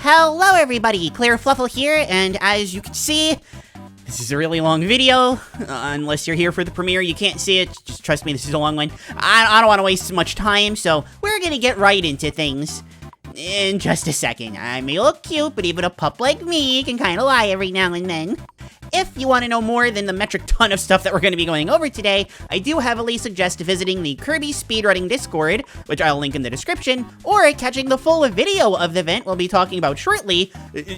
Hello everybody, Klaire Fluffle here, and as you can see, this is a really long video. Unless you're here for the premiere, you can't see it. Just trust me, this is a long one. I don't want to waste much time, so we're gonna get right into things in just a second. I may look cute, but even a pup like me can kind of lie every now and then. If you want to know more than the metric ton of stuff that we're going to be going over today, I do heavily suggest visiting the Kirby Speedrunning Discord, which I'll link in the description, or catching the full video of the event we'll be talking about shortly,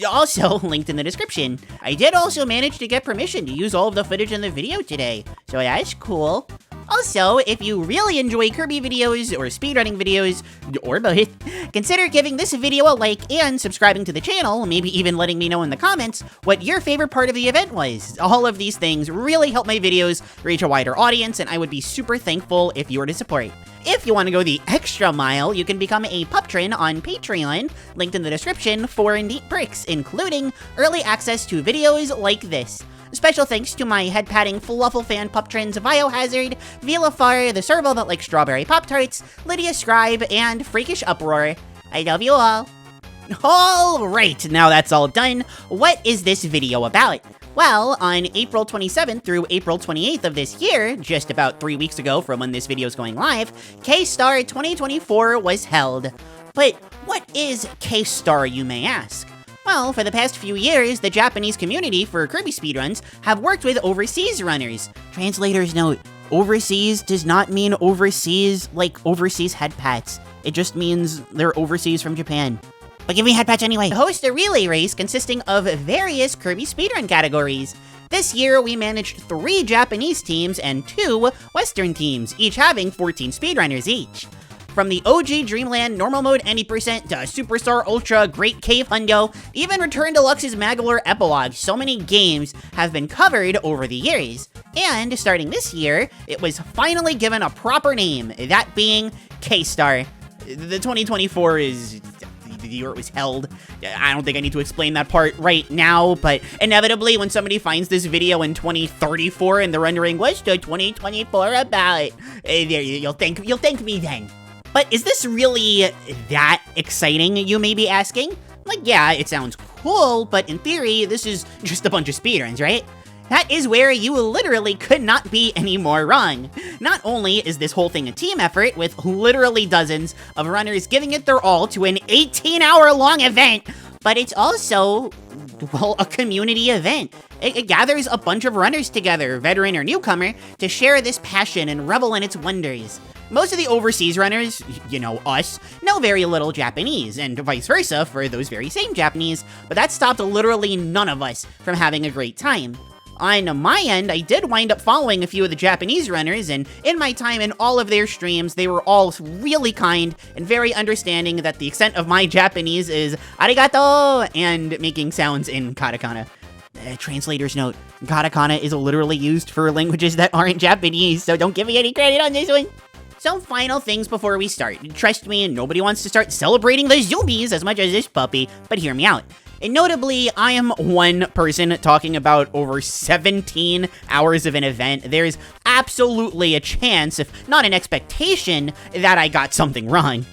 also linked in the description. I did also manage to get permission to use all of the footage in the video today, so that's cool. Also, if you really enjoy Kirby videos or speedrunning videos, or both, consider giving this video a like and subscribing to the channel, maybe even letting me know in the comments what your favorite part of the event was. All of these things really help my videos reach a wider audience, and I would be super thankful if you were to support. If you want to go the extra mile, you can become a Puptron on Patreon, linked in the description, for neat perks, including early access to videos like this. Special thanks to my head-patting Fluffle fan Puptrons Biohazard, Vilafar, the Serval that likes strawberry Pop-Tarts, Lydia Scribe, and Freakish Uproar. I love you all. Alright, now that's all done, what is this video about? Well, on April 27th through April 28th of this year, just about 3 weeks ago from when this video is going live, K-Star 2024 was held. But what is K-Star, you may ask? Well, for the past few years, the Japanese community for Kirby speedruns have worked with overseas runners. Translator's note, overseas does not mean overseas like overseas head pats. It just means they're overseas from Japan. But give me head pats anyway. Host a relay race consisting of various Kirby speedrun categories. This year, we managed 3 Japanese teams and 2 Western teams, each having 14 speedrunners each. From the OG Dreamland Normal Mode Any Percent to Superstar Ultra Great Cave Hundo, even Return Deluxe's Magolor Epilogue, so many games have been covered over the years. And starting this year, it was finally given a proper name, that being K-Star. The 2024 is the year it was held. I don't think I need to explain that part right now, but inevitably when somebody finds this video in 2034 and they're wondering, what's the 2024 about? You'll thank me then. But is this really that exciting, you may be asking? Like, yeah, it sounds cool, but in theory, this is just a bunch of speedruns, right? That is where you literally could not be any more wrong. Not only is this whole thing a team effort, with literally dozens of runners giving it their all to an 18-hour-long event, but it's also, well, a community event. It gathers a bunch of runners together, veteran or newcomer, to share this passion and revel in its wonders. Most of the overseas runners, you know, us, know very little Japanese, and vice versa for those very same Japanese, but that stopped literally none of us from having a great time. On my end, I did wind up following a few of the Japanese runners, and in my time in all of their streams, they were all really kind and very understanding that the extent of my Japanese is arigato and making sounds in katakana. Translator's note, katakana is literally used for languages that aren't Japanese, so don't give me any credit on this one. Some final things before we start. Trust me, nobody wants to start celebrating the zoomies as much as this puppy, but hear me out. And notably, I am one person talking about over 17 hours of an event. There's absolutely a chance, if not an expectation, that I got something wrong.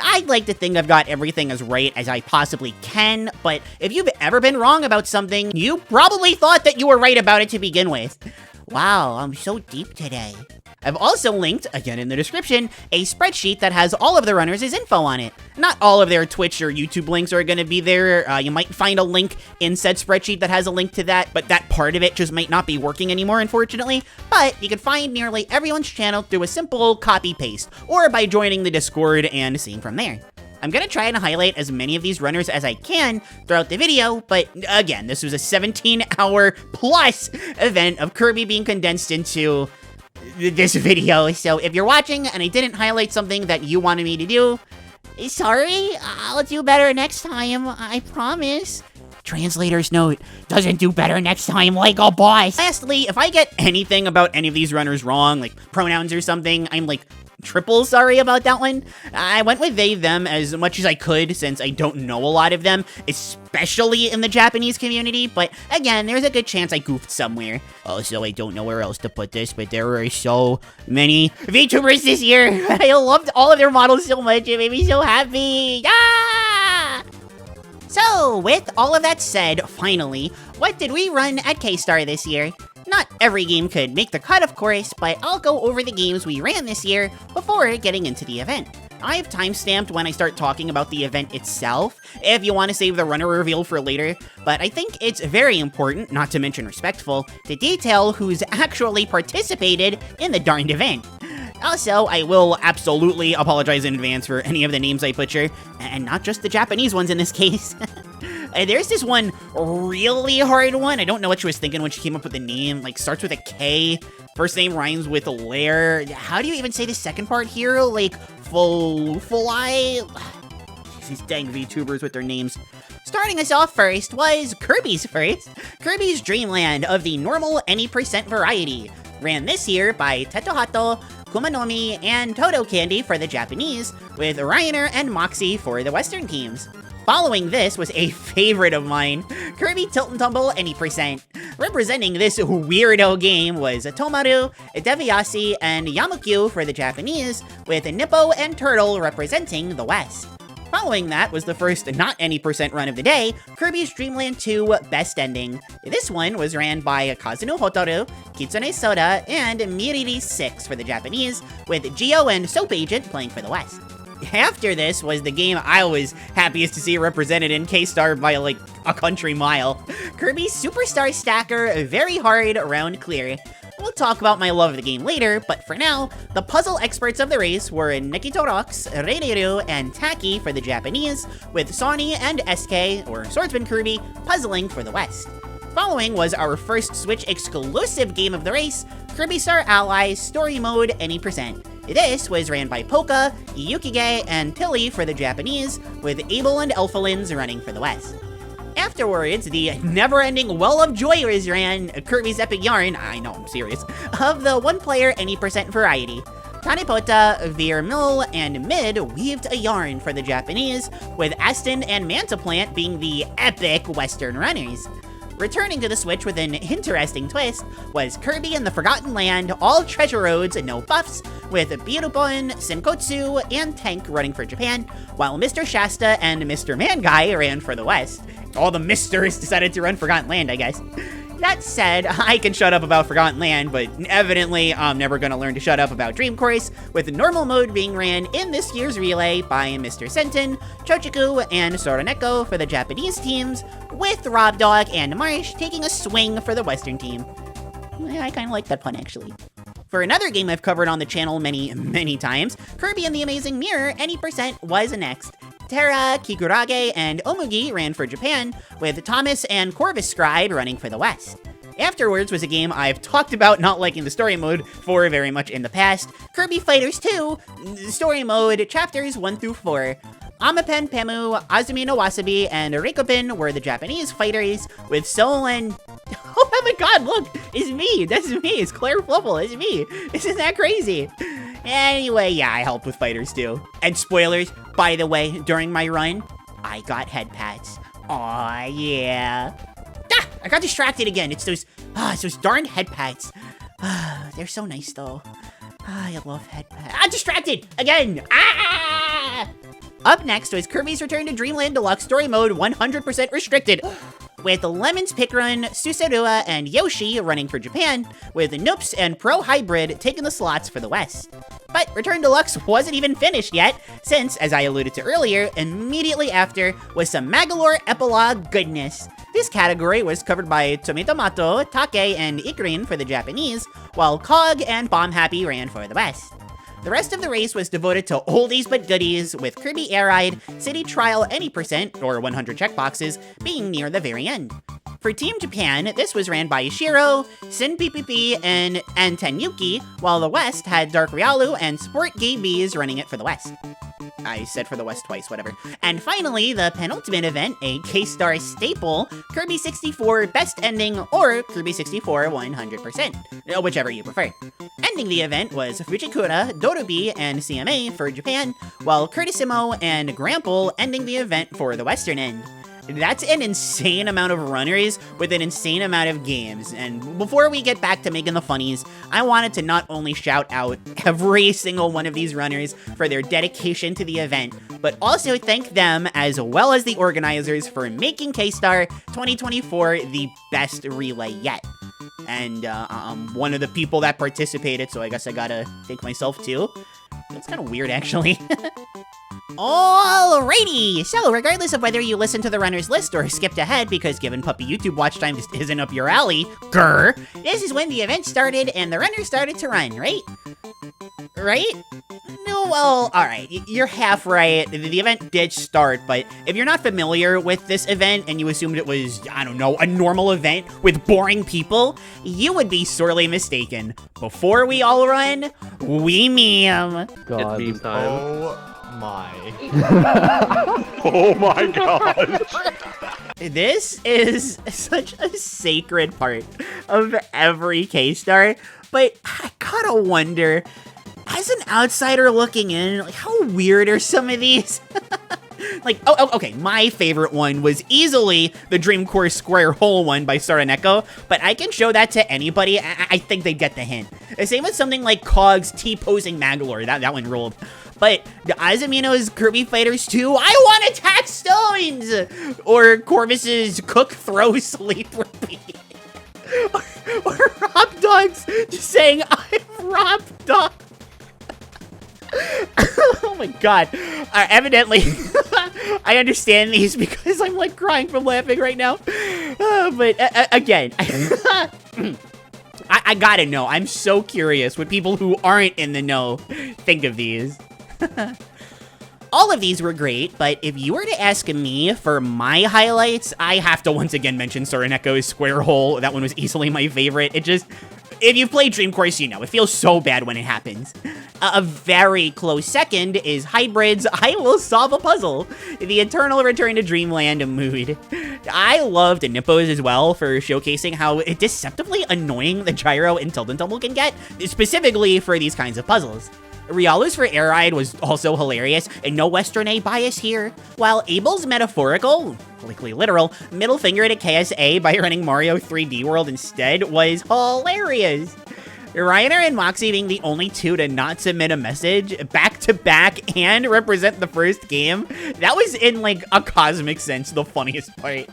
I'd like to think I've got everything as right as I possibly can, but if you've ever been wrong about something, you probably thought that you were right about it to begin with. Wow, I'm so deep today. I've also linked, again in the description, a spreadsheet that has all of the runners' info on it. Not all of their Twitch or YouTube links are going to be there. You might find a link in said spreadsheet that has a link to that, but that part of it just might not be working anymore, unfortunately. But you can find nearly everyone's channel through a simple copy-paste, or by joining the Discord and seeing from there. I'm going to try and highlight as many of these runners as I can throughout the video, but again, this was a 17-hour plus event of Kirby being condensed into this video, so if you're watching and I didn't highlight something that you wanted me to do, sorry, I'll do better next time, I promise. Translator's note, doesn't do better next time like a boss. Lastly, if I get anything about any of these runners wrong, like pronouns or something, I'm like triple sorry about that one. I went with they, them as much as I could since I don't know a lot of them, especially in the Japanese community, but again, there's a good chance I goofed somewhere. Also, I don't know where else to put this, but there are so many VTubers this year. I loved all of their models so much, it made me so happy. Ah! So, with all of that said, finally, what did we run at K-Star this year? Not every game could make the cut, of course, but I'll go over the games we ran this year before getting into the event. I've timestamped when I start talking about the event itself, if you want to save the runner reveal for later, but I think it's very important, not to mention respectful, to detail who's actually participated in the darned event. Also, I will absolutely apologize in advance for any of the names I butcher, and not just the Japanese ones in this case. There's this one really hard one. I don't know what she was thinking when she came up with the name. Like, starts with a K. First name rhymes with Lair. How do you even say the second part here? Like, Fulai? These dang VTubers with their names. Starting us off first was Kirby's first. Kirby's Dream Land of the normal any % variety. Ran this year by Tetohato, Kumanomi, and Toto Candy for the Japanese, with Ryanair and Moxie for the Western teams. Following this was a favorite of mine, Kirby Tilt and Tumble any %. Representing this weirdo game was Tomaru, Deviasi, and Yamukyu for the Japanese, with Nippo and Turtle representing the West. Following that was the first not any % run of the day, Kirby's Dream Land 2 Best Ending. This one was ran by Kazunu Hotaru, Kitsune Soda, and Miriri 6 for the Japanese, with Geo and Soap Agent playing for the West. After this was the game I was happiest to see represented in K-Star by like a country mile. Kirby Superstar Stacker Very Hard Round Clear. We'll talk about my love of the game later, but for now, the puzzle experts of the race were Nikitorox, Reireru, and Taki for the Japanese, with Sony and SK, or Swordsman Kirby, puzzling for the West. Following was our first Switch exclusive game of the race, Kirby Star Allies Story Mode any %. This was ran by Polka, Yukige, and Tilly for the Japanese, with Abel and Elfalins running for the West. Afterwards, the never-ending well of joy was ran, Kirby's Epic Yarn, I know, I'm serious, of the one-player any % variety. Tanepota, Veer Mill, and Mid weaved a yarn for the Japanese, with Aston and Manta Plant being the epic Western runners. Returning to the Switch with an interesting twist was Kirby and the Forgotten Land, all treasure roads and no buffs, with Birubon, Senkotsu, and Tank running for Japan, while Mr. Shasta and Mr. Manguy ran for the West. All the misters decided to run Forgotten Land, I guess. That said, I can shut up about Forgotten Land, but evidently I'm never gonna learn to shut up about Dream Course, with normal mode being ran in this year's relay by Mr. Senton, Chochiku, and Soroneko for the Japanese teams, with Rob Dog and Marsh taking a swing for the Western team. I kinda like that pun, actually. For another game I've covered on the channel many times, Kirby and the Amazing Mirror any % was next. Terra, Kikurage, and Omugi ran for Japan, with Thomas and Corvus Scribe running for the West. Afterwards was a game I've talked about not liking the story mode for very much in the past, Kirby Fighters 2, story mode, chapters 1 through 4. Amapen Pemu, Azumi no Wasabi, and Rikopin were the Japanese fighters, with Soul and... Oh my god, look! It's me! That's me! It's Klaire Fluffle! It's me! Isn't that crazy? Anyway, yeah, I helped with Fighters too. And spoilers, by the way, during my run, I got head pats. Aw, yeah. Ah! I got distracted again. It's those darned head pats. They're so nice though. I love head pats. I'm distracted! Again! Ah! Up next was Kirby's Return to Dreamland Deluxe Story Mode 100% Restricted, with Lemon's Pick Run, Suserua, and Yoshi running for Japan, with Noops and Pro Hybrid taking the slots for the West. But Return Deluxe wasn't even finished yet, since, as I alluded to earlier, immediately after was some Magolor Epilogue goodness. This category was covered by Tomitomato, Take, and Ikrin for the Japanese, while Cog and Bomb Happy ran for the West. The rest of the race was devoted to oldies but goodies, with Kirby Air Ride, City Trial any %, or 100 checkboxes, being near the very end. For Team Japan, this was ran by Ishiro, Sin PPP, and Tenyuki, while the West had Dark Rialu and Sport Gay Bees running it for the West. I said for the West twice, whatever. And finally, the penultimate event, a K-Star staple, Kirby 64 Best Ending, or Kirby 64 100%, whichever you prefer. Ending the event was Fujikura, Dorubi, and CMA for Japan, while Curtisimo and Grample ending the event for the Western end. That's an insane amount of runners with an insane amount of games. And before we get back to making the funnies, I wanted to not only shout out every single one of these runners for their dedication to the event, but also thank them as well as the organizers for making K-Star 2024 the best relay yet. And I'm one of the people that participated, so I guess I gotta thank myself too. It's kind of weird, actually. Alrighty, so regardless of whether you listen to the runner's list or skipped ahead because given puppy YouTube watch time just isn't up your alley, grr, this is when the event started and the runners started to run, right? Right? No, well, alright, you're half right. The event did start, but if you're not familiar with this event and you assumed it was, I don't know, a normal event with boring people, you would be sorely mistaken. Before we all run, we meme. God. It's meme time. Oh my. Oh my god. This is such a sacred part of every K-Star, but I gotta wonder, as an outsider looking in, like, how weird are some of these? Like, okay, my favorite one was easily the Dream Course Square Hole one by Saraneko, but I can show that to anybody. I think they get the hint. The same with something like Cog's T-posing Magolor. That one ruled. But Azumino's Kirby Fighters 2, I want attack stones! Or Corvus's Cook, Throw, Sleep, Repeat. Or Rob Dogs just saying, I'm Rob Dog. Oh my god. Evidently, I understand these because I'm like crying from laughing right now. But again, I gotta know. I'm so curious what people who aren't in the know think of these. All of these were great, but if you were to ask me for my highlights, I have to once again mention Saraneko's Square Hole. That one was easily my favorite. It just, if you've played Dream Course, you know, it feels so bad when it happens. A very close second is Hybrid's I Will Solve a Puzzle, the eternal return to Dreamland mood. I loved Nippos as well for showcasing how deceptively annoying the gyro in Tilt and Tumble can get, specifically for these kinds of puzzles. Rialu's for Air Ride was also hilarious, and no Western A bias here, while Abel's metaphorical, likely literal, middle finger to KSA by running Mario 3D World instead was hilarious. Ryanair and Moxie being the only two to not submit a message back-to-back and represent the first game, that was in like a cosmic sense the funniest part.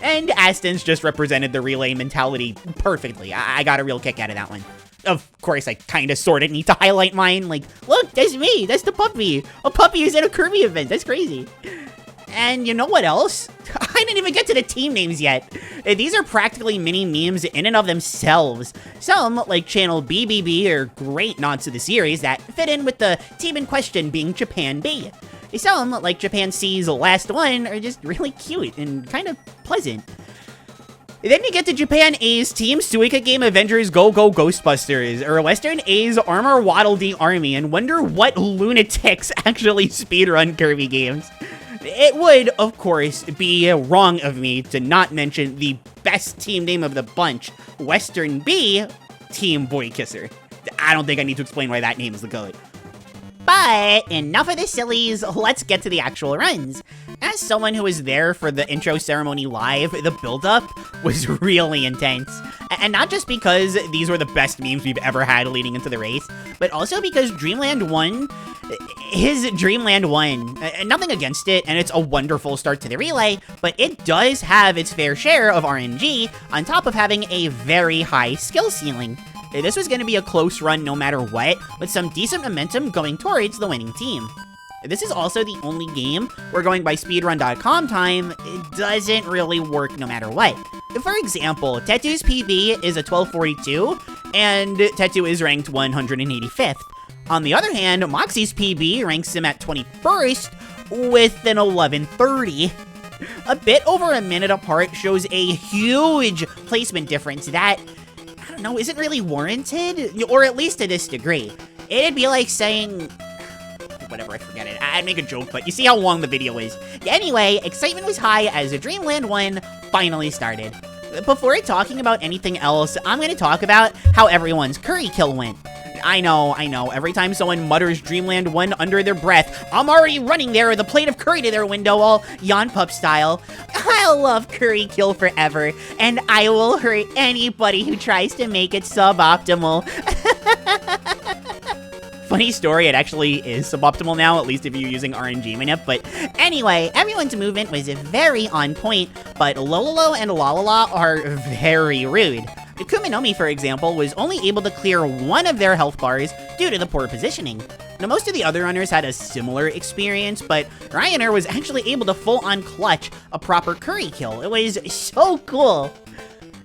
And Aston's just represented the relay mentality perfectly. I got a real kick out of that one. Of course, I kind of sort of need to highlight mine. Like, look, that's me. That's the puppy. A puppy is at a Kirby event. That's crazy. And you know what else? I didn't even get to the team names yet. These are practically mini memes in and of themselves. Some, like Channel BBB, are great nods to the series that fit in with the team in question being Japan B. Some, like Japan C's last one, are just really cute and kind of pleasant. Then you get to Japan A's Team Suika Game Avengers Go Go Ghostbusters, or Western A's Armor Waddle Dee Army, and wonder what lunatics actually speedrun Kirby games. It would, of course, be wrong of me to not mention the best team name of the bunch, Western B, Team Boy Kisser. I don't think I need to explain why that name is the GOAT. But enough of the sillies, let's get to the actual runs. As someone who was there for the intro ceremony live, the build-up was really intense. And not just because these were the best memes we've ever had leading into the race, but also because Dreamland 1 is Dreamland 1. Nothing against it, and it's a wonderful start to the relay, but it does have its fair share of RNG, on top of having a very high skill ceiling. This was going to be a close run no matter what, with some decent momentum going towards the winning team. This is also the only game where going by speedrun.com time, it doesn't really work no matter what. For example, Tetu's PB is a 1242, and Tetu is ranked 185th. On the other hand, Moxie's PB ranks him at 21st with an 1130. A bit over a minute apart shows a huge placement difference that, I don't know, isn't really warranted, or at least to this degree. It'd be like saying, whatever, I forget it. I'd make a joke, but you see how long the video is. Anyway, excitement was high as Dreamland 1 finally started. Before talking about anything else, I'm going to talk about how everyone's curry kill went. I know. Every time someone mutters Dreamland 1 under their breath, I'm already running there with a plate of curry to their window, all Yawn Pup style. I'll love Curry Kill forever, and I will hurt anybody who tries to make it suboptimal. Funny story, it actually is suboptimal now, at least if you're using RNG manip. But anyway, everyone's movement was very on point, but Lololo and Lalala are very rude. Kuminomi, for example, was only able to clear one of their health bars due to the poor positioning. Now, most of the other runners had a similar experience, but Ryanair was actually able to full-on clutch a proper curry kill. It was so cool.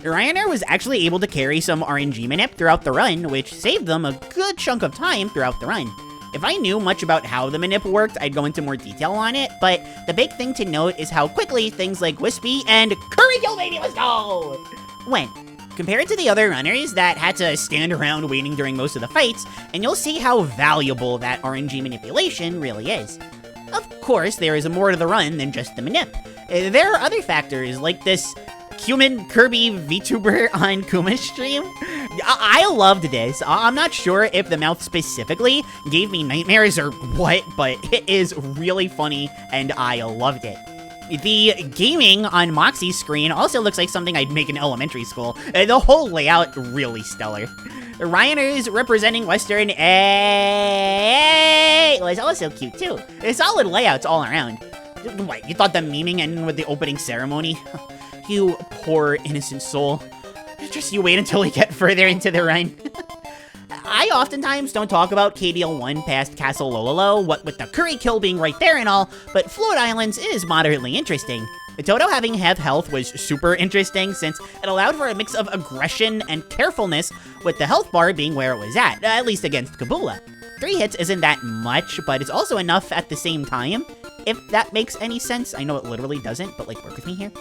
Ryanair was actually able to carry some RNG manip throughout the run, which saved them a good chunk of time throughout the run. If I knew much about how the manip worked, I'd go into more detail on it, but the big thing to note is how quickly things like Wispy and Curry Kill Baby Let's Go went. Compared to the other runners that had to stand around waiting during most of the fights, and you'll see how valuable that RNG manipulation really is. Of course, there is more to the run than just the manip. There are other factors, like this human Kirby VTuber on Kuma's stream. I loved this. I'm not sure if the mouth specifically gave me nightmares or what, but it is really funny, and I loved it. The gaming on Moxie's screen also looks like something I'd make in elementary school. The whole layout really stellar. Ryaners representing Western A was also cute too. Solid layouts all around. What, you thought the memeing ended with the opening ceremony? You poor innocent soul. Just you wait until we get further into the run. I oftentimes don't talk about KDL 1 past Castle Lololo, what with the curry kill being right there and all, but Float Islands is moderately interesting. Toto having half health was super interesting since it allowed for a mix of aggression and carefulness, with the health bar being where it was at least against Kabula. 3 hits isn't that much, but it's also enough at the same time, if that makes any sense. I know it literally doesn't, but like, work with me here.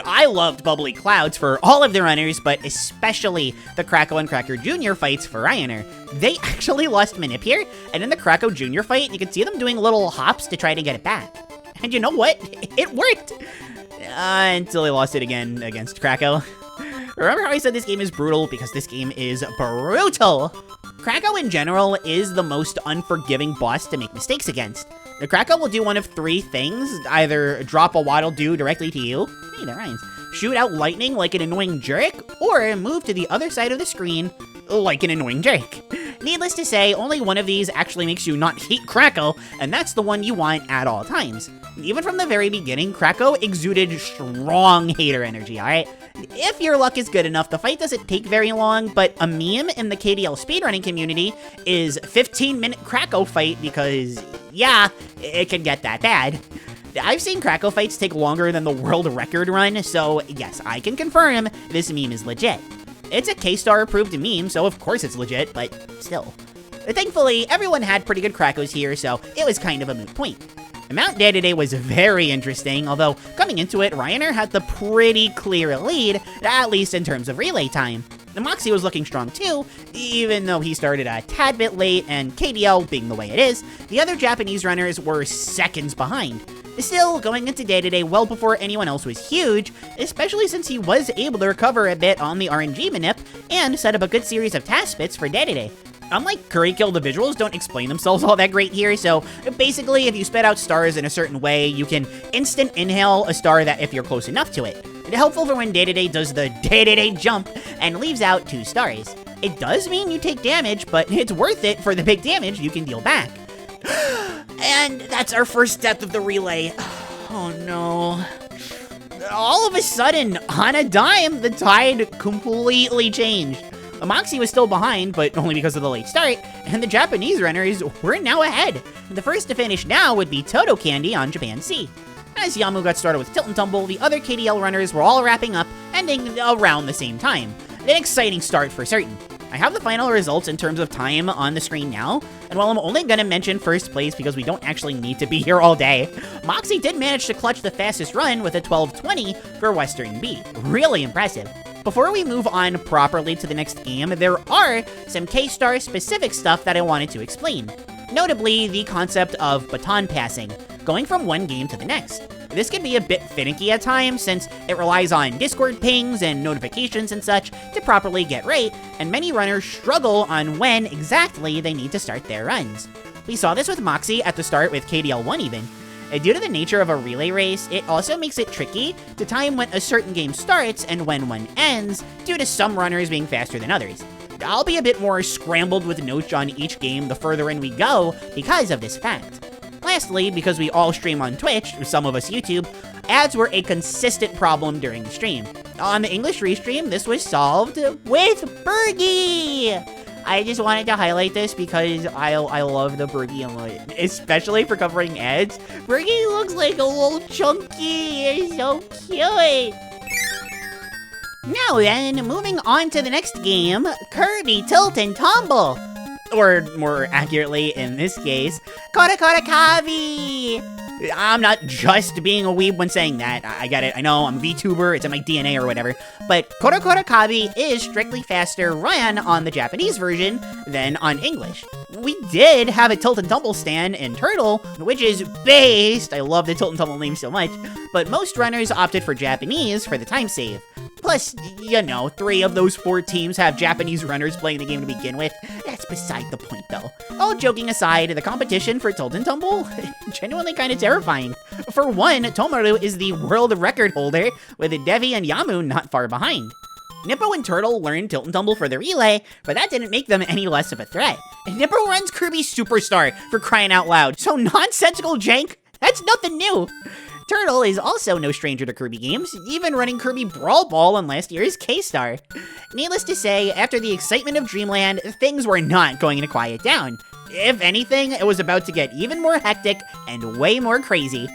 I loved Bubbly Clouds for all of the runners, but especially the Kracko and Cracker Jr. fights for Ryanair. They actually lost manip here, and in the Kracko Jr. fight, you can see them doing little hops to try to get it back. And you know what? It worked! Until they lost it again against Kracko. Remember how I said this game is brutal? Because this game is brutal! Kracko in general is the most unforgiving boss to make mistakes against. The Kracko will do one of 3 things: either drop a Waddle Doo directly to you, hey, that rhymes, shoot out lightning like an annoying jerk, or move to the other side of the screen like an annoying jerk. Needless to say, only one of these actually makes you not hate Kracko, and that's the one you want at all times. Even from the very beginning, Kracko exuded strong hater energy, alright? If your luck is good enough, the fight doesn't take very long, but a meme in the KDL speedrunning community is 15-minute Kracko fight because, yeah, it can get that bad. I've seen Kracko fights take longer than the world record run, so yes, I can confirm this meme is legit. It's a K-Star approved meme, so of course it's legit, but still. Thankfully, everyone had pretty good Krackos here, so it was kind of a moot point. Mount Day-to-Day was very interesting, although coming into it, Ryanair had the pretty clear lead, at least in terms of relay time. The Moxie was looking strong too, even though he started a tad bit late, and KDL being the way it is, the other Japanese runners were seconds behind. Still, going into Day-to-Day well before anyone else was huge, especially since he was able to recover a bit on the RNG manip and set up a good series of task spits for Day-to-Day. Unlike Curry Kill, the visuals don't explain themselves all that great here, so basically if you spit out stars in a certain way, you can instant inhale a star that if you're close enough to it. It's helpful for when Day-to-Day does the Day-to-Day jump and leaves out 2 stars. It does mean you take damage, but it's worth it for the big damage you can deal back. And that's our first death of the relay. Oh no. All of a sudden, on a dime, the tide completely changed. Moxie was still behind, but only because of the late start, and the Japanese runners were now ahead. The first to finish now would be Toto Candy on Japan C. As Yamu got started with Tilt and Tumble, the other KDL runners were all wrapping up, ending around the same time. An exciting start for certain. I have the final results in terms of time on the screen now, and while I'm only gonna mention first place because we don't actually need to be here all day, Moxie did manage to clutch the fastest run with a 12:20 for Western B. Really impressive. Before we move on properly to the next game, there are some K-Star specific stuff that I wanted to explain. Notably, the concept of baton passing, going from one game to the next. This can be a bit finicky at times since it relies on Discord pings and notifications and such to properly get right, and many runners struggle on when exactly they need to start their runs. We saw this with Moxie at the start with KDL1 even. Due to the nature of a relay race, it also makes it tricky to time when a certain game starts and when one ends, due to some runners being faster than others. I'll be a bit more scrambled with notes on each game the further in we go because of this fact. Lastly, because we all stream on Twitch, some of us YouTube, ads were a consistent problem during the stream. On the English restream, this was solved with Bergie! I just wanted to highlight this because I love the Bergie emote, especially for covering ads. Bergie looks like a little chunky, you're so cute. Now then, moving on to the next game, Kirby Tilt and Tumble. Or more accurately, in this case, Kota Kavi! I'm not just being a weeb when saying that. I get it. I know, I'm a VTuber, it's in my DNA or whatever. But Kota Kavi is strictly faster run on the Japanese version than on English. We did have a Tilt and Tumble stand in Turtle, which is based, I love the Tilt and Tumble name so much, but most runners opted for Japanese for the time save. Plus, you know, 3 of those 4 teams have Japanese runners playing the game to begin with. That's beside the point, though. All joking aside, the competition for Tilt and Tumble, genuinely kind of terrifying. For one, Tomaru is the world record holder, with Devi and Yamu not far behind. Nippo and Turtle learned Tilt and Tumble for the relay, but that didn't make them any less of a threat. Nippo runs Kirby Superstar, for crying out loud, so nonsensical jank, that's nothing new. Turtle is also no stranger to Kirby games, even running Kirby Brawl Ball on last year's K-Star. Needless to say, after the excitement of Dreamland, things were not going to quiet down. If anything, it was about to get even more hectic and way more crazy.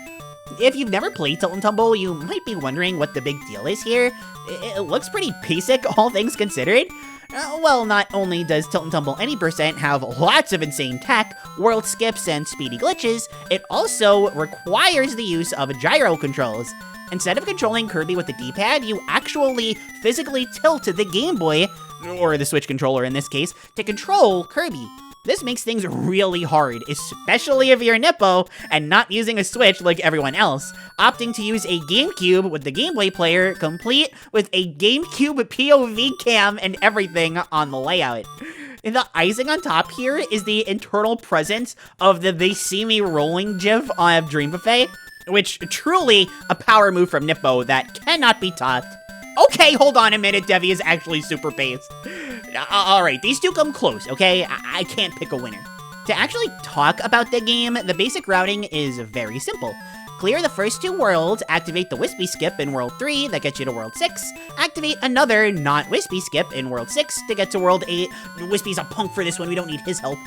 If you've never played Tilt and Tumble, you might be wondering what the big deal is here. It looks pretty basic, all things considered. Well, not only does Tilt and Tumble Any Percent have lots of insane tech, world skips, and speedy glitches, it also requires the use of gyro controls. Instead of controlling Kirby with the D-pad, you actually physically tilt the Game Boy, or the Switch controller in this case, to control Kirby. This makes things really hard, especially if you're Nippo and not using a Switch like everyone else, opting to use a GameCube with the Game Boy player, complete with a GameCube POV cam and everything on the layout. And the icing on top here is the internal presence of the They See Me Rolling gif of Dream Buffet, which truly a power move from Nippo that cannot be topped. Okay, hold on a minute, Devi is actually super paced. Alright, these two come close, okay? I can't pick a winner. To actually talk about the game, the basic routing is very simple. Clear the first 2 worlds, activate the Wispy Skip in World 3 that gets you to World 6, activate another not Wispy Skip in World 6 to get to World 8. Wispy's a punk for this one, we don't need his help,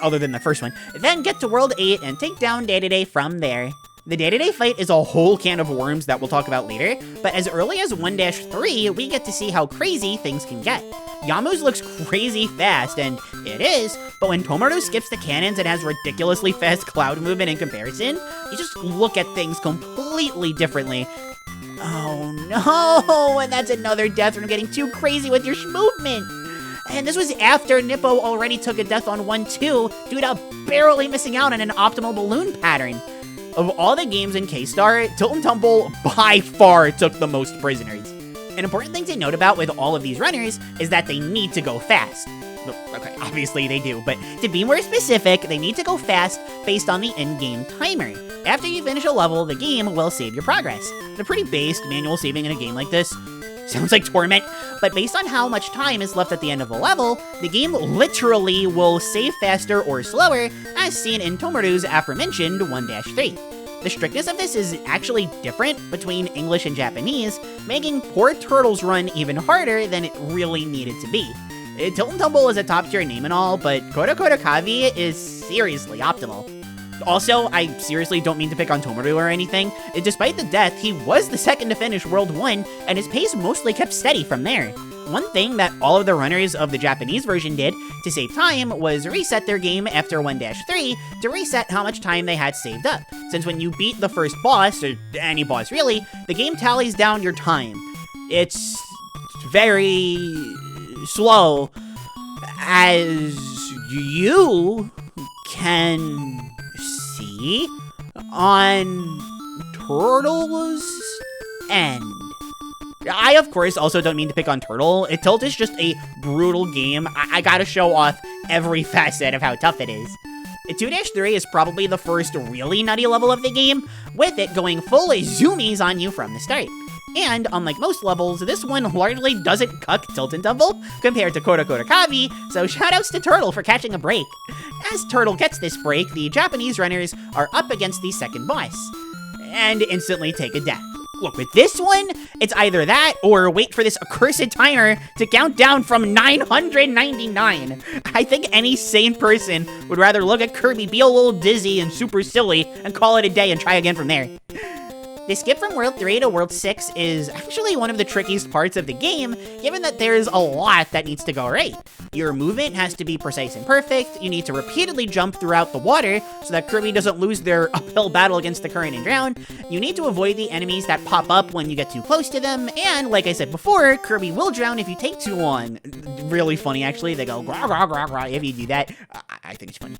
other than the first one. Then get to World 8 and take down Day-to-Day from there. The Day-to-Day fight is a whole can of worms that we'll talk about later, but as early as 1-3, we get to see how crazy things can get. Yamu's looks crazy fast, and it is, but when Tomaru skips the cannons and has ridiculously fast cloud movement in comparison, you just look at things completely differently. Oh no, and that's another death from getting too crazy with your movement. And this was after Nippo already took a death on 1-2 due to barely missing out on an optimal balloon pattern. Of all the games in K-Star, Tilt and Tumble by far took the most prisoners. An important thing to note about with all of these runners is that they need to go fast. Okay, obviously they do, but to be more specific, they need to go fast based on the in-game timer. After you finish a level, the game will save your progress. The pretty based manual saving in a game like this sounds like torment, but based on how much time is left at the end of the level, the game literally will save faster or slower, as seen in Tomaru's aforementioned 1-3. The strictness of this is actually different between English and Japanese, making poor Turtle's run even harder than it really needed to be. Tilt and Tumble is a top tier name and all, but Kota Kavi is seriously optimal. Also, I seriously don't mean to pick on Tomaru or anything. Despite the death, he was the second to finish World 1, and his pace mostly kept steady from there. One thing that all of the runners of the Japanese version did to save time was reset their game after 1-3 to reset how much time they had saved up, since when you beat the first boss, or any boss really, the game tallies down your time. It's very slow, as you can see on Turtle's End. I, of course, also don't mean to pick on Turtle. Tilt is just a brutal game. I gotta show off every facet of how tough it is. 2-3 is probably the first really nutty level of the game, with it going full zoomies on you from the start. And, unlike most levels, this one largely doesn't cuck Tilt and Tumble compared to Koto Koto Kavi, so shoutouts to Turtle for catching a break. As Turtle gets this break, the Japanese runners are up against the second boss, and instantly take a death. Look, with this one, it's either that or wait for this accursed timer to count down from 999. I think any sane person would rather look at Kirby be a little dizzy and super silly and call it a day and try again from there. The skip from World 3 to World 6 is actually one of the trickiest parts of the game, given that there's a lot that needs to go right. Your movement has to be precise and perfect, you need to repeatedly jump throughout the water so that Kirby doesn't lose their uphill battle against the current and drown, you need to avoid the enemies that pop up when you get too close to them, and like I said before, Kirby will drown if you take too long. Really funny actually, they go grah grah grah grah if you do that. I think it's funny.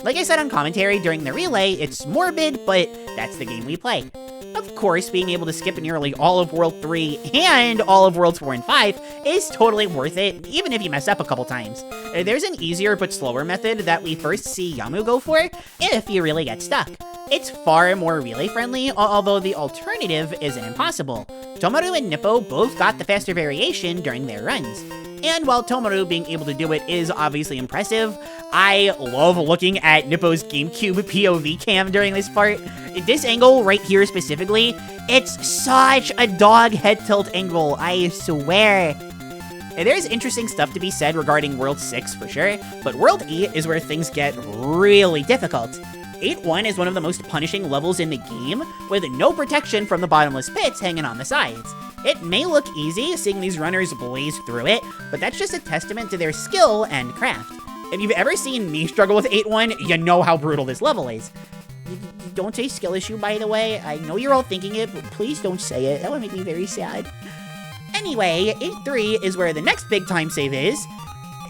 Like I said on commentary during the relay, it's morbid, but that's the game we play. Of course, being able to skip nearly all of World 3 and all of Worlds 4 and 5 is totally worth it, even if you mess up a couple times. There's an easier but slower method that we first see Yamu go for if you really get stuck. It's far more relay friendly, although the alternative isn't impossible. Tomaru and Nippo both got the faster variation during their runs. And while Tomaru being able to do it is obviously impressive, I love looking at Nippo's GameCube POV cam during this part. This angle right here specifically, it's such a dog head tilt angle, I swear. There's interesting stuff to be said regarding World 6 for sure, but World 8 is where things get really difficult. 8-1 is one of the most punishing levels in the game, with no protection from the bottomless pits hanging on the sides. It may look easy, seeing these runners blaze through it, but that's just a testament to their skill and craft. If you've ever seen me struggle with 8-1, you know how brutal this level is. Don't say skill issue, by the way. I know you're all thinking it, but please don't say it. That would make me very sad. Anyway, 8-3 is where the next big time save is,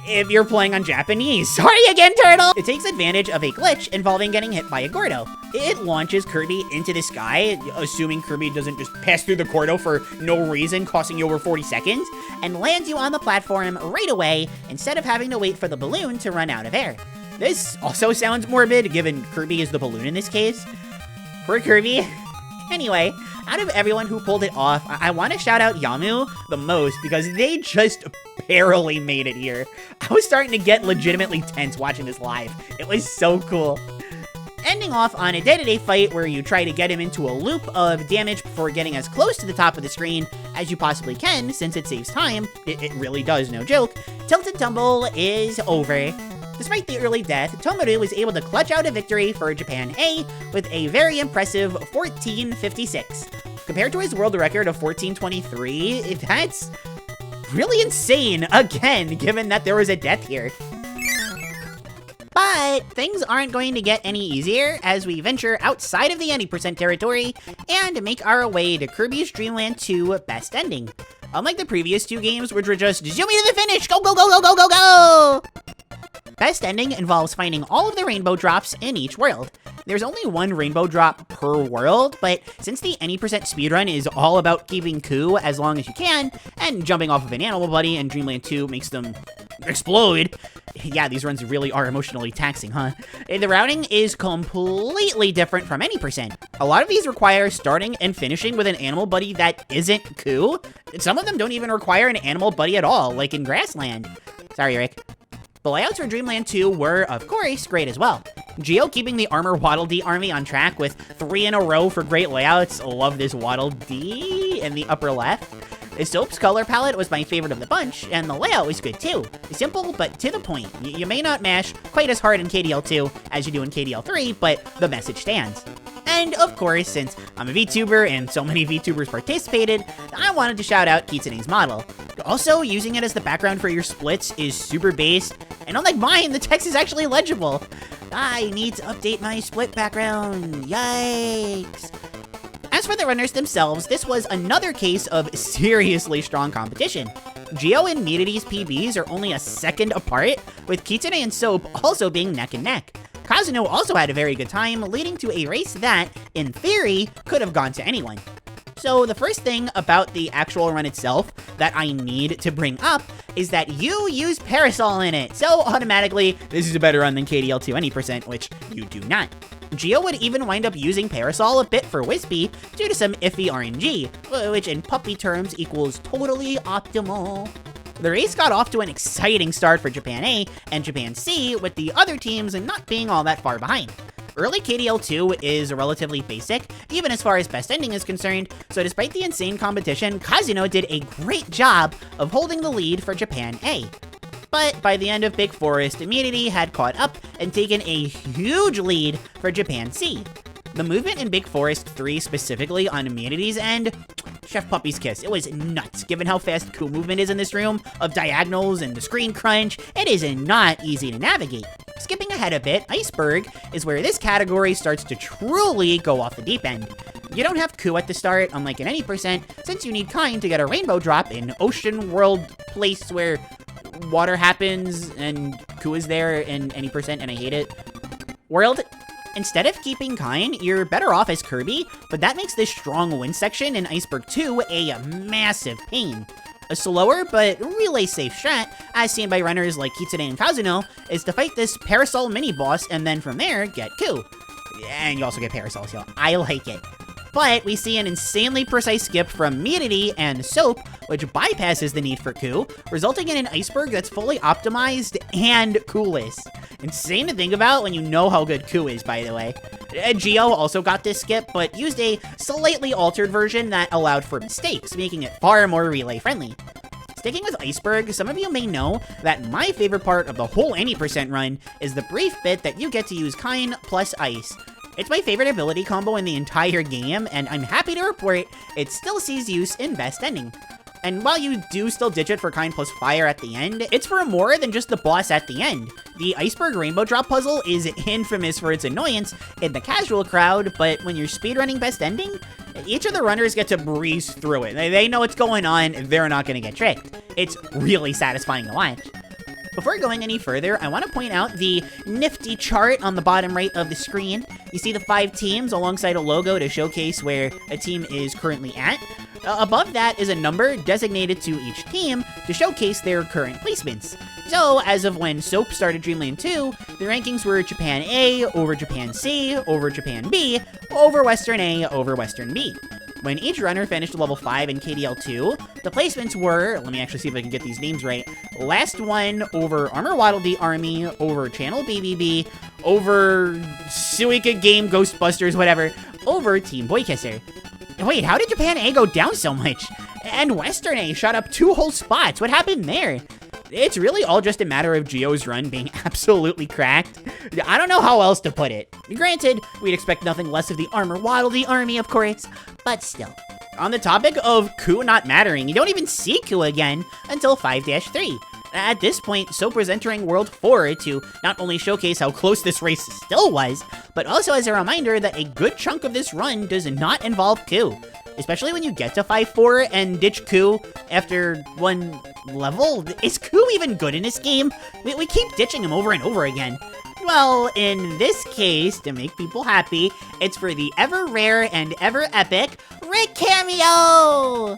if you're playing on Japanese. Sorry again, Turtle! It takes advantage of a glitch involving getting hit by a Gordo. It launches Kirby into the sky, assuming Kirby doesn't just pass through the Gordo for no reason, costing you over 40 seconds, and lands you on the platform right away, instead of having to wait for the balloon to run out of air. This also sounds morbid, given Kirby is the balloon in this case. Poor Kirby. Anyway, out of everyone who pulled it off, I want to shout out Yamu the most because they just barely made it here. I was starting to get legitimately tense watching this live. It was so cool. Ending off on a day-to-day fight where you try to get him into a loop of damage before getting as close to the top of the screen as you possibly can, since it saves time. It really does, no joke. Tilt and Tumble is over. Despite the early death, Tomaru was able to clutch out a victory for Japan A with a very impressive 1456. Compared to his world record of 1423, that's really insane, again, given that there was a death here. But things aren't going to get any easier as we venture outside of the any % territory and make our way to Kirby's Dream Land 2 Best Ending. Unlike the previous two games, which were just zoom me to the finish, go, go, go, go, go, go, go! Best Ending involves finding all of the rainbow drops in each world. There's only one rainbow drop per world, but since the any % speedrun is all about keeping cool as long as you can, and jumping off of an animal buddy in Dreamland 2 makes them explode, yeah, these runs really are emotionally taxing, huh? The routing is completely different from any %. A lot of these require starting and finishing with an animal buddy that isn't cool. Some of them don't even require an animal buddy at all, like in Grassland. Sorry, Rick. The layouts for Dreamland 2 were, of course, great as well. Geo keeping the Armor Waddle Dee army on track with 3 in a row for great layouts. Love this Waddle Dee in the upper left. Soap's color palette was my favorite of the bunch, and the layout was good too. Simple, but to the point. You may not mash quite as hard in KDL 2 as you do in KDL 3, but the message stands. And of course, since I'm a VTuber and so many VTubers participated, I wanted to shout out Kitsune's model. Also, using it as the background for your splits is super based, and unlike mine, the text is actually legible. I need to update my split background, yikes. As for the runners themselves, this was another case of seriously strong competition. Geo and Midity's PBs are only a second apart, with Kitsune and Soap also being neck and neck. Kazuno also had a very good time, leading to a race that, in theory, could have gone to anyone. So the first thing about the actual run itself that I need to bring up is that you use Parasol in it. So automatically, this is a better run than KDL2 any percent, which you do not. Geo would even wind up using Parasol a bit for Wispy due to some iffy RNG, which in puppy terms equals totally optimal. The race got off to an exciting start for Japan A and Japan C, with the other teams not being all that far behind. Early KDL2 is relatively basic, even as far as best ending is concerned, so despite the insane competition, Kazuno did a great job of holding the lead for Japan A. But by the end of Big Forest, Immunity had caught up and taken a huge lead for Japan C. The movement in Big Forest 3 specifically on Immunity's end, Chef Puppy's kiss. It was nuts, given how fast Coup movement is in this room, of diagonals and the screen crunch. It is not easy to navigate. Skipping ahead a bit, Iceberg is where this category starts to truly go off the deep end. You don't have Coup at the start, unlike in any percent, since you need Kind to get a rainbow drop in ocean world place where water happens and Coup is there in any percent, and I hate it. World. Instead of keeping Kind, you're better off as Kirby, but that makes this strong wind section in Iceberg 2 a massive pain. A slower but really safe strat, as seen by runners like Kitsune and Kazuno, is to fight this Parasol mini-boss and then from there, get Coup. And you also get Parasol, so I like it. But we see an insanely precise skip from Immunity and Soap, which bypasses the need for Coup, resulting in an Iceberg that's fully optimized and coolest. Insane to think about when you know how good Coup is, by the way. Geo also got this skip, but used a slightly altered version that allowed for mistakes, making it far more relay-friendly. Sticking with Iceberg, some of you may know that my favorite part of the whole 80% run is the brief bit that you get to use Kind plus Ice. It's my favorite ability combo in the entire game, and I'm happy to report it still sees use in Best Ending. And while you do still ditch it for Kind plus Fire at the end, it's for more than just the boss at the end. The Iceberg Rainbow Drop puzzle is infamous for its annoyance in the casual crowd, but when you're speedrunning Best Ending, each of the runners get to breeze through it. They know what's going on, they're not going to get tricked. It's really satisfying to watch. Before going any further, I want to point out the nifty chart on the bottom right of the screen. You see the 5 teams alongside a logo to showcase where a team is currently at. Above that is a number designated to each team to showcase their current placements. So, as of when Soap started Dreamland 2, the rankings were Japan A over Japan C over Japan B over Western A over Western B. When each runner finished level 5 in KDL2, the placements were, let me actually see if I can get these names right, Last One over Armor Waddle Dee Army, over Channel BBB, over Suika Game Ghostbusters, whatever, over Team Boy Kisser. Wait, how did Japan A go down so much? And Western A shot up 2 whole spots. What happened there? It's really all just a matter of Geo's run being absolutely cracked. I don't know how else to put it. Granted, we'd expect nothing less of the Armor Waddle Dee Army, of course, but still. On the topic of Coup not mattering, you don't even see Coup again until 5-3. At this point, Soap was entering World 4 to not only showcase how close this race still was, but also as a reminder that a good chunk of this run does not involve Coup. Especially when you get to 5-4 and ditch Coup after one level. Is Coup even good in this game? We keep ditching him over and over again. Well, in this case, to make people happy, it's for the ever rare and ever epic Rick cameo!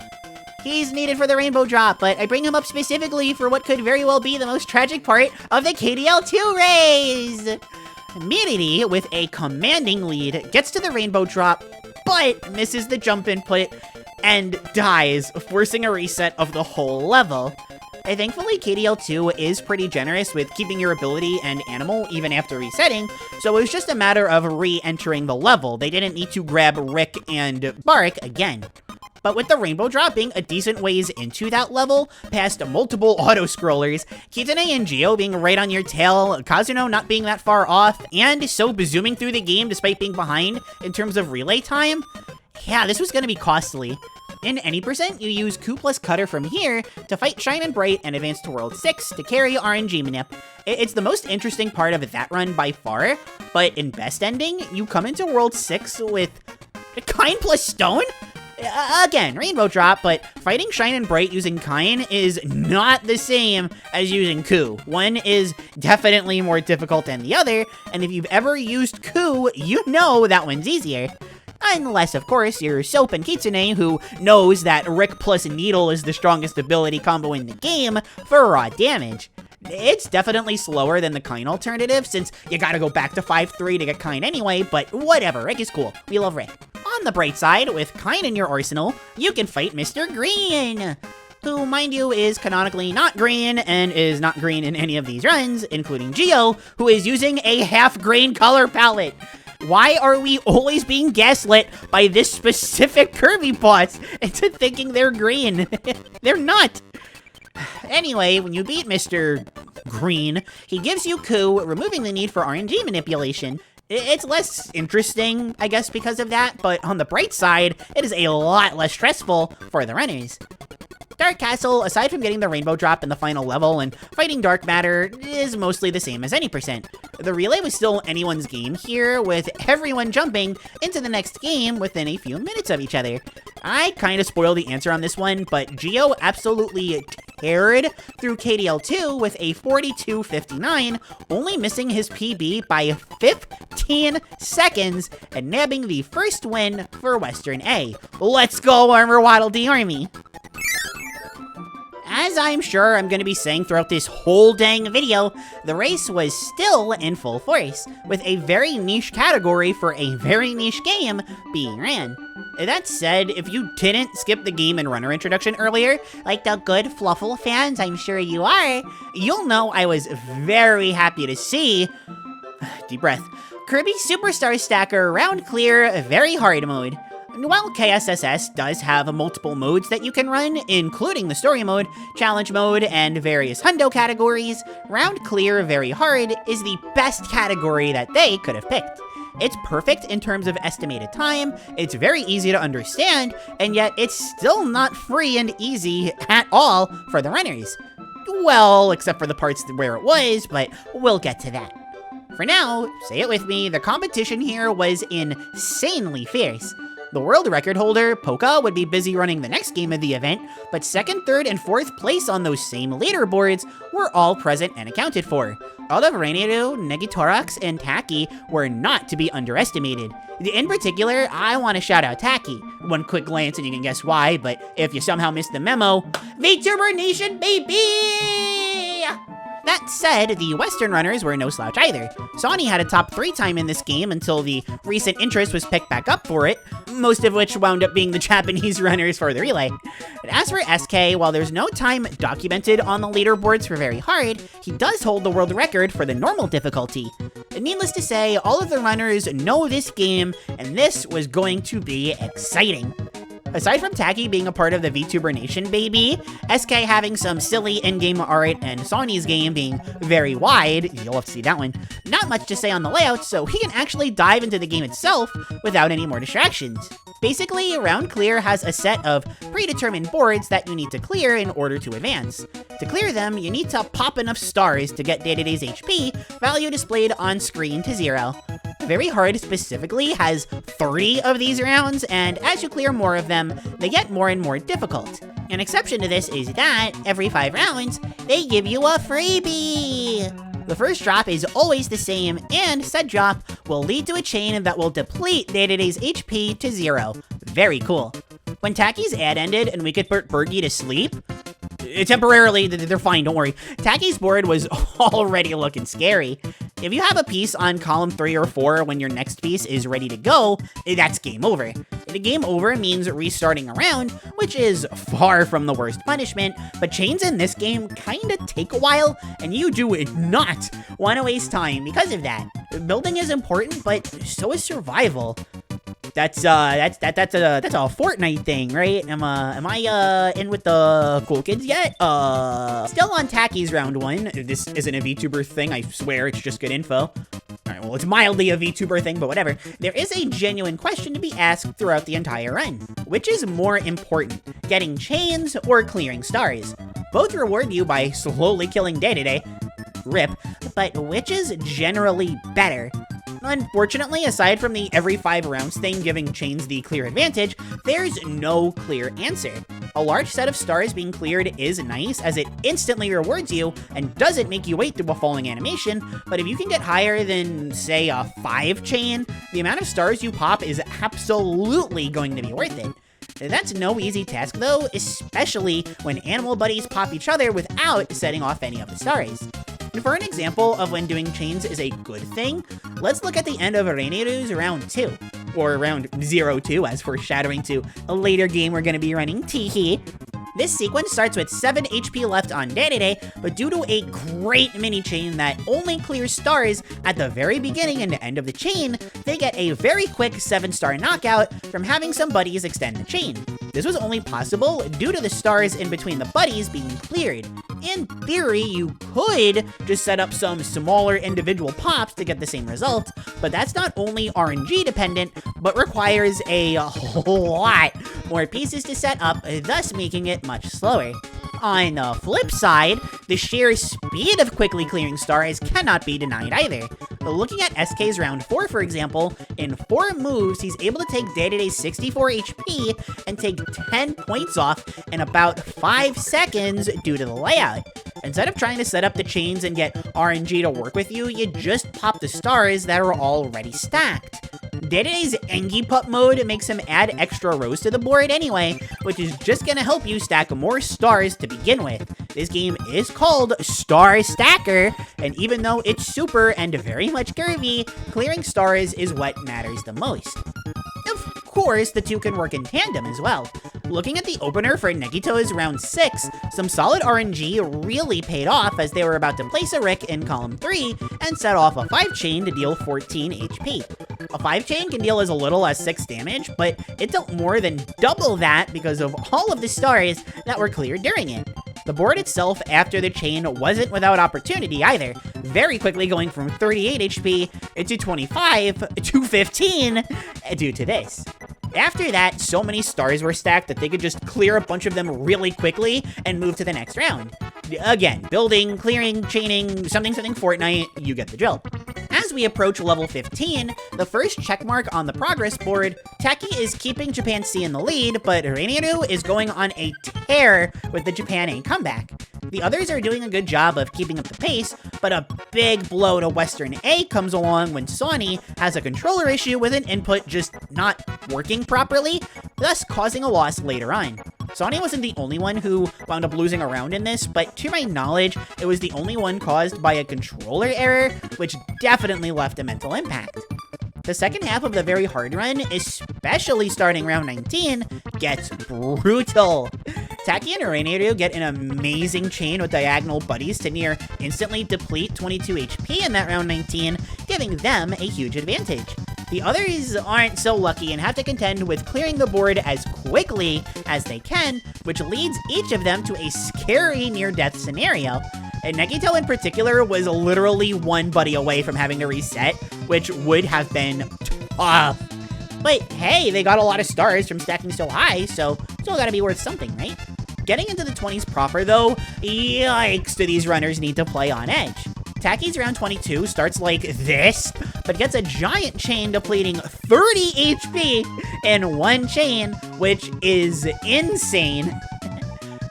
He's needed for the rainbow drop, but I bring him up specifically for what could very well be the most tragic part of the KDL2 race! Immunity, with a commanding lead, gets to the rainbow drop, but misses the jump input and dies, forcing a reset of the whole level. Thankfully, KDL2 is pretty generous with keeping your ability and animal even after resetting, so it was just a matter of re-entering the level. They didn't need to grab Rick and Bark again. But with the rainbow drop being a decent ways into that level, past multiple auto-scrollers, Kitsune and Geo being right on your tail, Kazuno not being that far off, and Soap zooming through the game despite being behind in terms of relay time, yeah, this was going to be costly. In any percent, you use Coup plus Cutter from here to fight Shine and Bright and advance to World 6 to carry RNG Manip. It's the most interesting part of that run by far, but in Best Ending, you come into World 6 with Kind plus Stone? Again, Rainbow Drop, but fighting Shine and Bright using Kine is not the same as using Coup. One is definitely more difficult than the other, and if you've ever used Coup, you know that one's easier. Unless, of course, you're Soap and Kitsune, who knows that Rick plus Needle is the strongest ability combo in the game for raw damage. It's definitely slower than the Kine alternative, since you gotta go back to 5-3 to get Kine anyway, but whatever, Rick is cool. We love Rick. On the bright side, with Kine in your arsenal, you can fight Mr. Green, who, mind you, is canonically not green, and is not green in any of these runs, including Geo, who is using a half-green color palette. Why are we always being gaslit by this specific Kirby boss into thinking they're green? They're not. Anyway, when you beat Mr. Green, he gives you Coup, removing the need for RNG manipulation. It's less interesting, I guess, because of that, but on the bright side, it is a lot less stressful for the runners. Dark Castle, aside from getting the Rainbow Drop in the final level and fighting Dark Matter, is mostly the same as any percent. The relay was still anyone's game here, with everyone jumping into the next game within a few minutes of each other. I kinda spoiled the answer on this one, but Geo absolutely teared through KDL2 with a 42.59, only missing his PB by 15 seconds and nabbing the first win for Western A. Let's go, Armor Waddle D Army! As I'm sure I'm going to be saying throughout this whole dang video, the race was still in full force, with a very niche category for a very niche game being ran. That said, if you didn't skip the game and runner introduction earlier, like the good Fluffle fans I'm sure you are, you'll know I was very happy to see, deep breath, Kirby Superstar Stacker Round Clear Very Hard mode. While KSSS does have multiple modes that you can run, including the story mode, challenge mode, and various hundo categories, Round Clear Very Hard is the best category that they could have picked. It's perfect in terms of estimated time, it's very easy to understand, and yet it's still not free and easy at all for the runners. Well, except for the parts where it was, but we'll get to that. For now, say it with me, the competition here was insanely fierce. The world record holder, Poka, would be busy running the next game of the event, but second, third, and fourth place on those same leaderboards were all present and accounted for. All of Rainiru, Negitorax, and Taki were not to be underestimated. In particular, I want to shout out Taki. One quick glance and you can guess why, but if you somehow missed the memo, VTuber Nation, baby! That said, the Western runners were no slouch either. Sonny had a top 3 time in this game until the recent interest was picked back up for it, most of which wound up being the Japanese runners for the relay. But as for SK, while there's no time documented on the leaderboards for Very Hard, he does hold the world record for the normal difficulty. And needless to say, all of the runners know this game, and this was going to be exciting. Aside from Taki being a part of the VTuber Nation, baby, SK having some silly in-game art, and Sonny's game being very wide, you'll have to see that one, not much to say on the layout, so he can actually dive into the game itself without any more distractions. Basically, Round Clear has a set of predetermined boards that you need to clear in order to advance. To clear them, you need to pop enough stars to get Day-to-Day's HP value displayed on screen to 0. Very Hard specifically has 30 of these rounds, and as you clear more of them, they get more and more difficult. An exception to this is that, every 5 rounds, they give you a freebie! The first drop is always the same, and said drop will lead to a chain that will deplete Day-to-Day's HP to 0. Very cool. When Taki's ad ended and we could put Bergie to sleep, temporarily, they're fine, don't worry. Taki's board was already looking scary. If you have a piece on column 3 or 4 when your next piece is ready to go, that's game over. The game over means restarting a round, which is far from the worst punishment, but chains in this game kinda take a while, and you do not want to waste time because of that. Building is important, but so is survival. That's a Fortnite thing, right? Am I in with the cool kids yet? Still on Taki's round 1. This isn't a VTuber thing, I swear, it's just good info. Alright, well, it's mildly a VTuber thing, but whatever. There is a genuine question to be asked throughout the entire run. Which is more important, getting chains or clearing stars? Both reward you by slowly killing Day-to-Day. RIP. But which is generally better? Unfortunately, aside from the every 5 rounds thing giving chains the clear advantage, there's no clear answer. A large set of stars being cleared is nice, as it instantly rewards you and doesn't make you wait through a falling animation, but if you can get higher than, say, a 5 chain, the amount of stars you pop is absolutely going to be worth it. That's no easy task though, especially when animal buddies pop each other without setting off any of the stars. And for an example of when doing chains is a good thing, let's look at the end of Reineru's round 2, or round 02 as foreshadowing to a later game we're going to be running, teehee. This sequence starts with 7 HP left on Dedede, but due to a great mini chain that only clears stars at the very beginning and end of the chain, they get a very quick 7-star knockout from having some buddies extend the chain. This was only possible due to the stars in between the buddies being cleared. In theory, you could just set up some smaller individual pops to get the same result, but that's not only RNG dependent, but requires a whole lot more pieces to set up, thus making it much slower. On the flip side, the sheer speed of quickly clearing stars cannot be denied either. Looking at SK's round 4, for example, in 4 moves, he's able to take Dedede's 64 HP and take 10 points off in about 5 seconds due to the layout. Instead of trying to set up the chains and get RNG to work with you, you just pop the stars that are already stacked. Dedede's Engi Pup mode makes him add extra rows to the board anyway, which is just gonna help you stack more stars to begin with. This game is called Star Stacker, and even though it's super and very much Kirby, clearing stars is what matters the most. Of course, the two can work in tandem as well. Looking at the opener for Negito's round 6, some solid RNG really paid off as they were about to place a Rick in column 3 and set off a 5 chain to deal 14 HP. A 5 chain can deal as little as 6 damage, but it dealt more than double that because of all of the stars that were cleared during it. The board itself after the chain wasn't without opportunity either, very quickly going from 38 HP to 25 to 15 due to this. After that, so many stars were stacked that they could just clear a bunch of them really quickly and move to the next round. Again, building, clearing, chaining, something Fortnite, you get the drill. As we approach level 15, the first checkmark on the progress board, Taki is keeping Japan C in the lead, but Reineru is going on a tear with the Japan A comeback. The others are doing a good job of keeping up the pace, but a big blow to Western A comes along when Sony has a controller issue with an input just not working properly, thus causing a loss later on. Sony wasn't the only one who wound up losing a round in this, but to my knowledge, it was the only one caused by a controller error, which definitely left a mental impact. The second half of the very hard run, especially starting round 19, gets brutal. Taki and Reineru get an amazing chain with diagonal buddies to near instantly deplete 22 HP in that round 19, giving them a huge advantage. The others aren't so lucky and have to contend with clearing the board as quickly as they can, which leads each of them to a scary near-death scenario. And Negito in particular was literally one buddy away from having to reset, which would have been tough. But hey, they got a lot of stars from stacking so high, so still gotta be worth something, right? Getting into the 20s proper though, yikes do these runners need to play on edge. Taki's round 22 starts like this, but gets a giant chain depleting 30 HP in one chain, which is insane.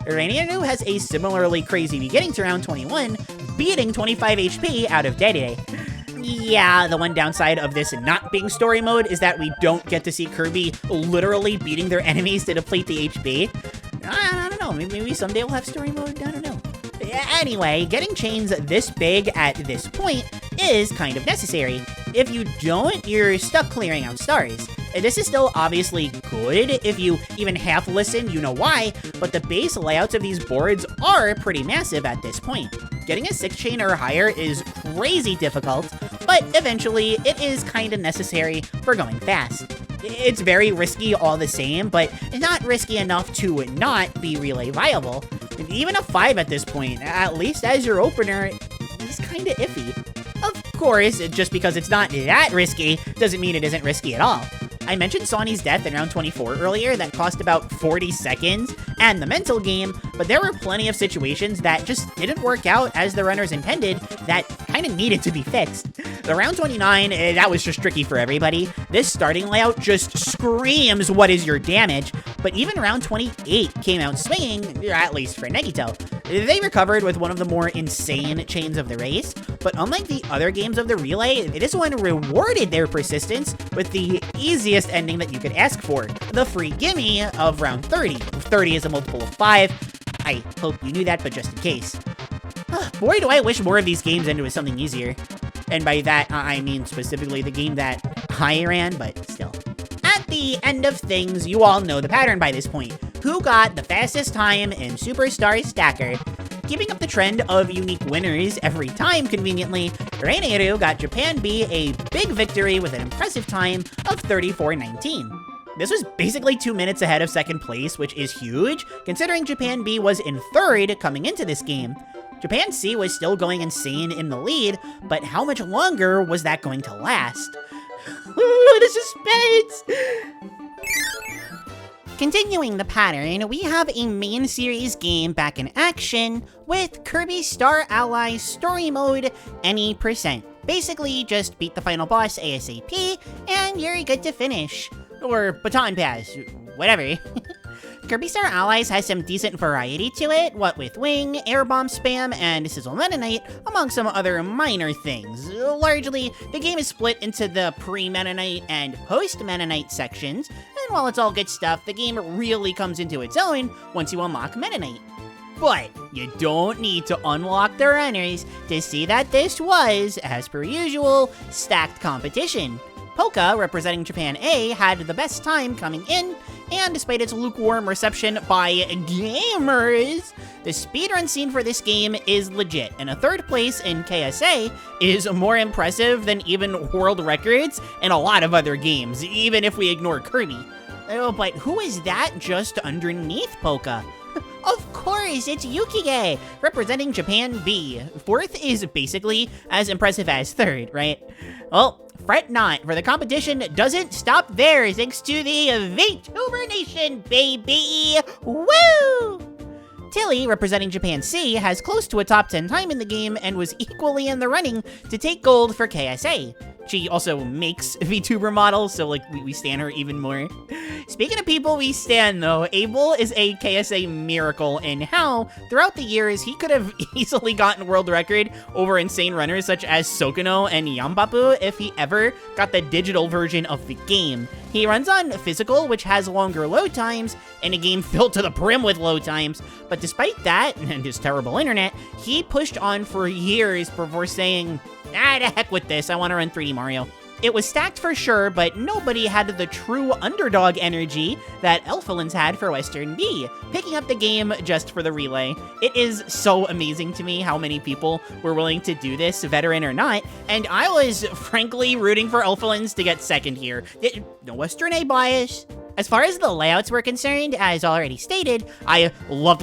Reineru has a similarly crazy beginning to round 21, beating 25 HP out of Dedede. Yeah, the one downside of this not being story mode is that we don't get to see Kirby literally beating their enemies to deplete the HP. I don't know, maybe someday we'll have story mode, I don't know. Anyway, getting chains this big at this point is kind of necessary. If you don't, you're stuck clearing out stars. This is still obviously good. If you even half listen, you know why, but the base layouts of these boards are pretty massive at this point. Getting a 6 chain or higher is crazy difficult, but eventually it is kind of necessary for going fast. It's very risky all the same, but not risky enough to not be relay viable. Even a 5 at this point, at least as your opener, is kind of iffy. Of course, just because it's not that risky doesn't mean it isn't risky at all. I mentioned Sony's death in round 24 earlier that cost about 40 seconds and the mental game, but there were plenty of situations that just didn't work out as the runners intended that kind of needed to be fixed. The round 29, that was just tricky for everybody. This starting layout just screams what is your damage, but even round 28 came out swinging, at least for Negito. They recovered with one of the more insane chains of the race, but unlike the other games of the relay, this one rewarded their persistence with the easiest ending that you could ask for, the free gimme of round 30. 30 is a multiple of 5. I hope you knew that, but just in case. Boy, do I wish more of these games ended with something easier. And by that, I mean specifically the game that I ran, but still. At the end of things, you all know the pattern by this point. Who got the fastest time in Superstar Stacker? Keeping up the trend of unique winners every time, conveniently, Reineru got Japan B a big victory with an impressive time of 34:19. This was basically 2 minutes ahead of second place, which is huge, considering Japan B was in third coming into this game. Japan C was still going insane in the lead, but how much longer was that going to last? Ooh, the suspense! Continuing the pattern, we have a main series game back in action with Kirby Star Allies Story Mode any percent. Basically, just beat the final boss ASAP, and you're good to finish. Or baton pass, whatever. Kirby Star Allies has some decent variety to it, what with Wing, Air Bomb Spam, and Sizzle Meta Knight, among some other minor things. Largely, the game is split into the pre-Meta Knight and post-Meta Knight sections, and while it's all good stuff, the game really comes into its own once you unlock Meta Knight. But you don't need to unlock the runners to see that this was, as per usual, stacked competition. Polka, representing Japan A, had the best time coming in, and despite its lukewarm reception by gamers, the speedrun scene for this game is legit, and a third place in KSA is more impressive than even world records and a lot of other games, even if we ignore Kirby. Oh, but who is that just underneath Polka? Of course, it's Yukige, representing Japan B. Fourth is basically as impressive as third, right? Well, fret not, for the competition doesn't stop there thanks to the VTuber Nation, baby! Woo! Tilly, representing Japan C, has close to a top 10 time in the game and was equally in the running to take gold for KSA. She also makes VTuber models, so like we stan her even more. Speaking of people we stan though, Abel is a KSA miracle in how, throughout the years, he could have easily gotten world record over insane runners such as Sokono and Yambapu if he ever got the digital version of the game. He runs on physical, which has longer load times, and a game filled to the brim with load times, but despite that, and his terrible internet, he pushed on for years before saying, "Ah, to heck with this, I want to run 3D Mario." It was stacked for sure, but nobody had the true underdog energy that Elfilins had for Western B, picking up the game just for the relay. It is so amazing to me how many people were willing to do this, veteran or not, and I was frankly rooting for Elfilins to get second here. No Western A bias. As far as the layouts were concerned, as already stated, I loved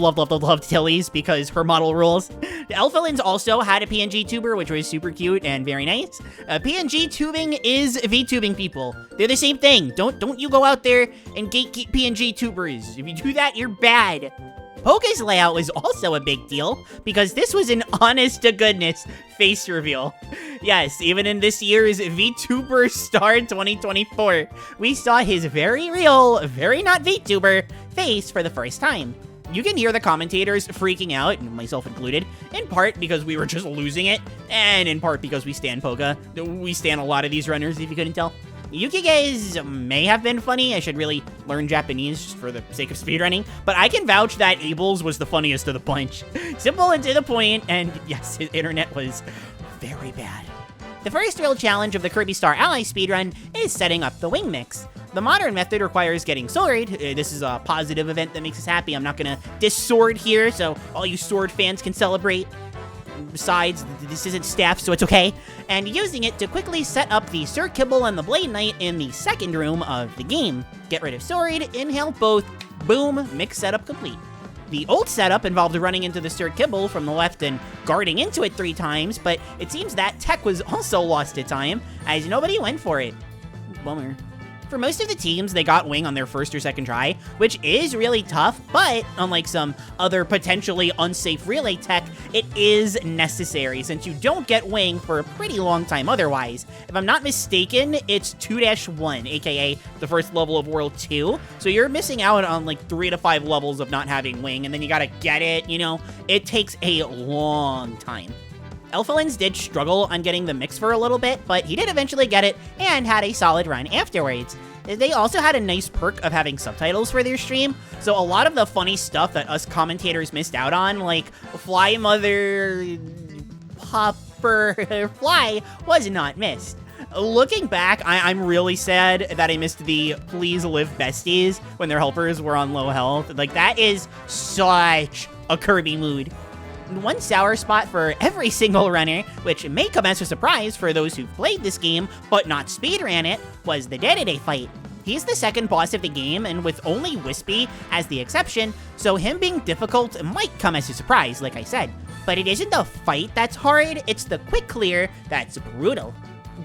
Tilly's because her model rules. The Elfilins also had a PNG tuber, which was super cute and very nice. PNG tubing is VTubing people. They're the same thing. Don't you go out there and gatekeep PNG tubers. If you do that, you're bad. Polka's layout was also a big deal, because this was an honest-to-goodness face reveal. Yes, even in this year's VTuber Star 2024, we saw his very real, very not VTuber, face for the first time. You can hear the commentators freaking out, myself included, in part because we were just losing it, and in part because we stan Polka. We stan a lot of these runners, if you couldn't tell. Yukige's may have been funny. I should really learn Japanese just for the sake of speedrunning, but I can vouch that Abel's was the funniest of the bunch. Simple and to the point, and yes, his internet was very bad. The first real challenge of the Kirby Star Ally speedrun is setting up the wing mix. The modern method requires getting sword. This is a positive event that makes us happy. I'm not gonna diss sword here, so all you sword fans can celebrate. Besides, this isn't staff, so it's okay. And using it to quickly set up the Sir Kibble and the Blade Knight in the second room of the game. Get rid of sword, inhale both, boom, mix setup complete. The old setup involved running into the Sir Kibble from the left and guarding into it 3 times, but it seems that tech was also lost to time, as nobody went for it. Bummer. For most of the teams, they got wing on their first or second try, which is really tough, but unlike some other potentially unsafe relay tech, it is necessary since you don't get wing for a pretty long time otherwise. If I'm not mistaken, it's 2-1, aka the first level of World 2, so you're missing out on like 3 to 5 levels of not having wing, and then you gotta get it, you know? It takes a long time. Elfilins did struggle on getting the mix for a little bit, but he did eventually get it and had a solid run afterwards. They also had a nice perk of having subtitles for their stream, so a lot of the funny stuff that us commentators missed out on, like Fly Mother Popper Fly, was not missed. Looking back, I'm really sad that I missed the Please Live Besties when their helpers were on low health. Like, that is such a Kirby mood. One sour spot for every single runner, which may come as a surprise for those who've played this game but not speedran it, was the Day-to-Day fight. He's the second boss of the game, and with only Wispy as the exception, so him being difficult might come as a surprise, like I said. But it isn't the fight that's hard, it's the quick clear that's brutal.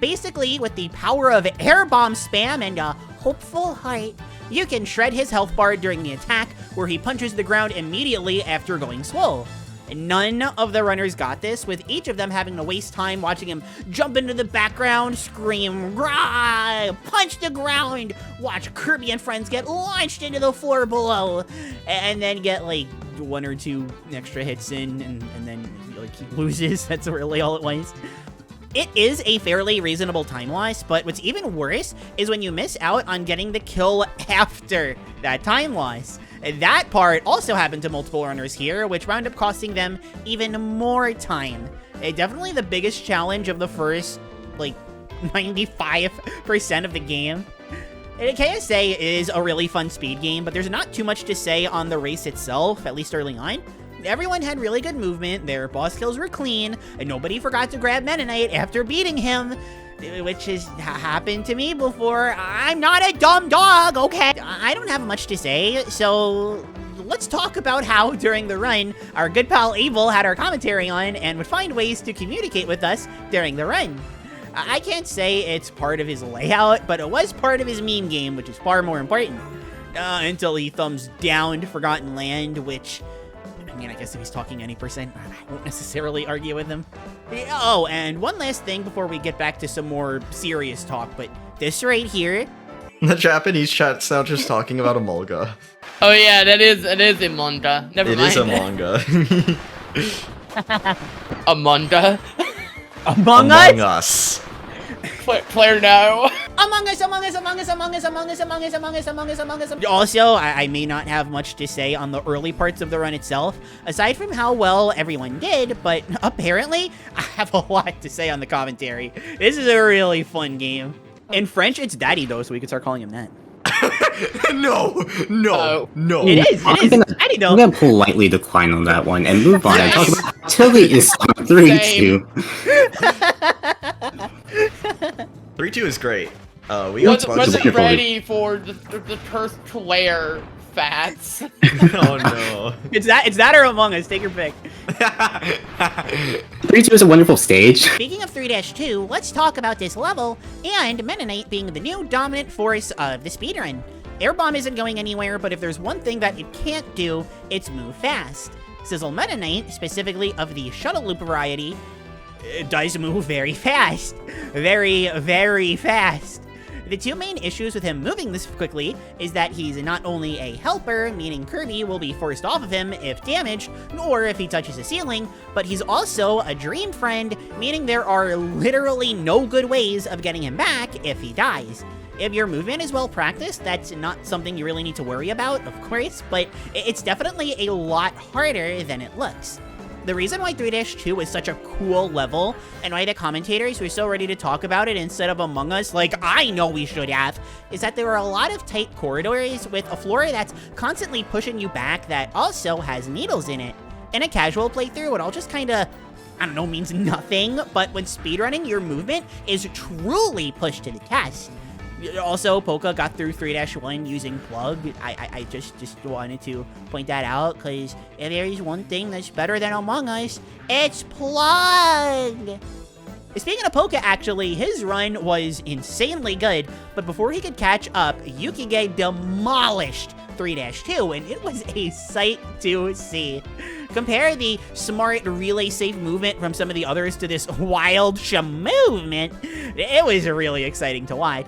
Basically, with the power of air bomb spam and a hopeful heart, you can shred his health bar during the attack, where he punches the ground immediately after going swole. None of the runners got this, with each of them having to waste time watching him jump into the background, scream, "Rah!" Punch the ground, watch Kirby and friends get launched into the floor below, and then get like 1 or 2 extra hits in, and then like he loses. That's really all it was. It is a fairly reasonable time loss, but what's even worse is when you miss out on getting the kill after that time loss. That part also happened to multiple runners here, which wound up costing them even more time. Definitely the biggest challenge of the first, like, 95% of the game. KSA is a really fun speed game, but there's not too much to say on the race itself, at least early on. Everyone had really good movement, their boss kills were clean, and nobody forgot to grab Mennonite after beating him, which has happened to me before. I'm not a dumb dog, okay? I don't have much to say, so let's talk about how, during the run, our good pal Abel had our commentary on and would find ways to communicate with us during the run. I can't say it's part of his layout, but it was part of his meme game, which is far more important. Until he thumbs downed Forgotten Land, which, I mean, I guess if he's talking any percent, I won't necessarily argue with him. Oh, and one last thing before we get back to some more serious talk, but this right here. The Japanese chat's now just talking about a manga. Oh yeah, it is a manga. Never mind. It is a manga. A manga? Among Us? Claire, no. Among Us. Also, I may not have much to say on the early parts of the run itself, aside from how well everyone did, but apparently, I have a lot to say on the commentary. This is a really fun game. In French, it's Daddy, though, so we could start calling him that. No. It is Daddy, though. I'm gonna politely decline on that one and move on and talk about Tilly is 3-2. 3-2 is great. We got wasn't ready for the first Klaire fats. Oh no. It's that or Among Us. Take your pick. 3-2 is a wonderful stage. Speaking of 3-2, let's talk about this level and Mennonite being the new dominant force of the speedrun. Air Bomb isn't going anywhere, but if there's one thing that it can't do, it's move fast. Sizzle Mennonite, specifically of the shuttle loop variety, it does move very fast. Very, very fast. The two main issues with him moving this quickly is that he's not only a helper, meaning Kirby will be forced off of him if damaged, or if he touches a ceiling, but he's also a dream friend, meaning there are literally no good ways of getting him back if he dies. If your movement is well practiced, that's not something you really need to worry about, of course, but it's definitely a lot harder than it looks. The reason why 3-2 is such a cool level, and why the commentators were so ready to talk about it instead of Among Us, like I know we should have, is that there are a lot of tight corridors with a floor that's constantly pushing you back that also has needles in it. In a casual playthrough, it all just kinda, I don't know, means nothing, but when speedrunning, your movement is truly pushed to the test. Also, Polka got through 3-1 using Plug. I just wanted to point that out, because if there is one thing that's better than Among Us, it's Plug! Speaking of Poka, actually, his run was insanely good, but before he could catch up, Yukige demolished 3-2, and it was a sight to see. Compare the smart relay safe movement from some of the others to this wild movement. It was really exciting to watch.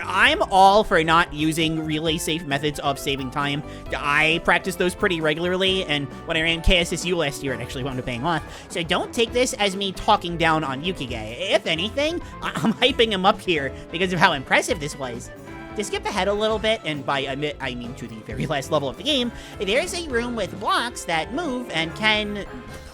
I'm all for not using relay safe methods of saving time. I practice those pretty regularly, and when I ran KSSU last year, it actually wound up paying off. So don't take this as me talking down on Yukige. If anything, I'm hyping him up here because of how impressive this was. To skip ahead a little bit, and by admit, I mean to the very last level of the game, there's a room with blocks that move and can,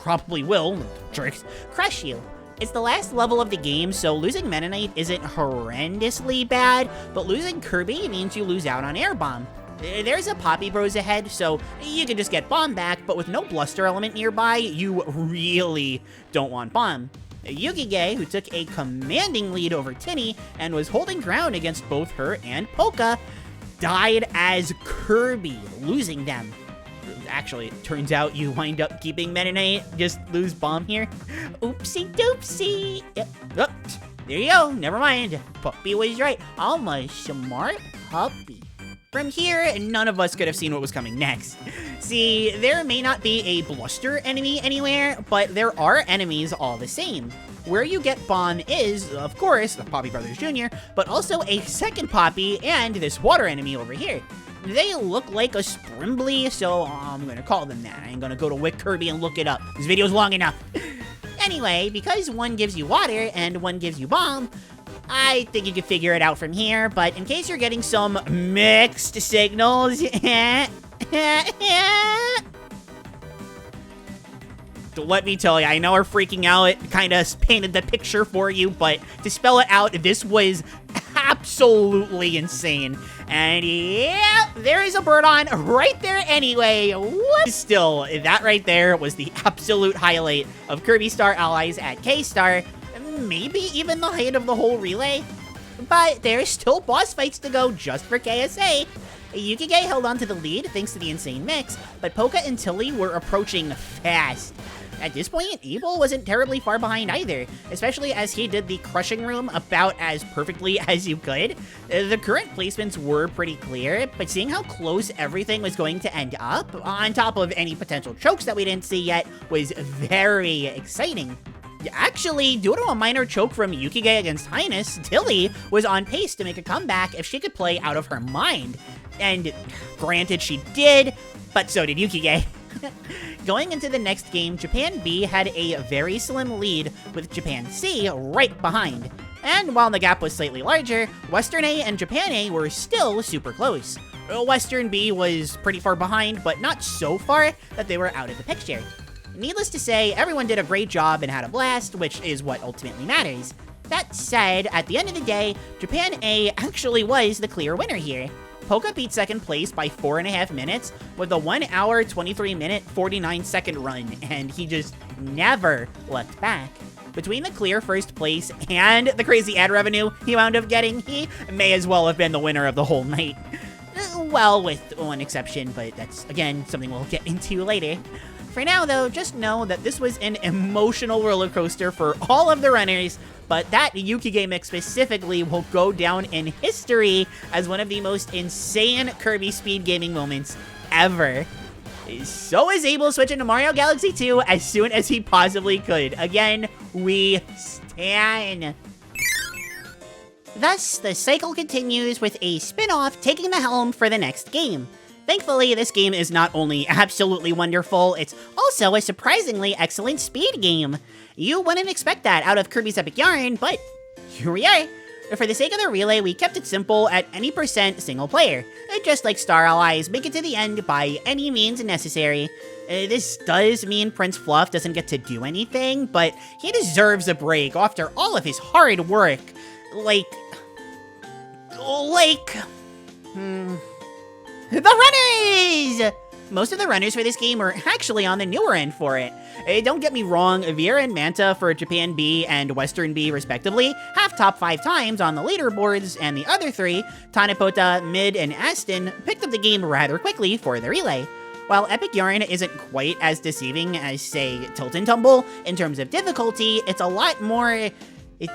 probably will, jerks, crush you. It's the last level of the game, so losing Meta Knight isn't horrendously bad, but losing Kirby means you lose out on Air Bomb. There's a Poppy Bros ahead, so you can just get Bomb back, but with no Bluster element nearby, you really don't want Bomb. Yukige, who took a commanding lead over Tinny and was holding ground against both her and Poka, died as Kirby, losing them. Actually, it turns out you wind up keeping Meta Knight, just lose Bomb here. Oopsie doopsie. Yep. Oh, there you go, never mind. Puppy was right. I'm a smart puppy. From here, none of us could have seen what was coming next. See, there may not be a Bluster enemy anywhere, but there are enemies all the same. Where you get Bomb is, of course, the Poppy Brothers Jr., but also a second Poppy and this water enemy over here. They look like a Sprimbly, so I'm gonna call them that. I ain't gonna go to Wick Kirby and look it up. This video's long enough. Anyway, because one gives you water and one gives you Bomb, I think you can figure it out from here, but in case you're getting some mixed signals, let me tell you, I know we're freaking out. It kind of painted the picture for you, but to spell it out, this was absolutely insane. And yeah, there is a bird on right there anyway. What? Still, that right there was the absolute highlight of Kirby Star Allies at K-Star. Maybe even the height of the whole relay. But there's still boss fights to go just for KSA. Yukige held on to the lead thanks to the insane mix, but Poka and Tilly were approaching fast. At this point, Abel wasn't terribly far behind either, especially as he did the crushing room about as perfectly as you could. The current placements were pretty clear, but seeing how close everything was going to end up, on top of any potential chokes that we didn't see yet, was very exciting. Actually, due to a minor choke from Yukige against Highness, Tilly was on pace to make a comeback if she could play out of her mind. And granted, she did, but so did Yukige. Going into the next game, Japan B had a very slim lead with Japan C right behind. And while the gap was slightly larger, Western A and Japan A were still super close. Western B was pretty far behind, but not so far that they were out of the picture. Needless to say, everyone did a great job and had a blast, which is what ultimately matters. That said, at the end of the day, Japan A actually was the clear winner here. Poka beat second place by 4.5 minutes with a 1 hour, 23 minute, 49 second run, and he just never looked back. Between the clear first place and the crazy ad revenue he wound up getting, he may as well have been the winner of the whole night. Well, with one exception, but that's, again, something we'll get into later. For now, though, just know that this was an emotional roller coaster for all of the runners, but that Yukige mix specifically will go down in history as one of the most insane Kirby speed gaming moments ever. So is Abel switching to Mario Galaxy 2 as soon as he possibly could. Again, we stan. Thus, the cycle continues with a spin-off taking the helm for the next game. Thankfully, this game is not only absolutely wonderful, it's also a surprisingly excellent speed game. You wouldn't expect that out of Kirby's Epic Yarn, but here we are. For the sake of the relay, we kept it simple at any % single player. Just like Star Allies, make it to the end by any means necessary. This does mean Prince Fluff doesn't get to do anything, but he deserves a break after all of his hard work. The runners! Most of the runners for this game are actually on the newer end for it. Don't get me wrong, Viera and Manta for Japan B and Western B respectively have top 5 times on the leaderboards, and the other 3, Tanipota, Mid, and Aston, picked up the game rather quickly for the relay. While Epic Yarn isn't quite as deceiving as, say, Tilt and Tumble in terms of difficulty, it's a lot more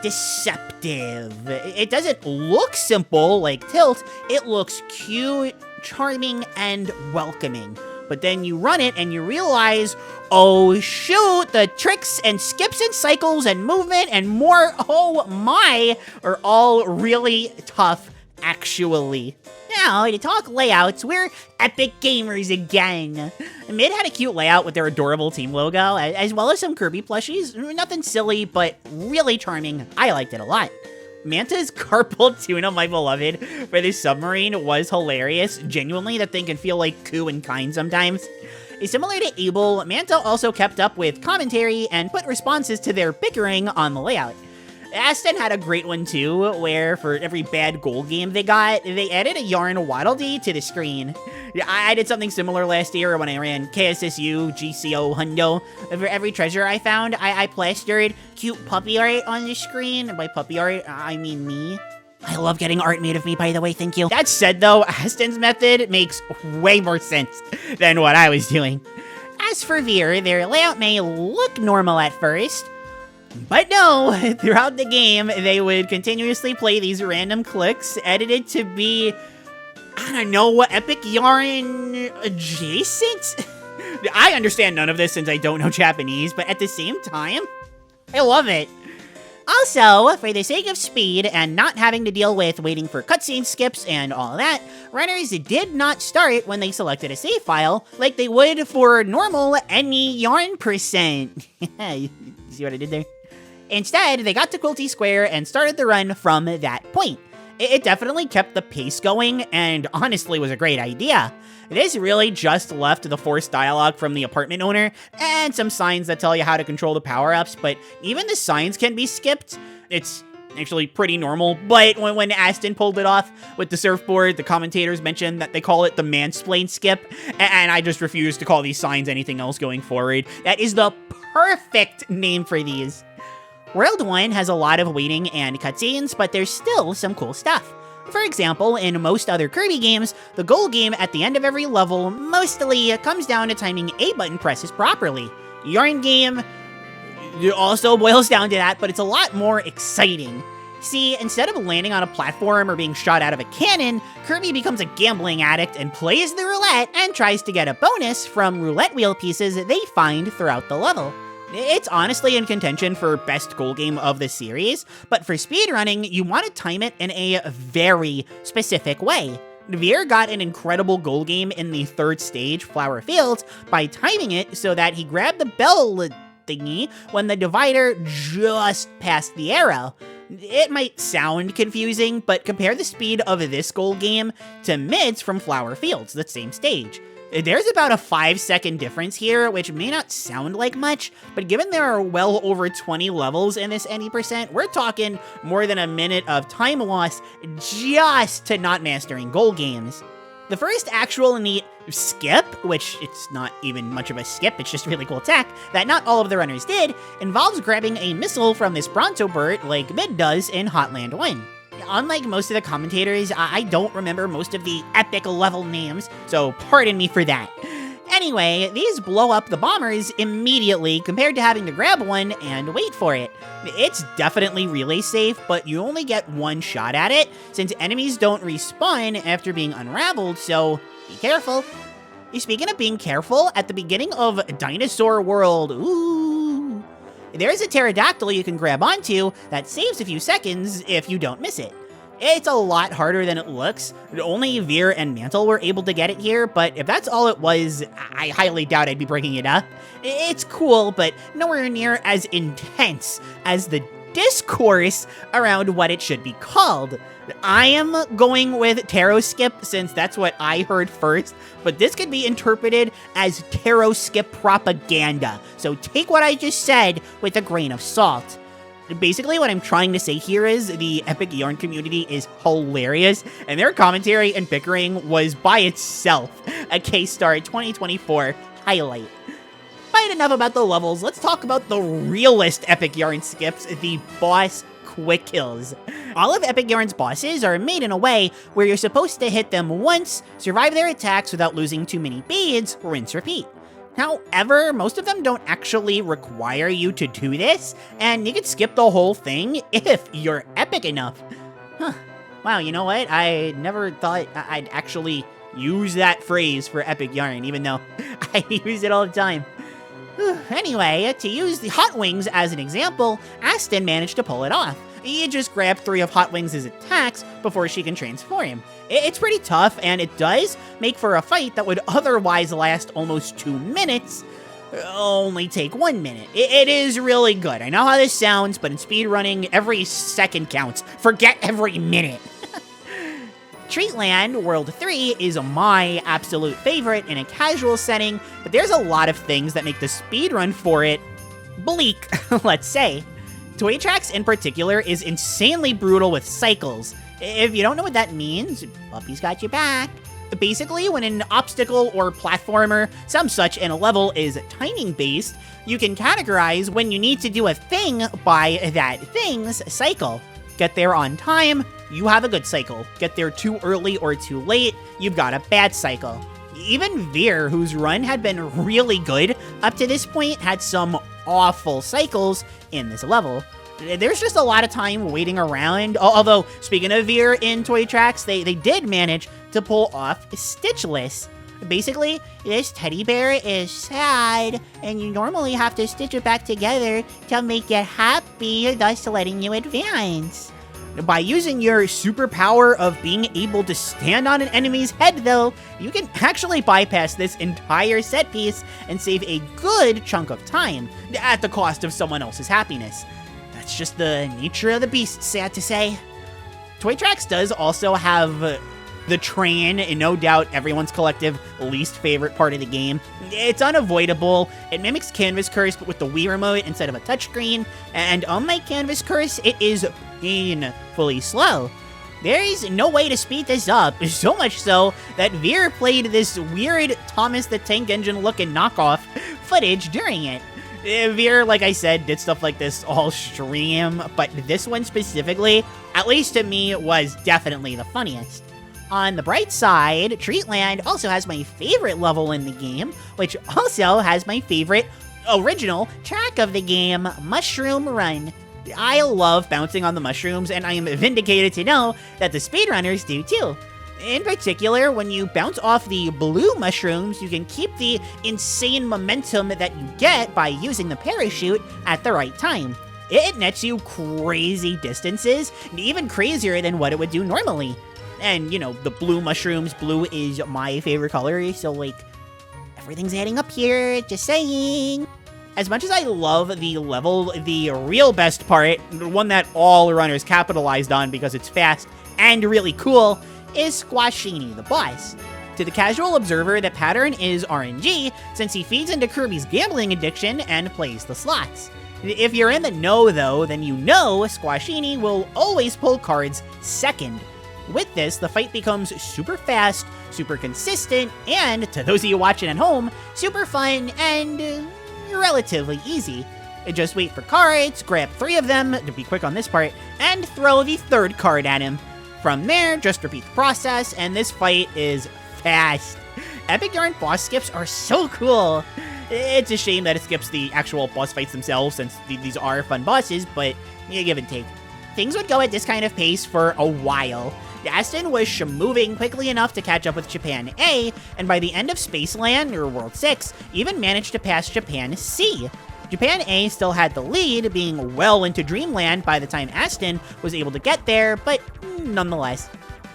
deceptive. It doesn't look simple like Tilt, it looks cute, charming, and welcoming. But then you run it and you realize, oh shoot, the tricks and skips and cycles and movement and more, oh my, are all really tough, actually. Now, to talk layouts, we're epic gamers again. Mid had a cute layout with their adorable team logo, as well as some Kirby plushies. Nothing silly, but really charming. I liked it a lot. Manta's carpal tuna, my beloved, for this submarine was hilarious. Genuinely, that thing can feel like cool and kind sometimes. Similar to Abel, Manta also kept up with commentary and put responses to their bickering on the layout. Aston had a great one too, where for every bad goal game they got, they added a Yarn Waddle Dee to the screen. I did something similar last year when I ran KSSU, GCO, Hundo. For every treasure I found, I plastered cute puppy art on the screen. And by puppy art, I mean me. I love getting art made of me, by the way, thank you. That said though, Aston's method makes way more sense than what I was doing. As for Veer, their layout may look normal at first, but no, throughout the game, they would continuously play these random clicks, edited to be, I don't know, Epic Yarn adjacent? I understand none of this since I don't know Japanese, but at the same time, I love it. Also, for the sake of speed and not having to deal with waiting for cutscene skips and all that, runners did not start when they selected a save file like they would for normal any yarn percent. See what I did there? Instead, they got to Quilty Square and started the run from that point. It definitely kept the pace going and honestly was a great idea. This really just left the forced dialogue from the apartment owner and some signs that tell you how to control the power-ups, but even the signs can be skipped. It's actually pretty normal, but when Aston pulled it off with the surfboard, the commentators mentioned that they call it the mansplain skip, and I just refuse to call these signs anything else going forward. That is the perfect name for these. World 1 has a lot of waiting and cutscenes, but there's still some cool stuff. For example, in most other Kirby games, the goal game at the end of every level mostly comes down to timing A button presses properly. Yarn game also boils down to that, but it's a lot more exciting. See, instead of landing on a platform or being shot out of a cannon, Kirby becomes a gambling addict and plays the roulette and tries to get a bonus from roulette wheel pieces they find throughout the level. It's honestly in contention for best goal game of the series, but for speedrunning, you want to time it in a very specific way. Veer got an incredible goal game in the third stage, Flower Fields, by timing it so that he grabbed the bell thingy when the divider just passed the arrow. It might sound confusing, but compare the speed of this goal game to Mid's from Flower Fields, the same stage. There's about a 5-second difference here, which may not sound like much, but given there are well over 20 levels in this any%, we're talking more than a minute of time loss just to not mastering goal games. The first actual neat skip, which it's not even much of a skip, it's just really cool tech, that not all of the runners did, involves grabbing a missile from this Bronto bird like Mid does in Hotland 1. Unlike most of the commentators, I don't remember most of the epic level names, so pardon me for that. Anyway, these blow up the bombers immediately compared to having to grab one and wait for it. It's definitely relay safe, but you only get one shot at it, since enemies don't respawn after being unraveled, so be careful. Speaking of being careful, at the beginning of Dinosaur World, there's a pterodactyl you can grab onto that saves a few seconds if you don't miss it. It's a lot harder than it looks. Only Veer and Mantle were able to get it here, but if that's all it was, I highly doubt I'd be bringing it up. It's cool, but nowhere near as intense as the discourse around what it should be called. I am going with Tarot Skip since that's what I heard first, but this could be interpreted as Tarot Skip propaganda, so take what I just said with a grain of salt. Basically, what I'm trying to say here is the Epic Yarn community is hilarious, and their commentary and bickering was by itself a K-Star 2024 highlight. But enough about the levels, let's talk about the realest Epic Yarn skips, the boss quick kills. All of Epic Yarn's bosses are made in a way where you're supposed to hit them once, survive their attacks without losing too many beads, rinse repeat. However, most of them don't actually require you to do this, and you can skip the whole thing if you're epic enough. Huh. Wow, you know what? I never thought I'd actually use that phrase for Epic Yarn, even though I use it all the time. Anyway, to use the Hot Wings as an example, Aston managed to pull it off. You just grab 3 of Hot Wings' attacks before she can transform. It's pretty tough, and it does make for a fight that would otherwise last almost 2 minutes, only take 1 minute. It is really good. I know how this sounds, but in speedrunning, every second counts. Forget every minute. Treatland World 3 is my absolute favorite in a casual setting, but there's a lot of things that make the speedrun for it bleak, let's say. Toy Tracks in particular is insanely brutal with cycles. If you don't know what that means, Puppy's got your back. Basically, when an obstacle or platformer, some such in a level is timing based, you can categorize when you need to do a thing by that thing's cycle. Get there on time, you have a good cycle. Get there too early or too late, you've got a bad cycle. Even Veer, whose run had been really good up to this point, had some awful cycles in this level. There's just a lot of time waiting around, although, speaking of Veer in Toy Tracks, they did manage to pull off Stitchless. Basically, this teddy bear is sad, and you normally have to stitch it back together to make it happy, thus letting you advance. By using your superpower of being able to stand on an enemy's head, though, you can actually bypass this entire set piece and save a good chunk of time, at the cost of someone else's happiness. That's just the nature of the beast, sad to say. Toy Tracks does also have the train, and no doubt everyone's collective least favorite part of the game. It's unavoidable. It mimics Canvas Curse, but with the Wii Remote instead of a touchscreen, and unlike Canvas Curse, it is painfully slow. There is no way to speed this up, so much so that Veer played this weird Thomas the Tank Engine looking knockoff footage during it. Veer, like I said, did stuff like this all stream, but this one specifically, at least to me, was definitely the funniest. On the bright side, Treatland also has my favorite level in the game, which also has my favorite original track of the game, Mushroom Run. I love bouncing on the mushrooms, and I am vindicated to know that the speedrunners do too. In particular, when you bounce off the blue mushrooms, you can keep the insane momentum that you get by using the parachute at the right time. It nets you crazy distances, even crazier than what it would do normally. And, you know, the blue mushrooms, blue is my favorite color, so, like, everything's adding up here, just saying. As much as I love the level, the real best part, the one that all runners capitalized on because it's fast and really cool, is Squashini, the boss. To the casual observer, the pattern is RNG, since he feeds into Kirby's gambling addiction and plays the slots. If you're in the know, though, then you know Squashini will always pull cards second. With this, the fight becomes super fast, super consistent, and, to those of you watching at home, super fun and relatively easy. Just wait for cards, grab 3 of them, to be quick on this part, and throw the 3rd card at him. From there, just repeat the process, and this fight is fast. Epic Yarn boss skips are so cool. It's a shame that it skips the actual boss fights themselves, since these are fun bosses, but you give and take. Things would go at this kind of pace for a while. Aston was moving quickly enough to catch up with Japan A, and by the end of Spaceland, or World 6, even managed to pass Japan C. Japan A still had the lead, being well into Dreamland by the time Aston was able to get there, but nonetheless.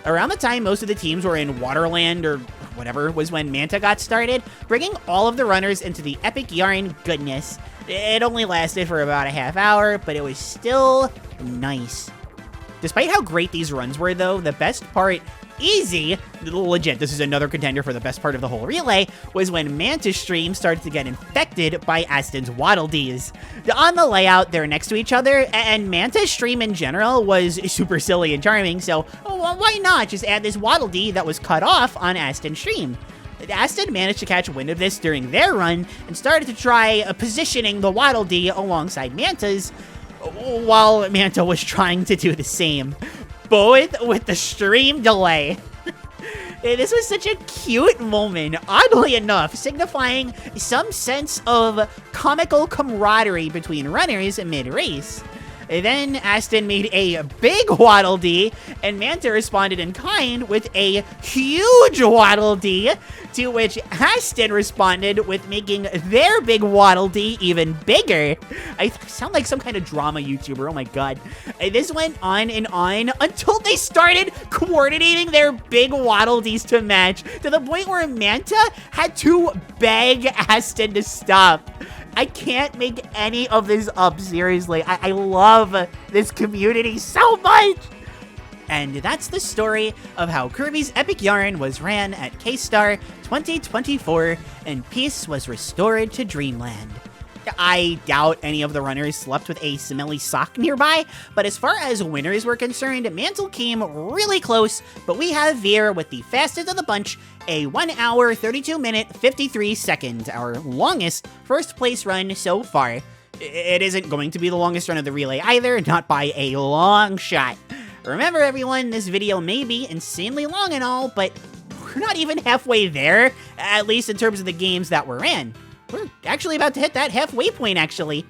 Around the time most of the teams were in Waterland, or whatever, was when Manta got started, bringing all of the runners into the Epic Yarn goodness. It only lasted for about a half hour, but it was still nice. Despite how great these runs were, though, the best part, easy, legit, this is another contender for the best part of the whole relay, was when Manta's stream started to get infected by Aston's Waddle Dees. On the layout, they're next to each other, and Manta's stream in general was super silly and charming, so why not just add this Waddle Dee that was cut off on Aston's stream? Aston managed to catch wind of this during their run, and started to try positioning the Waddle Dee alongside Manta's, while Manta was trying to do the same, both with the stream delay. This was such a cute moment, oddly enough, signifying some sense of comical camaraderie between runners mid-race. Then Aston made a big Waddle Dee, and Manta responded in kind with a huge Waddle Dee, to which Aston responded with making their big Waddle Dee even bigger. I sound like some kind of drama YouTuber, oh my god. This went on and on until they started coordinating their big Waddle Dees to match, to the point where Manta had to beg Aston to stop. I can't make any of this up, seriously. I love this community so much. And that's the story of how Kirby's epic yarn was ran at K-Star 2024 and peace was restored to Dreamland. I doubt any of the runners slept with a smelly sock nearby, but as far as winners were concerned, Mantle came really close, but we have Veer with the fastest of the bunch, a 1 hour, 32 minute, 53 seconds, our longest first place run so far. It isn't going to be the longest run of the relay either, not by a long shot. Remember everyone, this video may be insanely long and all, but we're not even halfway there, at least in terms of the games that we're in. We're actually about to hit that halfway point, actually.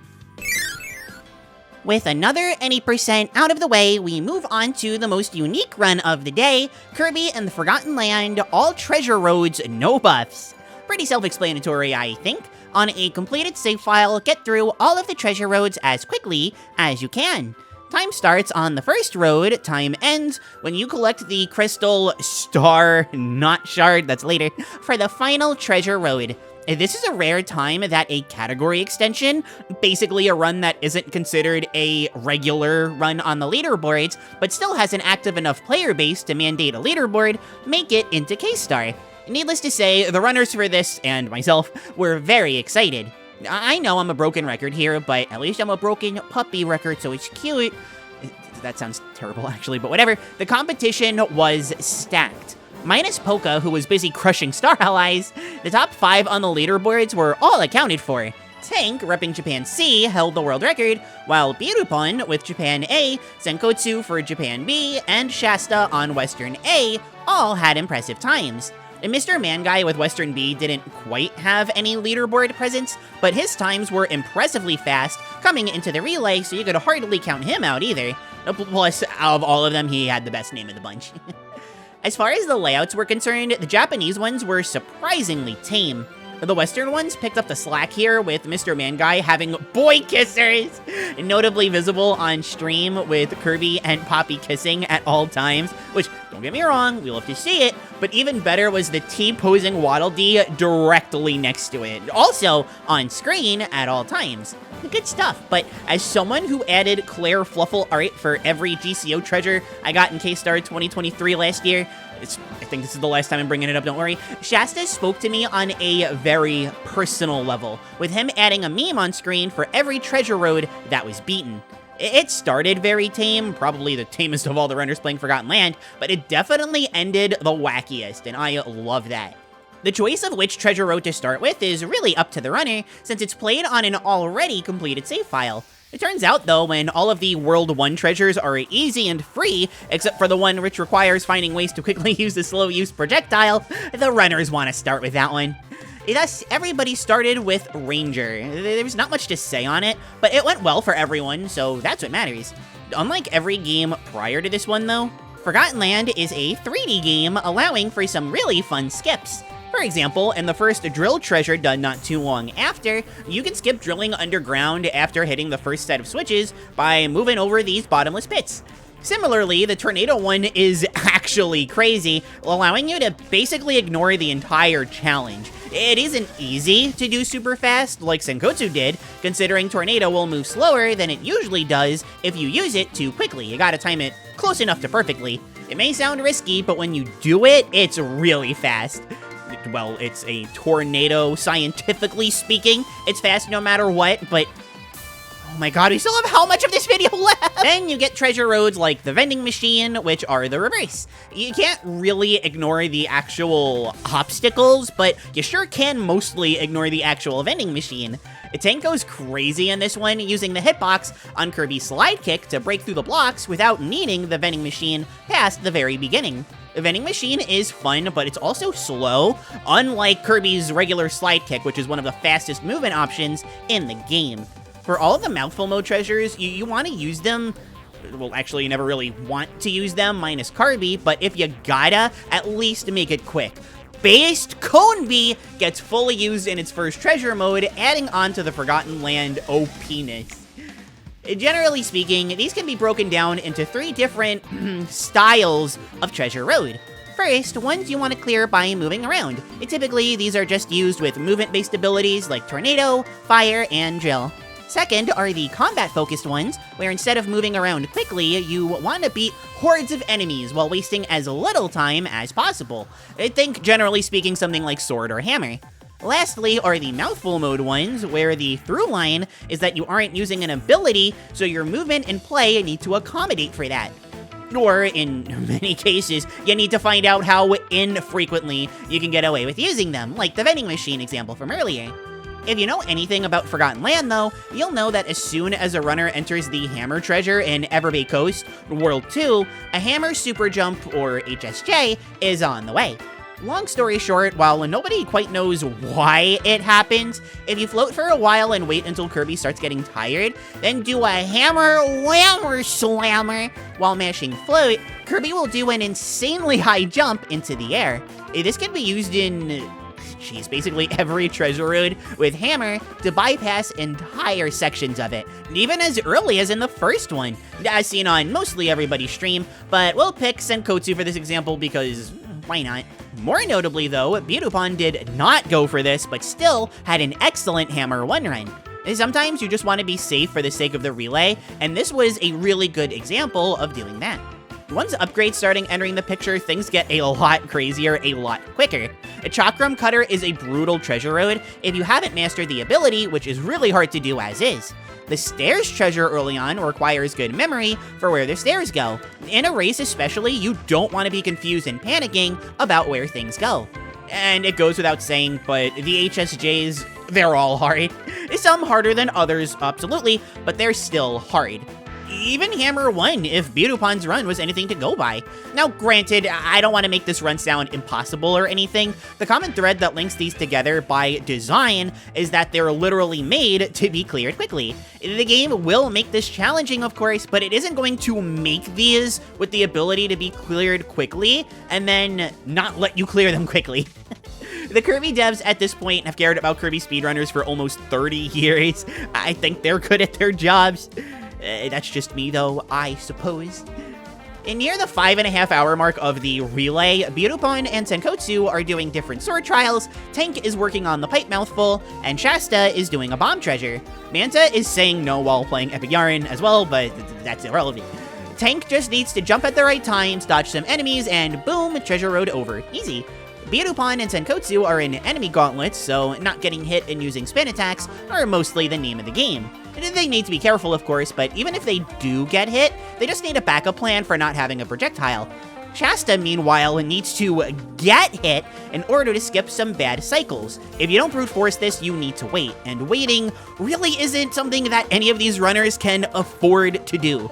With another any percent out of the way, we move on to the most unique run of the day, Kirby and the Forgotten Land, all treasure roads, no buffs. Pretty self-explanatory, I think. On a completed save file, get through all of the treasure roads as quickly as you can. Time starts on the first road, time ends when you collect the crystal star, not shard, that's later, for the final treasure road. This is a rare time that a category extension, basically a run that isn't considered a regular run on the leaderboards, but still has an active enough player base to mandate a leaderboard, make it into K-Star. Needless to say, the runners for this, and myself, were very excited. I know I'm a broken record here, but at least I'm a broken puppy record, so it's cute. That sounds terrible, actually, but whatever. The competition was stacked. Minus Polka, who was busy crushing Star Allies, the top 5 on the leaderboards were all accounted for. Tank, repping Japan C, held the world record, while Birupon with Japan A, Senkotsu for Japan B, and Shasta on Western A all had impressive times. And Mr. Man Guy with Western B didn't quite have any leaderboard presence, but his times were impressively fast coming into the relay, so you could hardly count him out either. Plus, out of all of them, he had the best name of the bunch. As far as the layouts were concerned, the Japanese ones were surprisingly tame. The Western ones picked up the slack here, with Mr. Man Guy having boy kissers, notably visible on stream with Kirby and Poppy kissing at all times, which, don't get me wrong, we love to see it, but even better was the T-posing Waddle Dee directly next to it, also on screen at all times. Good stuff, but as someone who added Klaire Fluffle art for every GCO treasure I got in K-Star 2023 last year, I think this is the last time I'm bringing it up, don't worry. Shasta spoke to me on a very personal level, with him adding a meme on screen for every treasure road that was beaten. It started very tame, probably the tamest of all the runners playing Forgotten Land, but it definitely ended the wackiest, and I love that. The choice of which treasure road to start with is really up to the runner, since it's played on an already completed save file. It turns out, though, when all of the World 1 treasures are easy and free, except for the one which requires finding ways to quickly use the slow-use projectile, the runners want to start with that one. Thus, everybody started with Ranger. There's not much to say on it, but it went well for everyone, so that's what matters. Unlike every game prior to this one, though, Forgotten Land is a 3D game, allowing for some really fun skips. For example, in the first drill treasure done not too long after, you can skip drilling underground after hitting the first set of switches by moving over these bottomless pits. Similarly, the tornado one is actually crazy, allowing you to basically ignore the entire challenge. It isn't easy to do super fast like Senkotsu did, considering tornado will move slower than it usually does if you use it too quickly. You gotta time it close enough to perfectly. It may sound risky, but when you do it, it's really fast. Well, it's a tornado, scientifically speaking. It's fast no matter what, but oh my god, we still have how much of this video left? Then you get treasure roads like the vending machine, which are the reverse. You can't really ignore the actual obstacles, but you sure can mostly ignore the actual vending machine. Tank goes crazy in this one, using the hitbox on Kirby's slide kick to break through the blocks without needing the vending machine past the very beginning. The vending machine is fun, but it's also slow, unlike Kirby's regular slide kick, which is one of the fastest movement options in the game. For all of the mouthful mode treasures, you want to use them. Well, actually, you never really want to use them, minus Kirby, but if you gotta, at least make it quick. Based Cone Bee gets fully used in its first treasure mode, adding on to the Forgotten Land OP-ness. Generally speaking, these can be broken down into 3 different styles of Treasure Road. First, ones you want to clear by moving around. Typically, these are just used with movement-based abilities like Tornado, Fire, and Drill. Second are the combat-focused ones, where instead of moving around quickly, you want to beat hordes of enemies while wasting as little time as possible. Think, generally speaking, something like Sword or Hammer. Lastly are the mouthful mode ones, where the through line is that you aren't using an ability, so your movement and play need to accommodate for that. Or, in many cases, you need to find out how infrequently you can get away with using them, like the vending machine example from earlier. If you know anything about Forgotten Land, though, you'll know that as soon as a runner enters the Hammer treasure in Everbay Coast, World 2, a Hammer Super Jump, or HSJ, is on the way. Long story short, while nobody quite knows why it happens, if you float for a while and wait until Kirby starts getting tired, then do a Hammer Whammer Slammer while mashing float, Kirby will do an insanely high jump into the air. This can be used in basically every treasure road with Hammer to bypass entire sections of it, even as early as in the first one, as seen on mostly everybody's stream, but we'll pick Senkotsu for this example because why not? More notably though, Butupon did not go for this, but still had an excellent Hammer 1 run. Sometimes you just want to be safe for the sake of the relay, and this was a really good example of doing that. Once upgrades starting entering the picture, things get a lot crazier, a lot quicker. A Chakram Cutter is a brutal treasure road if you haven't mastered the ability, which is really hard to do as is. The stairs treasure early on requires good memory for where the stairs go. In a race especially, you don't want to be confused and panicking about where things go. And it goes without saying, but the HSJs, they're all hard. Some harder than others, absolutely, but they're still hard. Even Hammer 1, if Butupon's run was anything to go by. Now, granted, I don't want to make this run sound impossible or anything. The common thread that links these together by design is that they're literally made to be cleared quickly. The game will make this challenging, of course, but it isn't going to make these with the ability to be cleared quickly and then not let you clear them quickly. The Kirby devs at this point have cared about Kirby speedrunners for almost 30 years. I think they're good at their jobs. That's just me, though, I suppose. Near the 5.5 hour mark of the relay, Butupon and Senkotsu are doing different sword trials, Tank is working on the pipe mouthful, and Shasta is doing a bomb treasure. Manta is saying no while playing Epic Yarn as well, but that's irrelevant. Tank just needs to jump at the right times, dodge some enemies, and boom, treasure road over. Easy. Butupon and Senkotsu are in enemy gauntlets, so not getting hit and using spin attacks are mostly the name of the game. They need to be careful, of course, but even if they do get hit, they just need a backup plan for not having a projectile. Shasta, meanwhile, needs to get hit in order to skip some bad cycles. If you don't brute force this, you need to wait, and waiting really isn't something that any of these runners can afford to do.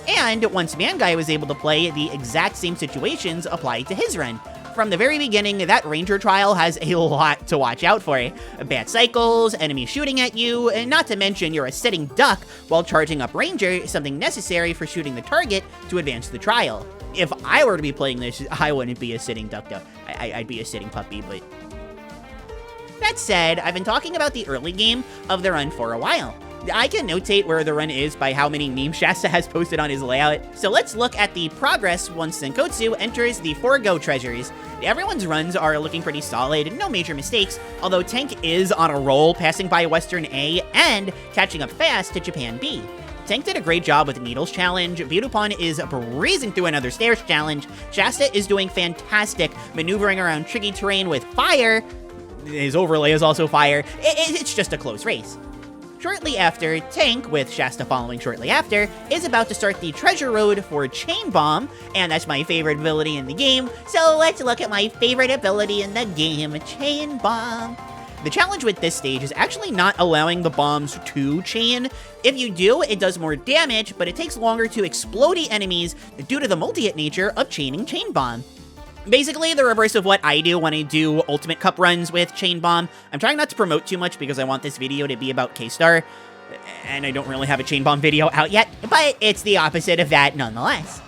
And once Manguy was able to play, the exact same situations applied to his run. From the very beginning, that Ranger trial has a lot to watch out for. Bad cycles, enemies shooting at you, and not to mention you're a sitting duck while charging up Ranger, something necessary for shooting the target to advance the trial. If I were to be playing this, I wouldn't be a sitting duck though. I'd be a sitting puppy, but... That said, I've been talking about the early game of the run for a while. I can notate where the run is by how many memes Shasta has posted on his layout. So let's look at the progress once Senkotsu enters the 4 Go treasures. Everyone's runs are looking pretty solid, no major mistakes, although Tank is on a roll, passing by Western A and catching up fast to Japan B. Tank did a great job with the Needles challenge, Butupon is breezing through another stairs challenge, Shasta is doing fantastic maneuvering around tricky terrain with fire, his overlay is also fire, it's just a close race. Shortly after, Tank, with Shasta following shortly after, is about to start the treasure road for Chain Bomb, and that's my favorite ability in the game, so let's look at my favorite ability in the game, Chain Bomb. The challenge with this stage is actually not allowing the bombs to chain. If you do, it does more damage, but it takes longer to explode enemies due to the multi-hit nature of chaining Chain Bomb. Basically, the reverse of what I do when I do Ultimate Cup runs with Chain Bomb. I'm trying not to promote too much because I want this video to be about K-Star, and I don't really have a Chain Bomb video out yet, but it's the opposite of that nonetheless.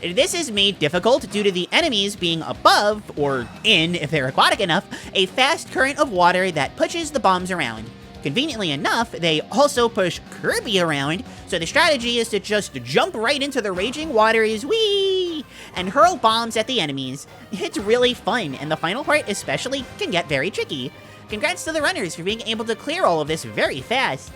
This is made difficult due to the enemies being above, or in, if they're aquatic enough, a fast current of water that pushes the bombs around. Conveniently enough, they also push Kirby around, so the strategy is to just jump right into the raging waters, whee, and hurl bombs at the enemies. It's really fun, and the final part especially can get very tricky. Congrats to the runners for being able to clear all of this very fast.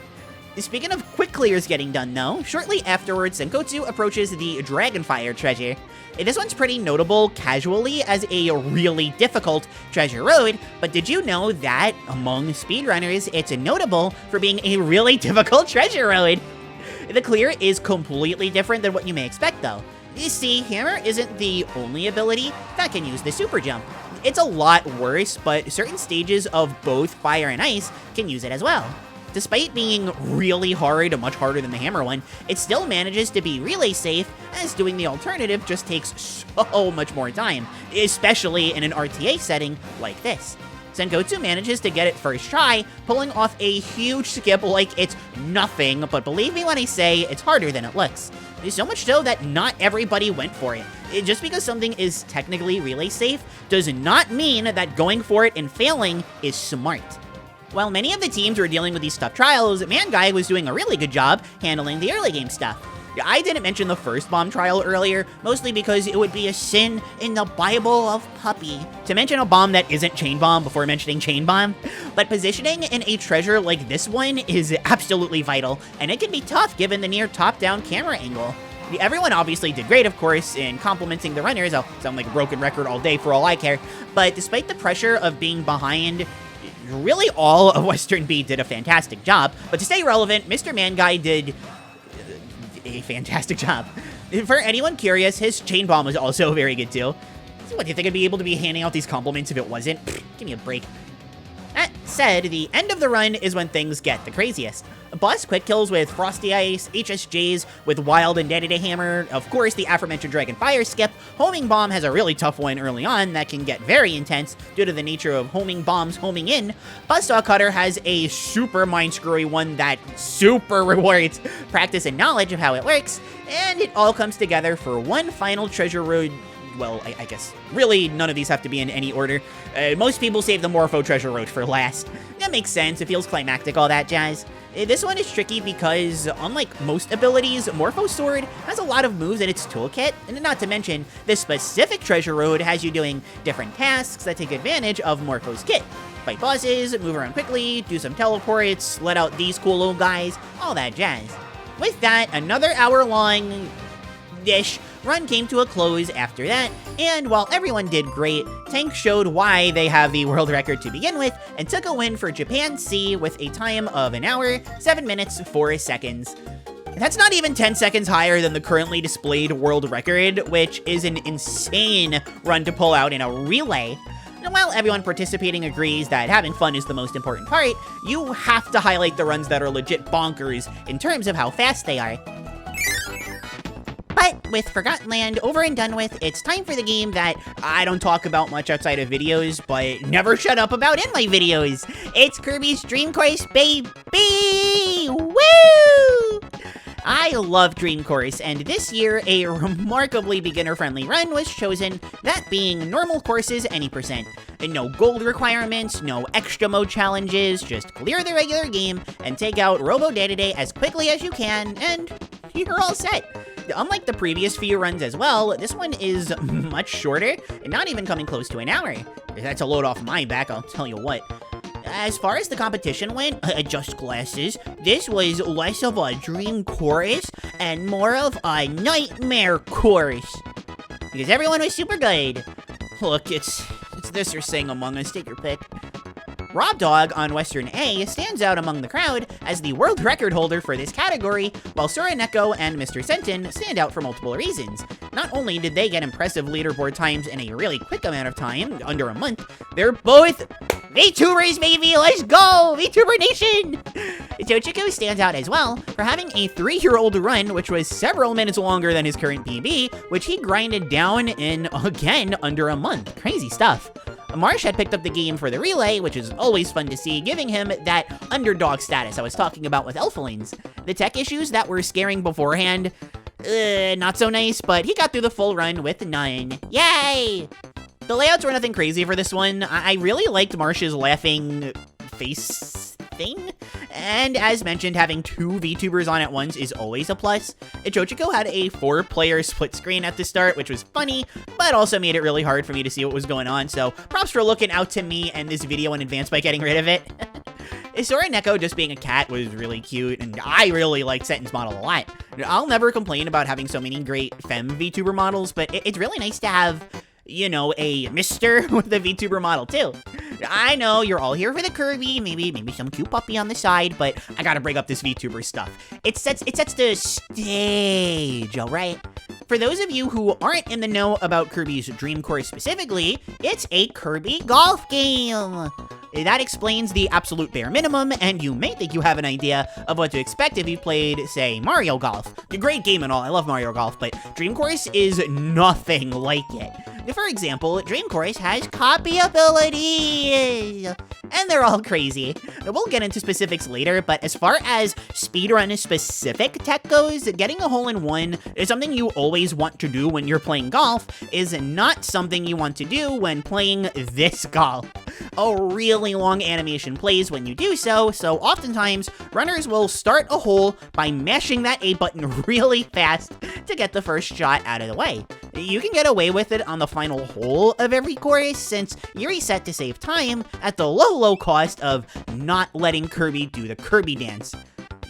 Speaking of quick clears getting done though, shortly afterwards Senkotsu approaches the Dragonfire treasure. This one's pretty notable casually as a really difficult treasure road, but did you know that among speedrunners it's notable for being a really difficult treasure road? The clear is completely different than what you may expect though. You see, Hammer isn't the only ability that can use the super jump. It's a lot worse, but certain stages of both fire and ice can use it as well. Despite being really hard, much harder than the Hammer one, it still manages to be relay safe, as doing the alternative just takes so much more time, especially in an RTA setting like this. Senkotsu manages to get it first try, pulling off a huge skip like it's nothing, but believe me when I say it's harder than it looks. So much so that not everybody went for it. Just because something is technically relay safe does not mean that going for it and failing is smart. While many of the teams were dealing with these tough trials, Manguy was doing a really good job handling the early game stuff. I didn't mention the first bomb trial earlier, mostly because it would be a sin in the Bible of Puppy to mention a bomb that isn't Chain Bomb before mentioning Chain Bomb, but positioning in a treasure like this one is absolutely vital, and it can be tough given the near top-down camera angle. Everyone obviously did great, of course, in complimenting the runners. I'll sound like a broken record all day for all I care, but despite the pressure of being behind, really all of Western B did a fantastic job, but to stay relevant, Mr. Manguy did a fantastic job. For anyone curious, his Chain Bomb was also very good too. So what, do you think I'd be able to be handing out these compliments if it wasn't? Pfft, give me a break. That said, the end of the run is when things get the craziest. Boss quick kills with Frosty Ice, HSJs with Wild and Day-to-Day Hammer, of course the aforementioned Dragonfire skip. Homing Bomb has a really tough one early on that can get very intense due to the nature of homing bombs homing in. Buzzsaw Cutter has a super mind-screwy one that super rewards practice and knowledge of how it works, and it all comes together for one final treasure road. Well, I guess really none of these have to be in any order. Most people save the Morpho treasure road for last. That makes sense, it feels climactic, all that jazz. This one is tricky because, unlike most abilities, Morpho Sword has a lot of moves in its toolkit, and not to mention, this specific treasure road has you doing different tasks that take advantage of Morpho's kit. Fight bosses, move around quickly, do some teleports, let out these cool little guys, all that jazz. With that, another hour-long-ish run came to a close after that, and while everyone did great, Tank showed why they have the world record to begin with, and took a win for Japan C with a time of 1 hour, 7 minutes, 4 seconds. That's not even 10 seconds higher than the currently displayed world record, which is an insane run to pull out in a relay. And while everyone participating agrees that having fun is the most important part, you have to highlight the runs that are legit bonkers in terms of how fast they are. But with Forgotten Land over and done with, it's time for the game that I don't talk about much outside of videos, but never shut up about in my videos. It's Kirby's Dream Course, baby! Woo! I love Dream Course, and this year, a remarkably beginner-friendly run was chosen, that being normal courses any %. And no gold requirements, no extra mode challenges, just clear the regular game and take out Robo Day-to-Day as quickly as you can, and you're all set. Unlike the previous few runs as well, this one is much shorter, and not even coming close to an hour. That's a load off my back, I'll tell you what. As far as the competition went, adjust glasses, this was less of a dream chorus and more of a nightmare chorus. Because everyone was super good. Look, it's this or Sing Among Us, take your pick. Rob Dog on Western A stands out among the crowd as the world record holder for this category, while Sora Neko and Mr. Senton stand out for multiple reasons. Not only did they get impressive leaderboard times in a really quick amount of time, under a month, they're both VTubers, baby! Let's go! VTuber Nation! Tochiko stands out as well for having a 3-year-old run, which was several minutes longer than his current PB, which he grinded down in, again, under a month. Crazy stuff. Marsh had picked up the game for the relay, which is always fun to see, giving him that underdog status I was talking about with Elfilings. The tech issues that were scaring beforehand, not so nice, but he got through the full run with none. Yay! The layouts were nothing crazy for this one. I really liked Marsh's laughing face thing, and as mentioned, having 2 VTubers on at once is always a plus. Chochiko had a 4-player split screen at the start, which was funny, but also made it really hard for me to see what was going on, so props for looking out to me and this video in advance by getting rid of it. Sora Neko just being a cat was really cute, and I really liked Senton's model a lot. I'll never complain about having so many great femme VTuber models, but it's really nice to have, you know, a Mr. with a VTuber model too. I know you're all here for the Kirby, maybe some cute puppy on the side, but I gotta bring up this VTuber stuff. It sets the stage, alright? For those of you who aren't in the know about Kirby's Dream Course specifically, it's a Kirby golf game. That explains the absolute bare minimum, and you may think you have an idea of what to expect if you played, say, Mario Golf. A great game and all, I love Mario Golf, but Dream Course is nothing like it. For example, Dream Course has copy abilities, and they're all crazy. We'll get into specifics later, but as far as speedrun specific tech goes, getting a hole-in-one is something you always want to do when you're playing golf, is not something you want to do when playing this golf. A really long animation plays when you do so oftentimes runners will start a hole by mashing that A button really fast to get the first shot out of the way. You can get away with it on the final hole of every course since you reset to save time at the low cost of not letting Kirby do the Kirby dance.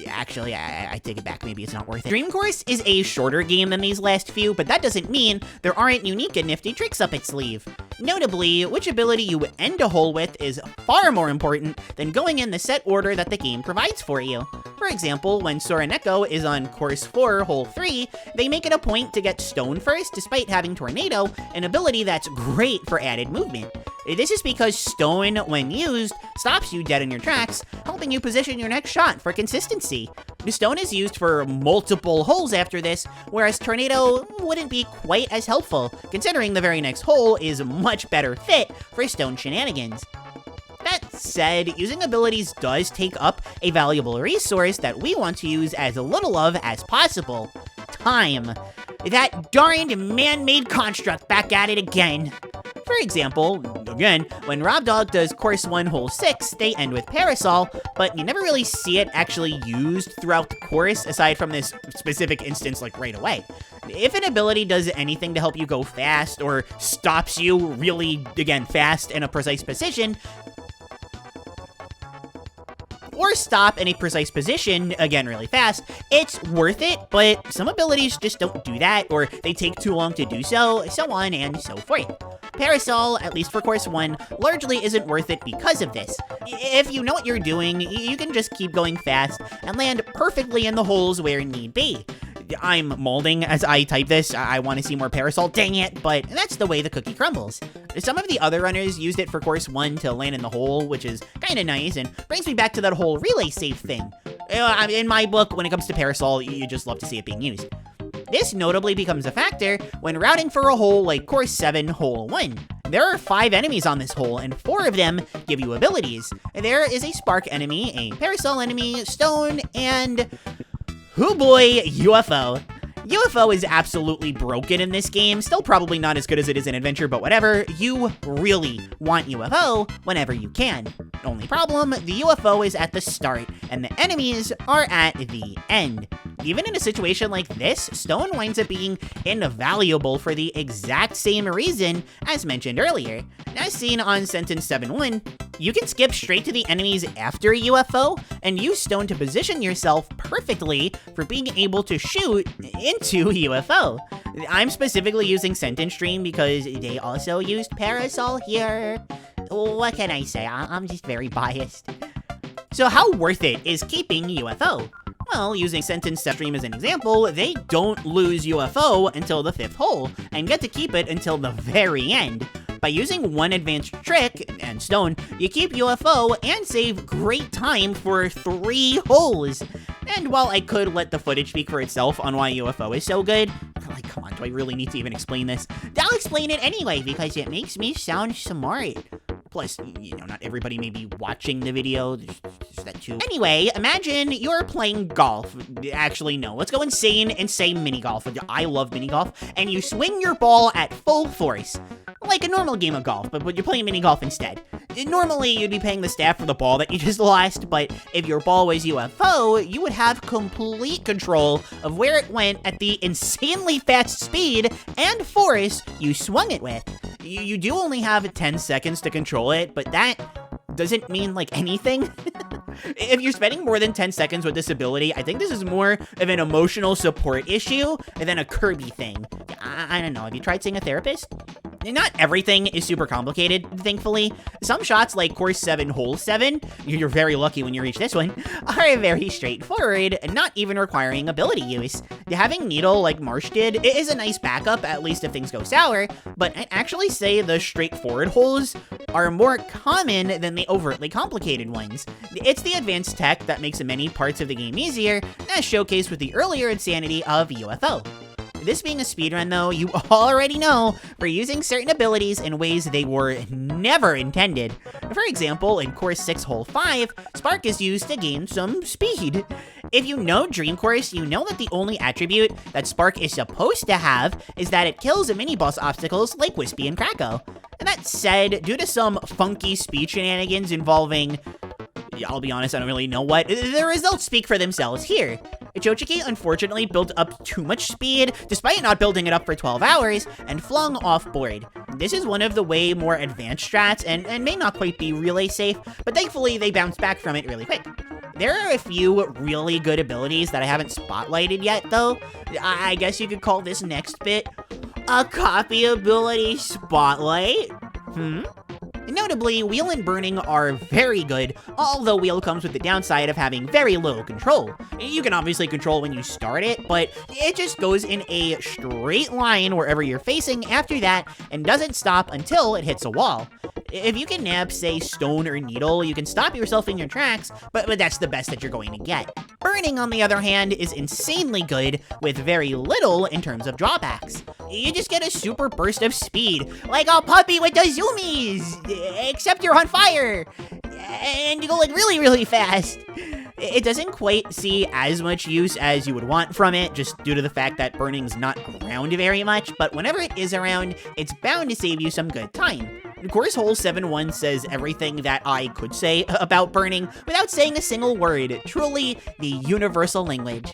Actually, I take it back. Maybe it's not worth it. Dream Course is a shorter game than these last few, but that doesn't mean there aren't unique and nifty tricks up its sleeve. Notably, which ability you end a hole with is far more important than going in the set order that the game provides for you. For example, when Sora Neko is on Course 4, Hole 3, they make it a point to get Stone first despite having Tornado, an ability that's great for added movement. This is because Stone, when used, stops you dead in your tracks, helping you position your next shot for consistency. Stone is used for multiple holes after this, whereas Tornado wouldn't be quite as helpful, considering the very next hole is a much better fit for Stone shenanigans. That said, using abilities does take up a valuable resource that we want to use as little of as possible. Time. That darned man-made construct back at it again. For example, again, when Rob Dog does Course 1, Hole 6, they end with Parasol, but you never really see it actually used throughout the course, aside from this specific instance, like, right away. If an ability does anything to help you go fast, or stops you really, again, fast in a precise position, or stop in a precise position, again really fast, it's worth it, but some abilities just don't do that, or they take too long to do so on and so forth. Parasol, at least for Course 1, largely isn't worth it because of this. If you know what you're doing, you can just keep going fast and land perfectly in the holes where need be. I'm molding as I type this. I want to see more Parasol, dang it, but that's the way the cookie crumbles. Some of the other runners used it for Course 1 to land in the hole, which is kind of nice, and brings me back to that whole relay save thing. In my book, when it comes to Parasol, you just love to see it being used. This notably becomes a factor when routing for a hole like Course 7, Hole 1. There are 5 enemies on this hole, and 4 of them give you abilities. There is a Spark enemy, a Parasol enemy, Stone, and... oh boy, UFO. UFO is absolutely broken in this game, still probably not as good as it is in Adventure, but whatever, you really want UFO whenever you can. Only problem, the UFO is at the start, and the enemies are at the end. Even in a situation like this, Stone winds up being invaluable for the exact same reason as mentioned earlier. As seen on Sentence 7-1, you can skip straight to the enemies after a UFO, and use Stone to position yourself perfectly for being able to shoot into UFO. I'm specifically using Sentence Stream because they also used Parasol here. What can I say? I'm just very biased. So how worth it is keeping UFO? Well, using Sentence Stream as an example, they don't lose UFO until the 5th hole, and get to keep it until the very end. By using one advanced trick, and stone, you keep UFO and save great time for 3 holes. And while I could let the footage speak for itself on why UFO is so good, like, come on, do I really need to even explain this? I'll explain it anyway, because it makes me sound smart. Plus, you know, not everybody may be watching the video, there's that too. Anyway, imagine you're playing golf. Actually, no, let's go insane and say mini golf. I love mini golf. And you swing your ball at full force. Like a normal game of golf, but you're playing mini golf instead. Normally, you'd be paying the staff for the ball that you just lost, but if your ball was UFO, you would have complete control of where it went at the insanely fast speed and force you swung it with. You do only have 10 seconds to control it, but that doesn't mean, like, anything. If you're spending more than 10 seconds with this ability, I think this is more of an emotional support issue than a Kirby thing. I don't know, have you tried seeing a therapist? Not everything is super complicated, thankfully. Some shots, like course 7, hole 7, you're very lucky when you reach this one, are very straightforward, and not even requiring ability use. Having Needle, like Marsh did, is a nice backup, at least if things go sour, but I'd actually say the straightforward holes are more common than the overtly complicated ones. It's the advanced tech that makes many parts of the game easier, as showcased with the earlier insanity of UFO. This being a speedrun though, you already know for using certain abilities in ways they were never intended. For example, in course 6, hole 5, Spark is used to gain some speed. If you know Dream Course, you know that the only attribute that Spark is supposed to have is that it kills mini-boss obstacles like Wispy and Kracko. And that said, due to some funky speed shenanigans involving, I'll be honest, I don't really know what, the results speak for themselves here. Chochiki unfortunately built up too much speed, despite not building it up for 12 hours, and flung off board. This is one of the way more advanced strats, and may not quite be relay safe, but thankfully they bounced back from it really quick. There are a few really good abilities that I haven't spotlighted yet, though. I guess you could call this next bit a copy ability spotlight. Notably, Wheel and Burning are very good, although Wheel comes with the downside of having very little control. You can obviously control when you start it, but it just goes in a straight line wherever you're facing after that and doesn't stop until it hits a wall. If you can nab, say, Stone or Needle, you can stop yourself in your tracks, but that's the best that you're going to get. Burning, on the other hand, is insanely good with very little in terms of drawbacks. You just get a super burst of speed, like a puppy with the zoomies, except you're on fire, and you go like really, really fast. It doesn't quite see as much use as you would want from it, just due to the fact that Burning's not around very much, but whenever it is around, it's bound to save you some good time. Of course, hole 7-1 says everything that I could say about Burning without saying a single word, truly the universal language.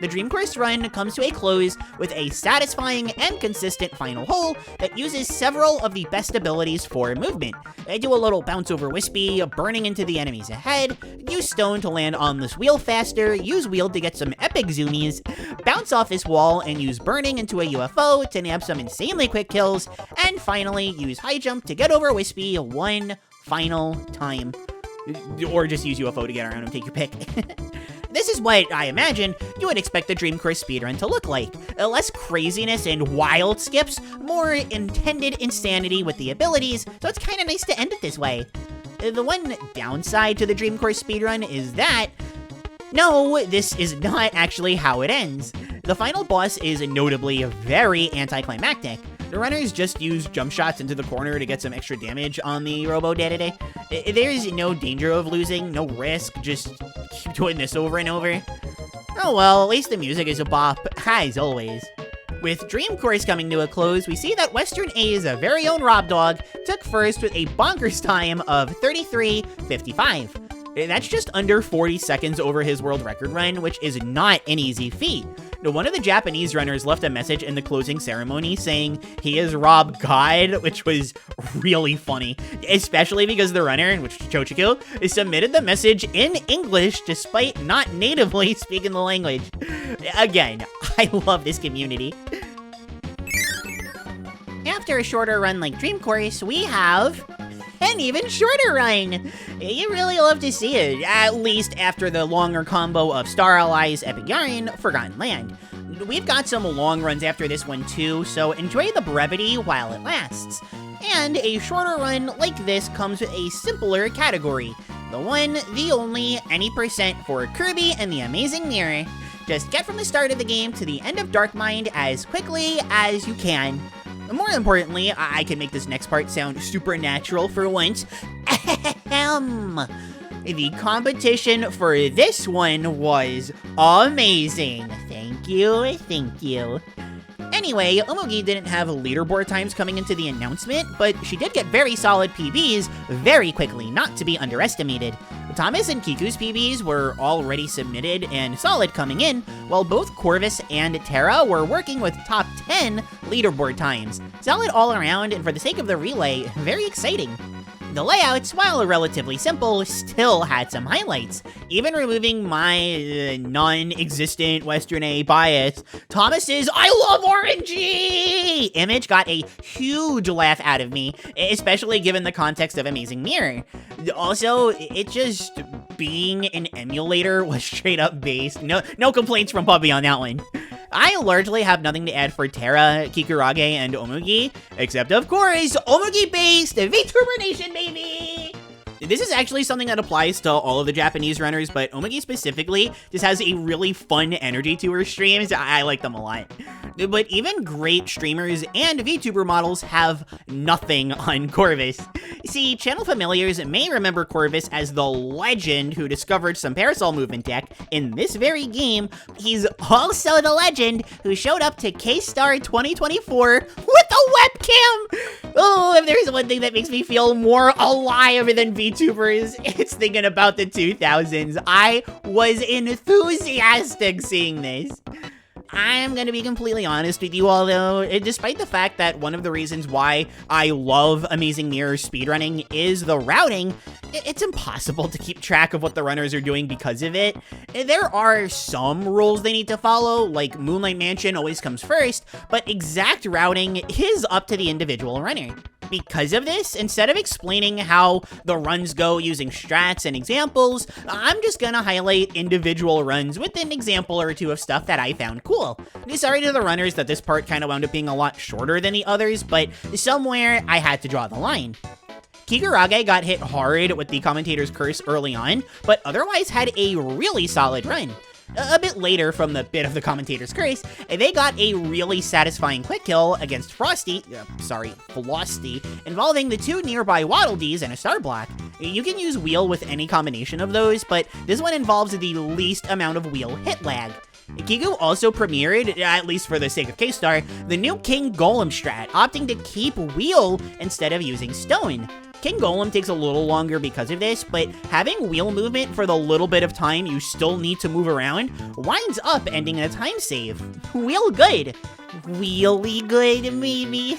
The Dream Course run comes to a close with a satisfying and consistent final hole that uses several of the best abilities for movement. Do a little bounce over Wispy, burning into the enemies ahead, use Stone to land on this wheel faster, use Wheel to get some epic zoomies, bounce off this wall and use Burning into a UFO to nab some insanely quick kills, and finally use High Jump to get over Wispy one final time. Or just use UFO to get around and take your pick. This is what, I imagine, you would expect the Dream Course speedrun to look like. Less craziness and wild skips, more intended insanity with the abilities, so it's kinda nice to end it this way. The one downside to the Dream Course speedrun is that, no, this is not actually how it ends. The final boss is notably very anticlimactic. The runners just use jump shots into the corner to get some extra damage on the Robo Dedede. There is no danger of losing, no risk, just keep doing this over and over. Oh well, at least the music is a bop, as always. With Dream Course coming to a close, we see that Western A's very own Rob Dog took first with a bonkers time of 33:55. That's just under 40 seconds over his world record run, which is not an easy feat. Now, one of the Japanese runners left a message in the closing ceremony saying he is Rob God, which was really funny, especially because the runner, which is Chochiku, submitted the message in English despite not natively speaking the language. Again, I love this community. After a shorter run like Dream Course, we have an even shorter run. You really love to see it, at least after the longer combo of Star Allies, Epic Yarn, Forgotten Land. We've got some long runs after this one too, so enjoy the brevity while it lasts. And a shorter run like this comes with a simpler category. The one, the only, any percent for Kirby and the Amazing Mirror. Just get from the start of the game to the end of Dark Mind as quickly as you can. More importantly, I can make this next part sound supernatural for once. The competition for this one was amazing. Thank you, thank you. Anyway, Emote didn't have leaderboard times coming into the announcement, but she did get very solid PBs very quickly, not to be underestimated. Thomas and Kiku's PBs were already submitted and solid coming in, while both Corvus and Terra were working with top 10 leaderboard times. Solid all around, and for the sake of the relay, very exciting. The layouts, while relatively simple, still had some highlights. Even removing my non-existent Western A bias, Thomas's "I love RNG" image got a huge laugh out of me, especially given the context of Amazing Mirror. Also, it just being an emulator was straight up based. No complaints from Puppy on that one. I largely have nothing to add for Terra, Kikurage, and Omugi, except of course, Omugi-based VTuber Nation, baby! This is actually something that applies to all of the Japanese runners, but Omugi specifically just has a really fun energy to her streams. I like them a lot. But even great streamers and VTuber models have nothing on Corvus. See, channel familiars may remember Corvus as the legend who discovered some parasol movement tech in this very game. He's also the legend who showed up to K-Star 2024 with a webcam! Oh, if there's one thing that makes me feel more alive than VTubers, it's thinking about the 2000s. I was enthusiastic seeing this. I'm gonna be completely honest with you all though, despite the fact that one of the reasons why I love Amazing Mirror speedrunning is the routing, it's impossible to keep track of what the runners are doing because of it. There are some rules they need to follow, like Moonlight Mansion always comes first, but exact routing is up to the individual runner. Because of this, instead of explaining how the runs go using strats and examples, I'm just gonna highlight individual runs with an example or two of stuff that I found cool. Sorry to the runners that this part kind of wound up being a lot shorter than the others, but somewhere I had to draw the line. Kikurage got hit hard with the commentator's curse early on, but otherwise had a really solid run. A bit later from the bit of the commentator's curse, they got a really satisfying quick kill against Frosty, involving the two nearby Waddle Dees and a Star Block. You can use wheel with any combination of those, but this one involves the least amount of wheel hit lag. Kiku also premiered, at least for the sake of K-Star, the new King Golem strat, opting to keep wheel instead of using stone. King Golem takes a little longer because of this, but having wheel movement for the little bit of time you still need to move around winds up ending in a time save. Wheel good. Wheelie good, maybe?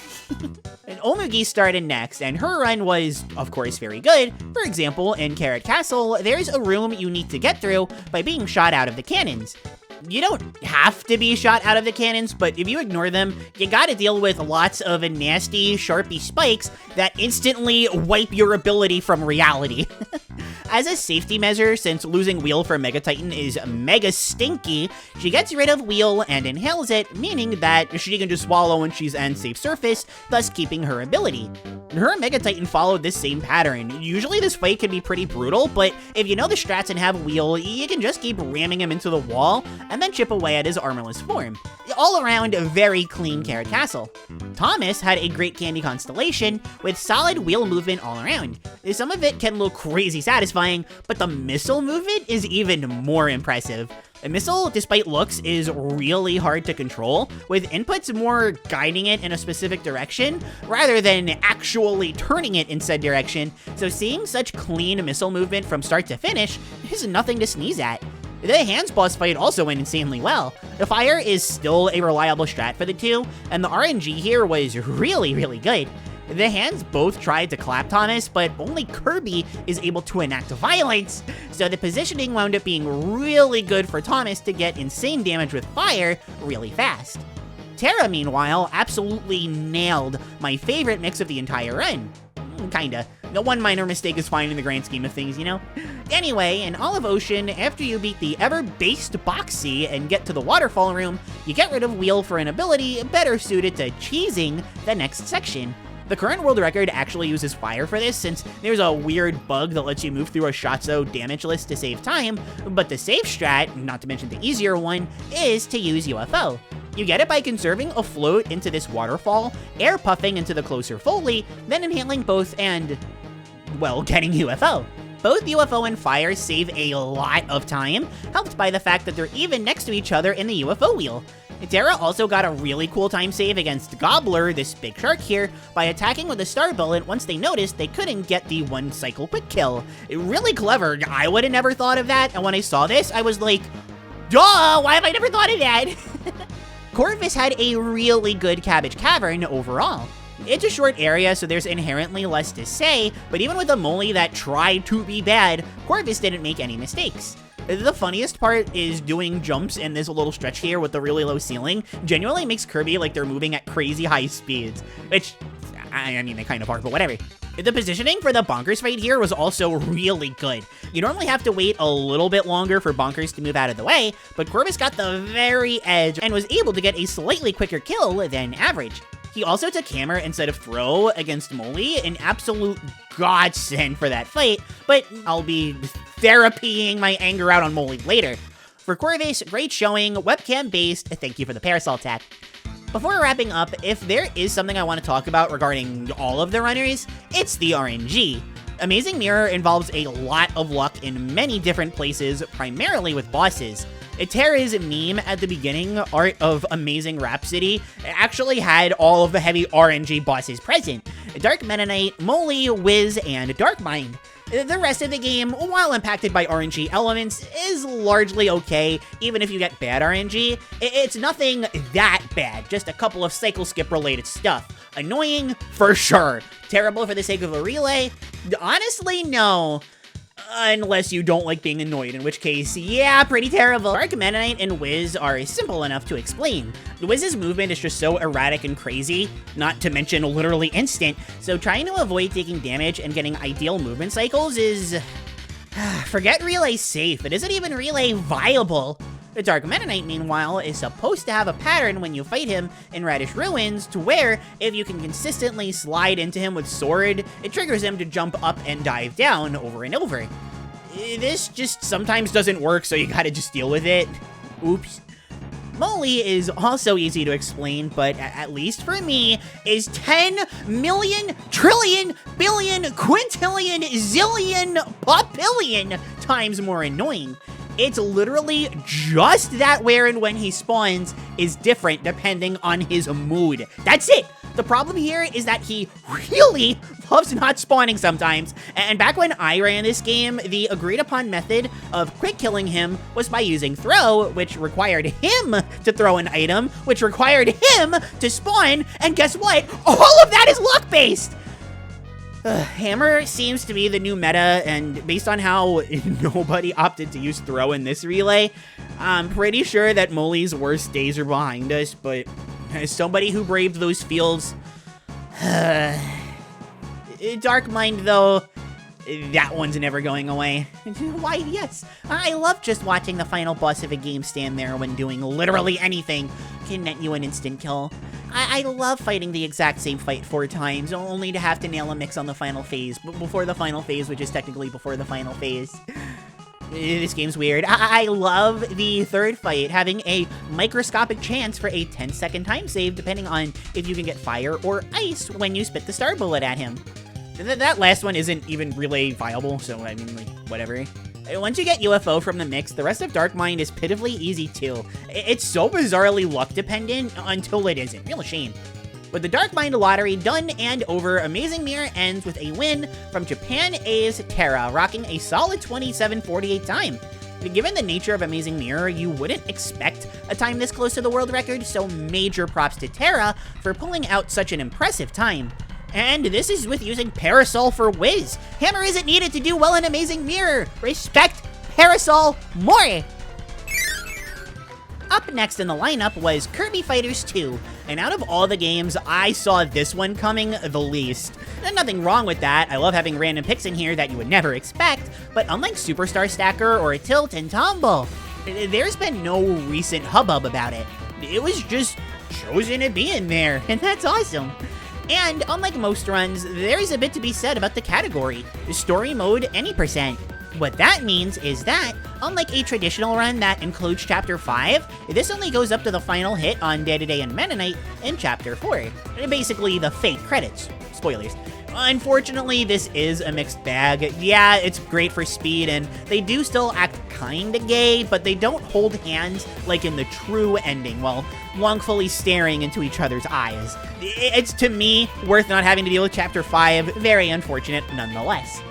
And Omugi started next, and her run was, of course, very good. For example, in Carrot Castle, there's a room you need to get through by being shot out of the cannons. You don't have to be shot out of the cannons, but if you ignore them, you gotta deal with lots of nasty, sharpy spikes that instantly wipe your ability from reality. As a safety measure, since losing Wheel for Mega Titan is mega stinky, she gets rid of Wheel and inhales it, meaning that she can just swallow when she's on safe surface, thus keeping her ability. Her Mega Titan followed this same pattern. Usually this fight can be pretty brutal, but if you know the strats and have Wheel, you can just keep ramming him into the wall, and then chip away at his armorless form. All around, a very clean Carrot Castle. Thomas had a great candy constellation with solid wheel movement all around. Some of it can look crazy satisfying, but the missile movement is even more impressive. A missile, despite looks, is really hard to control, with inputs more guiding it in a specific direction, rather than actually turning it in said direction, so seeing such clean missile movement from start to finish is nothing to sneeze at. The hands boss fight also went insanely well. The fire is still a reliable strat for the two, and the RNG here was really good. The hands both tried to clap Thomas, but only Kirby is able to enact violence, so the positioning wound up being really good for Thomas to get insane damage with fire really fast. Terra, meanwhile, absolutely nailed my favorite mix of the entire run. Kinda. The one minor mistake is fine in the grand scheme of things, you know? Anyway, in Olive Ocean, after you beat the ever-based Boxy and get to the waterfall room, you get rid of Wheel for an ability better suited to cheesing the next section. The current world record actually uses fire for this, since there's a weird bug that lets you move through a Shotzo damage list to save time, but the safe strat, not to mention the easier one, is to use UFO. You get it by conserving a float into this waterfall, air puffing into the closer Foley, then inhaling both and, well, getting UFO. Both UFO and fire save a lot of time, helped by the fact that they're even next to each other in the UFO wheel. Terra also got a really cool time save against Gobbler, this big shark here, by attacking with a star bullet once they noticed they couldn't get the one cycle quick kill. Really clever. I would have never thought of that, and when I saw this, I was like, duh, why have I never thought of that? Corvus had a really good Cabbage Cavern overall. It's a short area, so there's inherently less to say, but even with a Molly that tried to be bad, Corvus didn't make any mistakes. The funniest part is doing jumps in this little stretch here with the really low ceiling genuinely makes Kirby like they're moving at crazy high speeds, which, I mean, they kind of are, but whatever. The positioning for the Bonkers fight here was also really good. You normally have to wait a little bit longer for Bonkers to move out of the way, but Corvus got the very edge and was able to get a slightly quicker kill than average. He also took Hammer instead of Throw against Molly, an absolute godsend for that fight, but I'll be therapying my anger out on Molly later. For Corvus, great showing, webcam-based, thank you for the parasol tap. Before wrapping up, if there is something I want to talk about regarding all of the runners, it's the RNG. Amazing Mirror involves a lot of luck in many different places, primarily with bosses. Terra's meme at the beginning, Art of Amazing Rhapsody, actually had all of the heavy RNG bosses present. Dark Meta Knight, Molly, Wiz, and Darkmind. The rest of the game, while impacted by RNG elements, is largely okay, even if you get bad RNG. It's nothing that bad, just a couple of cycle skip related stuff. Annoying, for sure. Terrible for the sake of a relay? Honestly, no. Unless you don't like being annoyed, in which case, yeah, pretty terrible. Dark Meta Knight and Wiz are simple enough to explain. Wiz's movement is just so erratic and crazy, not to mention literally instant, so trying to avoid taking damage and getting ideal movement cycles is... forget relay safe, it isn't even relay viable. The Dark Meta Knight, meanwhile, is supposed to have a pattern when you fight him in Radish Ruins to where, if you can consistently slide into him with Sword, it triggers him to jump up and dive down over and over. This just sometimes doesn't work, so you gotta just deal with it. Oops. Molly is also easy to explain, but at least for me, is 10 million, trillion, billion, quintillion, zillion, popillion times more annoying. It's literally just that where and when he spawns is different depending on his mood. That's it! The problem here is that he really loves not spawning sometimes, and back when I ran this game, the agreed upon method of quick killing him was by using Throw, which required him to throw an item, which required him to spawn, and guess what? All of that is luck-based! Hammer seems to be the new meta, and based on how nobody opted to use Throw in this relay, I'm pretty sure that Molly's worst days are behind us, but as somebody who braved those fields, Darkmind though, that one's never going away. Why, yes, I love just watching the final boss of a game stand there when doing literally anything can net you an instant kill. I love fighting the exact same fight 4 times, only to have to nail a mix on the final phase, before the final phase, which is technically before the final phase. This game's weird. I love the third fight having a microscopic chance for a 10-second time save, depending on if you can get fire or ice when you spit the star bullet at him. That last one isn't even really viable, so I mean, like, whatever. Once you get UFO from the mix, the rest of Darkmind is pitifully easy too. It's so bizarrely luck dependent until it isn't. Real shame. With the Darkmind lottery done and over, Amazing Mirror ends with a win from Japan A's Terra, rocking a solid 27:48 time. Given the nature of Amazing Mirror, you wouldn't expect a time this close to the world record, so major props to Terra for pulling out such an impressive time. And this is with using Parasol for Wiz. Hammer isn't needed to do well in Amazing Mirror. Respect Parasol more. Up next in the lineup was Kirby Fighters 2, and out of all the games, I saw this one coming the least. And nothing wrong with that, I love having random picks in here that you would never expect, but unlike Superstar Stacker or Tilt and Tumble, there's been no recent hubbub about it. It was just chosen to be in there, and that's awesome. And unlike most runs, there's a bit to be said about the category, story mode any %. What that means is that, unlike a traditional run that includes Chapter 5, this only goes up to the final hit on Day-to-Day and Meta Knight in Chapter 4. Basically, the fake credits. Spoilers. Unfortunately, this is a mixed bag. Yeah, it's great for speed, and they do still act kinda gay, but they don't hold hands like in the true ending while longfully staring into each other's eyes. It's, to me, worth not having to deal with Chapter 5. Very unfortunate nonetheless.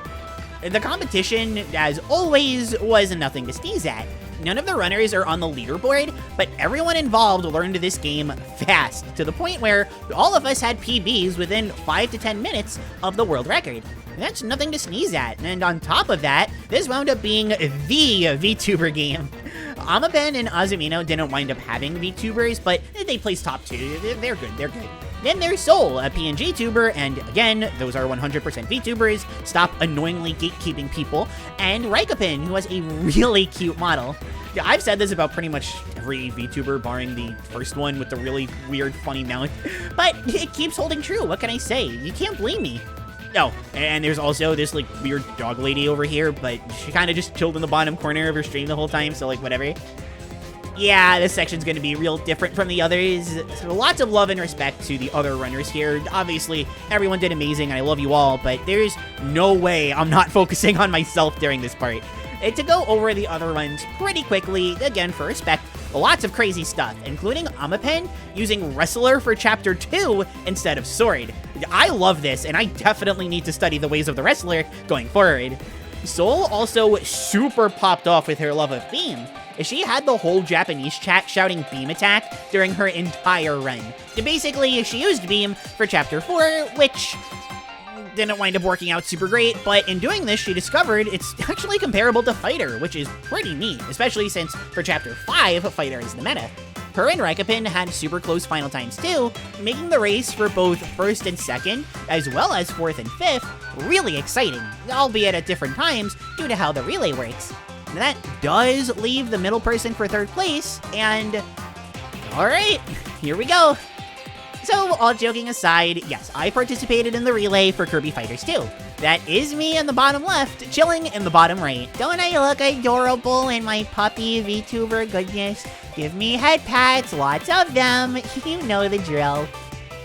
The competition, as always, was nothing to sneeze at. None of the runners are on the leaderboard, but everyone involved learned this game fast, to the point where all of us had PBs within 5 to 10 minutes of the world record. That's nothing to sneeze at, and on top of that, this wound up being the VTuber game. Amaben and Azumino didn't wind up having VTubers, but they placed top 2. They're good, they're good. Then there's Soul, a PNG tuber, and again, those are 100% VTubers. Stop annoyingly gatekeeping people. And Raikopin, who has a really cute model. Yeah, I've said this about pretty much every VTuber, barring the first one with the really weird, funny mouth. But it keeps holding true, what can I say? You can't blame me. Oh, and there's also this, like, weird dog lady over here, but she kind of just chilled in the bottom corner of her stream the whole time, so, like, whatever. Yeah, this section's gonna be real different from the others. So lots of love and respect to the other runners here. Obviously, everyone did amazing, and I love you all, but there's no way I'm not focusing on myself during this part. To go over the other runs pretty quickly, again, for respect, lots of crazy stuff, including Amapen using Wrestler for Chapter 2 instead of Sword. I love this, and I definitely need to study the ways of the Wrestler going forward. Soul also super popped off with her love of Beam. She had the whole Japanese chat shouting Beam Attack during her entire run. Basically, she used Beam for Chapter 4, which didn't wind up working out super great, but in doing this, she discovered it's actually comparable to Fighter, which is pretty neat, especially since for Chapter 5, Fighter is the meta. Her and Raikopin had super close final times too, making the race for both 1st and 2nd, as well as 4th and 5th, really exciting, albeit at different times due to how the relay works. That does leave the middle person for 3rd place, and alright, here we go. So, all joking aside, yes, I participated in the relay for Kirby Fighters 2. That is me in the bottom left, chilling in the bottom right. Don't I look adorable in my puppy VTuber goodness? Give me head pats, lots of them, you know the drill.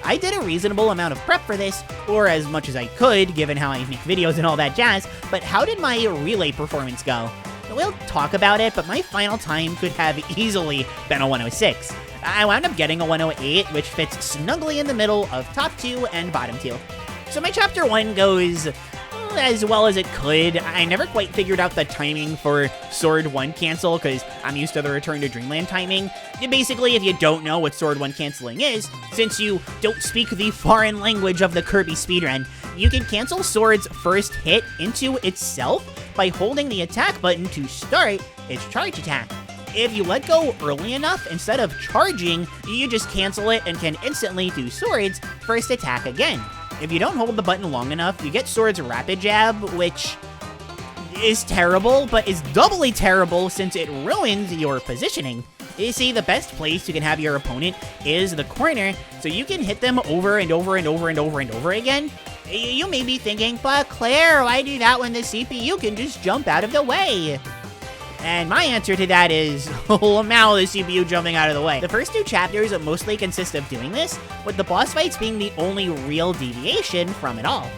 I did a reasonable amount of prep for this, or as much as I could, given how I make videos and all that jazz, but how did my relay performance go? We'll talk about it, but my final time could have easily been a 106. I wound up getting a 108, which fits snugly in the middle of top 2 and bottom 2. So my Chapter 1 goes as well as it could. I never quite figured out the timing for Sword 1 cancel, because I'm used to the Return to Dreamland timing. Basically, if you don't know what Sword 1 canceling is, since you don't speak the foreign language of the Kirby speedrun, you can cancel Sword's first hit into itself by holding the attack button to start its charge attack. If you let go early enough, instead of charging, you just cancel it and can instantly do Sword's first attack again. If you don't hold the button long enough, you get Sword's rapid jab, which is terrible, but is doubly terrible since it ruins your positioning. You see, the best place you can have your opponent is the corner, so you can hit them over and over and over and over and over again. You may be thinking, but Klaire, why do that when the CPU can just jump out of the way? And my answer to that is, oh, now the CPU jumping out of the way. The first 2 chapters mostly consist of doing this, with the boss fights being the only real deviation from it all.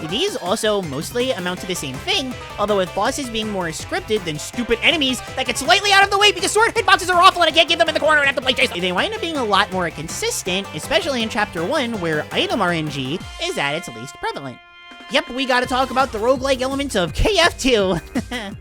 These also mostly amount to the same thing, although with bosses being more scripted than stupid enemies that get slightly out of the way because sword hitboxes are awful and I can't get them in the corner and have to play chase. They wind up being a lot more consistent, especially in Chapter 1, where item RNG is at its least prevalent. Yep, we gotta talk about the roguelike elements of KF2.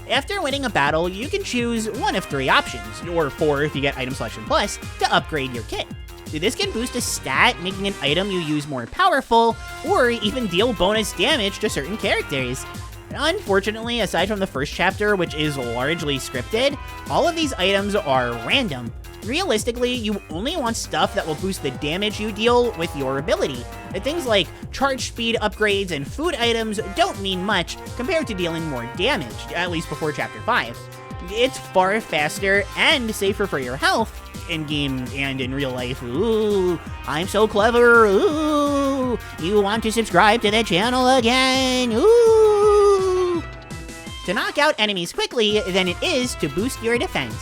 After winning a battle, you can choose one of 3 options, or 4 if you get Item Selection Plus, to upgrade your kit. This can boost a stat, making an item you use more powerful, or even deal bonus damage to certain characters. Unfortunately, aside from the first chapter, which is largely scripted, all of these items are random. Realistically, you only want stuff that will boost the damage you deal with your ability. Things like charge speed upgrades and food items don't mean much compared to dealing more damage, at least before Chapter 5. It's far faster and safer for your health, in-game and in real life. Ooh, I'm so clever. Ooh, you want to subscribe to the channel again. Ooh. To knock out enemies quickly than it is to boost your defense.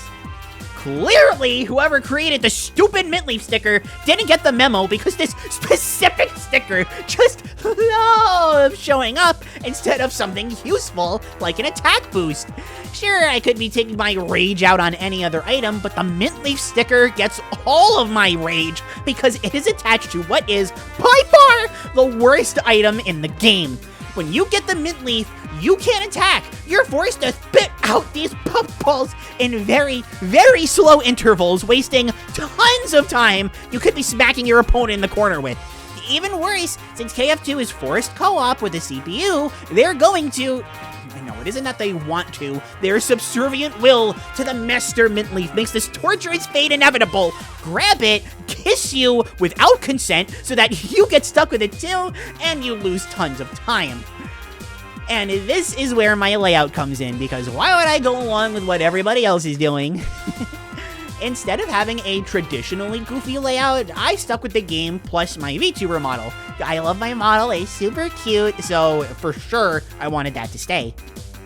Clearly, whoever created the stupid mint leaf sticker didn't get the memo because this specific sticker just loves showing up instead of something useful like an attack boost. Sure, I could be taking my rage out on any other item, but the mint leaf sticker gets all of my rage because it is attached to what is, by far, the worst item in the game. When you get the mint leaf, you can't attack. You're forced to spit out these puffballs in very, very slow intervals, wasting tons of time you could be smacking your opponent in the corner with. Even worse, since KF2 is forced co-op with the CPU, they're going to... No, it isn't that they want to. Their subservient will to the Master Mint Leaf makes this torturous fate inevitable. Grab it, kiss you without consent so that you get stuck with it too, and you lose tons of time. And this is where my layout comes in, because why would I go along with what everybody else is doing? Instead of having a traditionally goofy layout, I stuck with the game plus my VTuber model. I love my model, it's super cute, so for sure I wanted that to stay.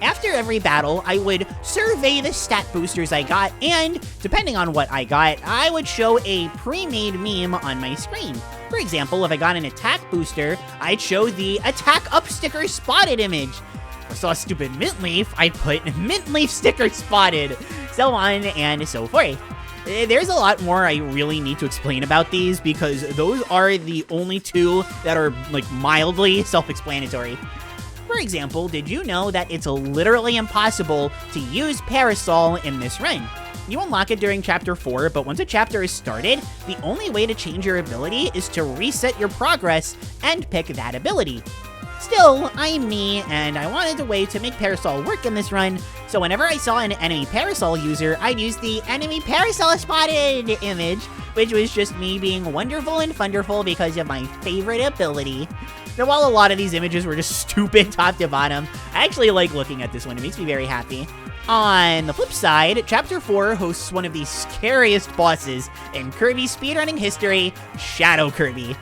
After every battle, I would survey the stat boosters I got, and depending on what I got, I would show a pre-made meme on my screen. For example, if I got an attack booster, I'd show the attack up sticker spotted image. If I saw a stupid mint leaf, I'd put mint leaf sticker spotted, so on and so forth. There's a lot more I really need to explain about these because those are the only two that are like mildly self-explanatory. For example, did you know that it's literally impossible to use Parasol in this run? You unlock it during Chapter 4, but once a chapter is started, the only way to change your ability is to reset your progress and pick that ability. Still, I'm me, and I wanted a way to make Parasol work in this run, so whenever I saw an enemy Parasol user, I'd use the enemy Parasol spotted image, which was just me being wonderful and funderful because of my favorite ability. Now, while a lot of these images were just stupid top to bottom, I actually like looking at this one. It makes me very happy. On the flip side, Chapter 4 hosts one of the scariest bosses in Kirby speedrunning history, Shadow Kirby.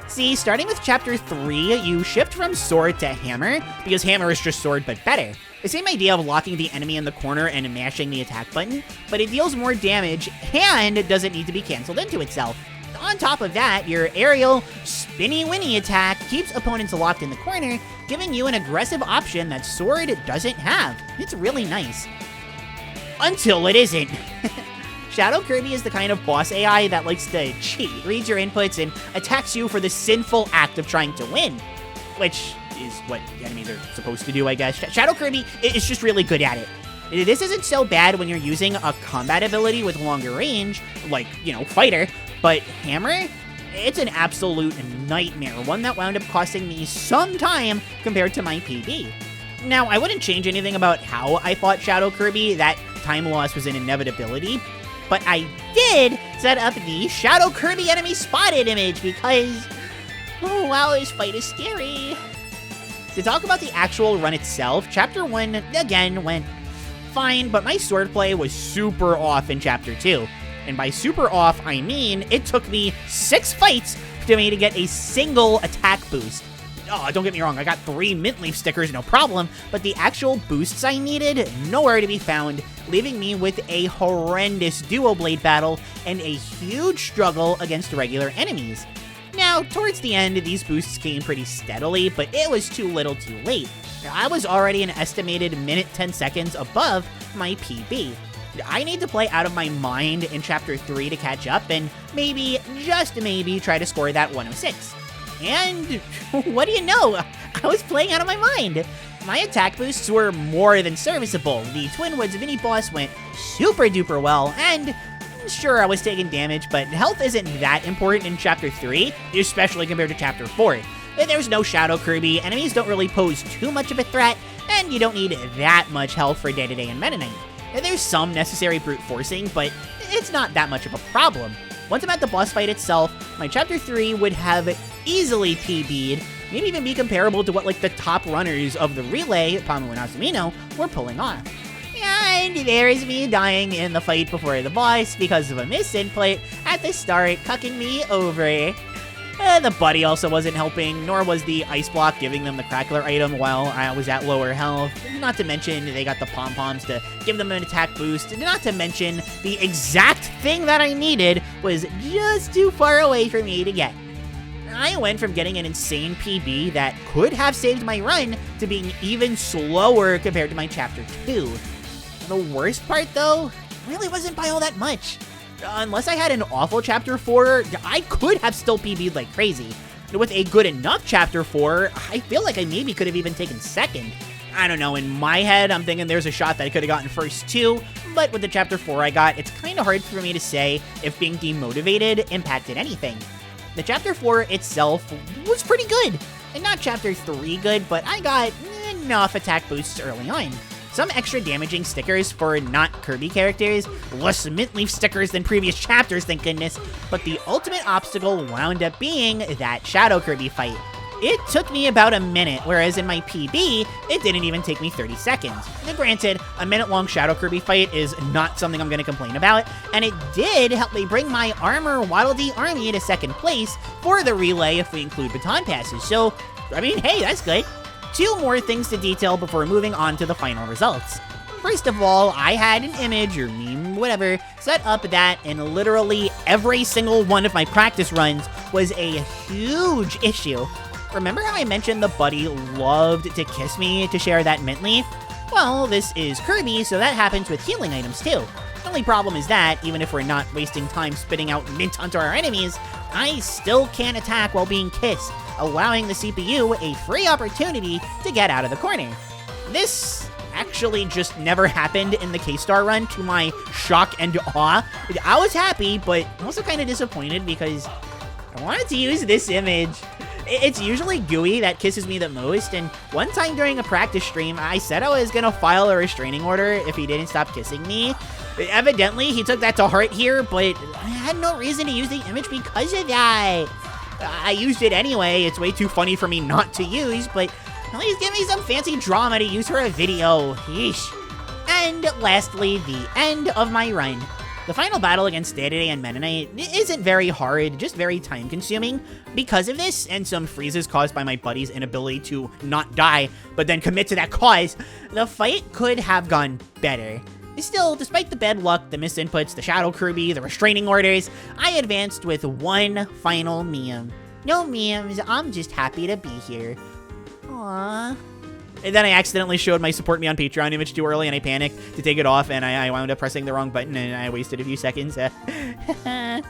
See, starting with Chapter 3, you shift from sword to hammer, because hammer is just sword but better. The same idea of locking the enemy in the corner and mashing the attack button, but it deals more damage and doesn't need to be canceled into itself. On top of that, your aerial spinny-winny attack keeps opponents locked in the corner, giving you an aggressive option that sword doesn't have. It's really nice. Until it isn't. Shadow Kirby is the kind of boss AI that likes to cheat, reads your inputs, and attacks you for the sinful act of trying to win. Which is what enemies are supposed to do, I guess. Shadow Kirby is just really good at it. This isn't so bad when you're using a combat ability with longer range, like, you know, Fighter, but Hammer? It's an absolute nightmare, one that wound up costing me some time compared to my PB. Now, I wouldn't change anything about how I fought Shadow Kirby, that time loss was an inevitability, but I did set up the Shadow Kirby enemy spotted image because, oh wow, this fight is scary. To talk about the actual run itself, Chapter 1, again, went fine, but my swordplay was super off in Chapter 2. And by super off, I mean it took me 6 fights for me to get a single attack boost. Oh, don't get me wrong, I got 3 mint leaf stickers, no problem, but the actual boosts I needed, nowhere to be found, leaving me with a horrendous duo blade battle and a huge struggle against regular enemies. Now, towards the end, these boosts came pretty steadily, but it was too little too late. I was already an estimated minute 10 seconds above my PB. I need to play out of my mind in Chapter 3 to catch up and maybe, just maybe, try to score that 106. And what do you know? I was playing out of my mind. My attack boosts were more than serviceable. The Twin Woods mini-boss went super duper well, and sure, I was taking damage, but health isn't that important in Chapter 3, especially compared to Chapter 4. There's no Shadow Kirby, enemies don't really pose too much of a threat, and you don't need that much health for day-to-day and Meta Knight. There's some necessary brute forcing, but it's not that much of a problem. Once I'm at the boss fight itself, my Chapter 3 would have easily PB'd, maybe even be comparable to what like the top runners of the relay, Pomu and Asumino, were pulling off. And there is me dying in the fight before the boss because of a misinput at the start, cucking me over. The buddy also wasn't helping, nor was the ice block giving them the crackler item while I was at lower health. Not to mention, they got the pom-poms to give them an attack boost. Not to mention, the exact thing that I needed was just too far away for me to get. I went from getting an insane PB that could have saved my run to being even slower compared to my Chapter 2. The worst part, though, really wasn't by all that much. Unless I had an awful Chapter 4, I could have still PB'd like crazy. With a good enough Chapter 4, I feel like I maybe could have even taken second. I don't know, in my head, I'm thinking there's a shot that I could have gotten first too, but with the Chapter 4 I got, it's kind of hard for me to say if being demotivated impacted anything. The Chapter 4 itself was pretty good, and not Chapter 3 good, but I got enough attack boosts early on. Some extra damaging stickers for not Kirby characters, less mint leaf stickers than previous chapters, thank goodness, but the ultimate obstacle wound up being that Shadow Kirby fight. It took me about a minute, whereas in my PB, it didn't even take me 30 seconds. Now, granted, a minute-long Shadow Kirby fight is not something I'm going to complain about, and it did help me bring my Armor Waddle Dee army to second place for the relay if we include baton passes, so, I mean, hey, that's good. Two more things to detail before moving on to the final results. First of all, I had an image, or meme, whatever, set up that in literally every single one of my practice runs was a huge issue. Remember how I mentioned the buddy loved to kiss me to share that mint leaf? Well, this is Kirby, so that happens with healing items too. The only problem is that, even if we're not wasting time spitting out mint onto our enemies, I still can't attack while being kissed, allowing the CPU a free opportunity to get out of the corner. This actually just never happened in the K-Star run, to my shock and awe. I was happy, but also kind of disappointed because I wanted to use this image. It's usually Gooey that kisses me the most, and one time during a practice stream, I said I was gonna file a restraining order if he didn't stop kissing me. Evidently, he took that to heart here, but I had no reason to use the image because of that. I used it anyway. It's way too funny for me not to use, but at least give me some fancy drama to use for a video. Yeesh. And lastly, the end of my run. The final battle against Dedede and Mennonite isn't very hard, just very time-consuming. Because of this, and some freezes caused by my buddy's inability to not die, but then commit to that cause, the fight could have gone better. Still, despite the bad luck, the misinputs, the Shadow Kirby, the restraining orders, I advanced with one final meme. No memes, I'm just happy to be here. Aww. And then I accidentally showed my support me on Patreon image too early, and I panicked to take it off, and I wound up pressing the wrong button, and I wasted a few seconds. Oopsie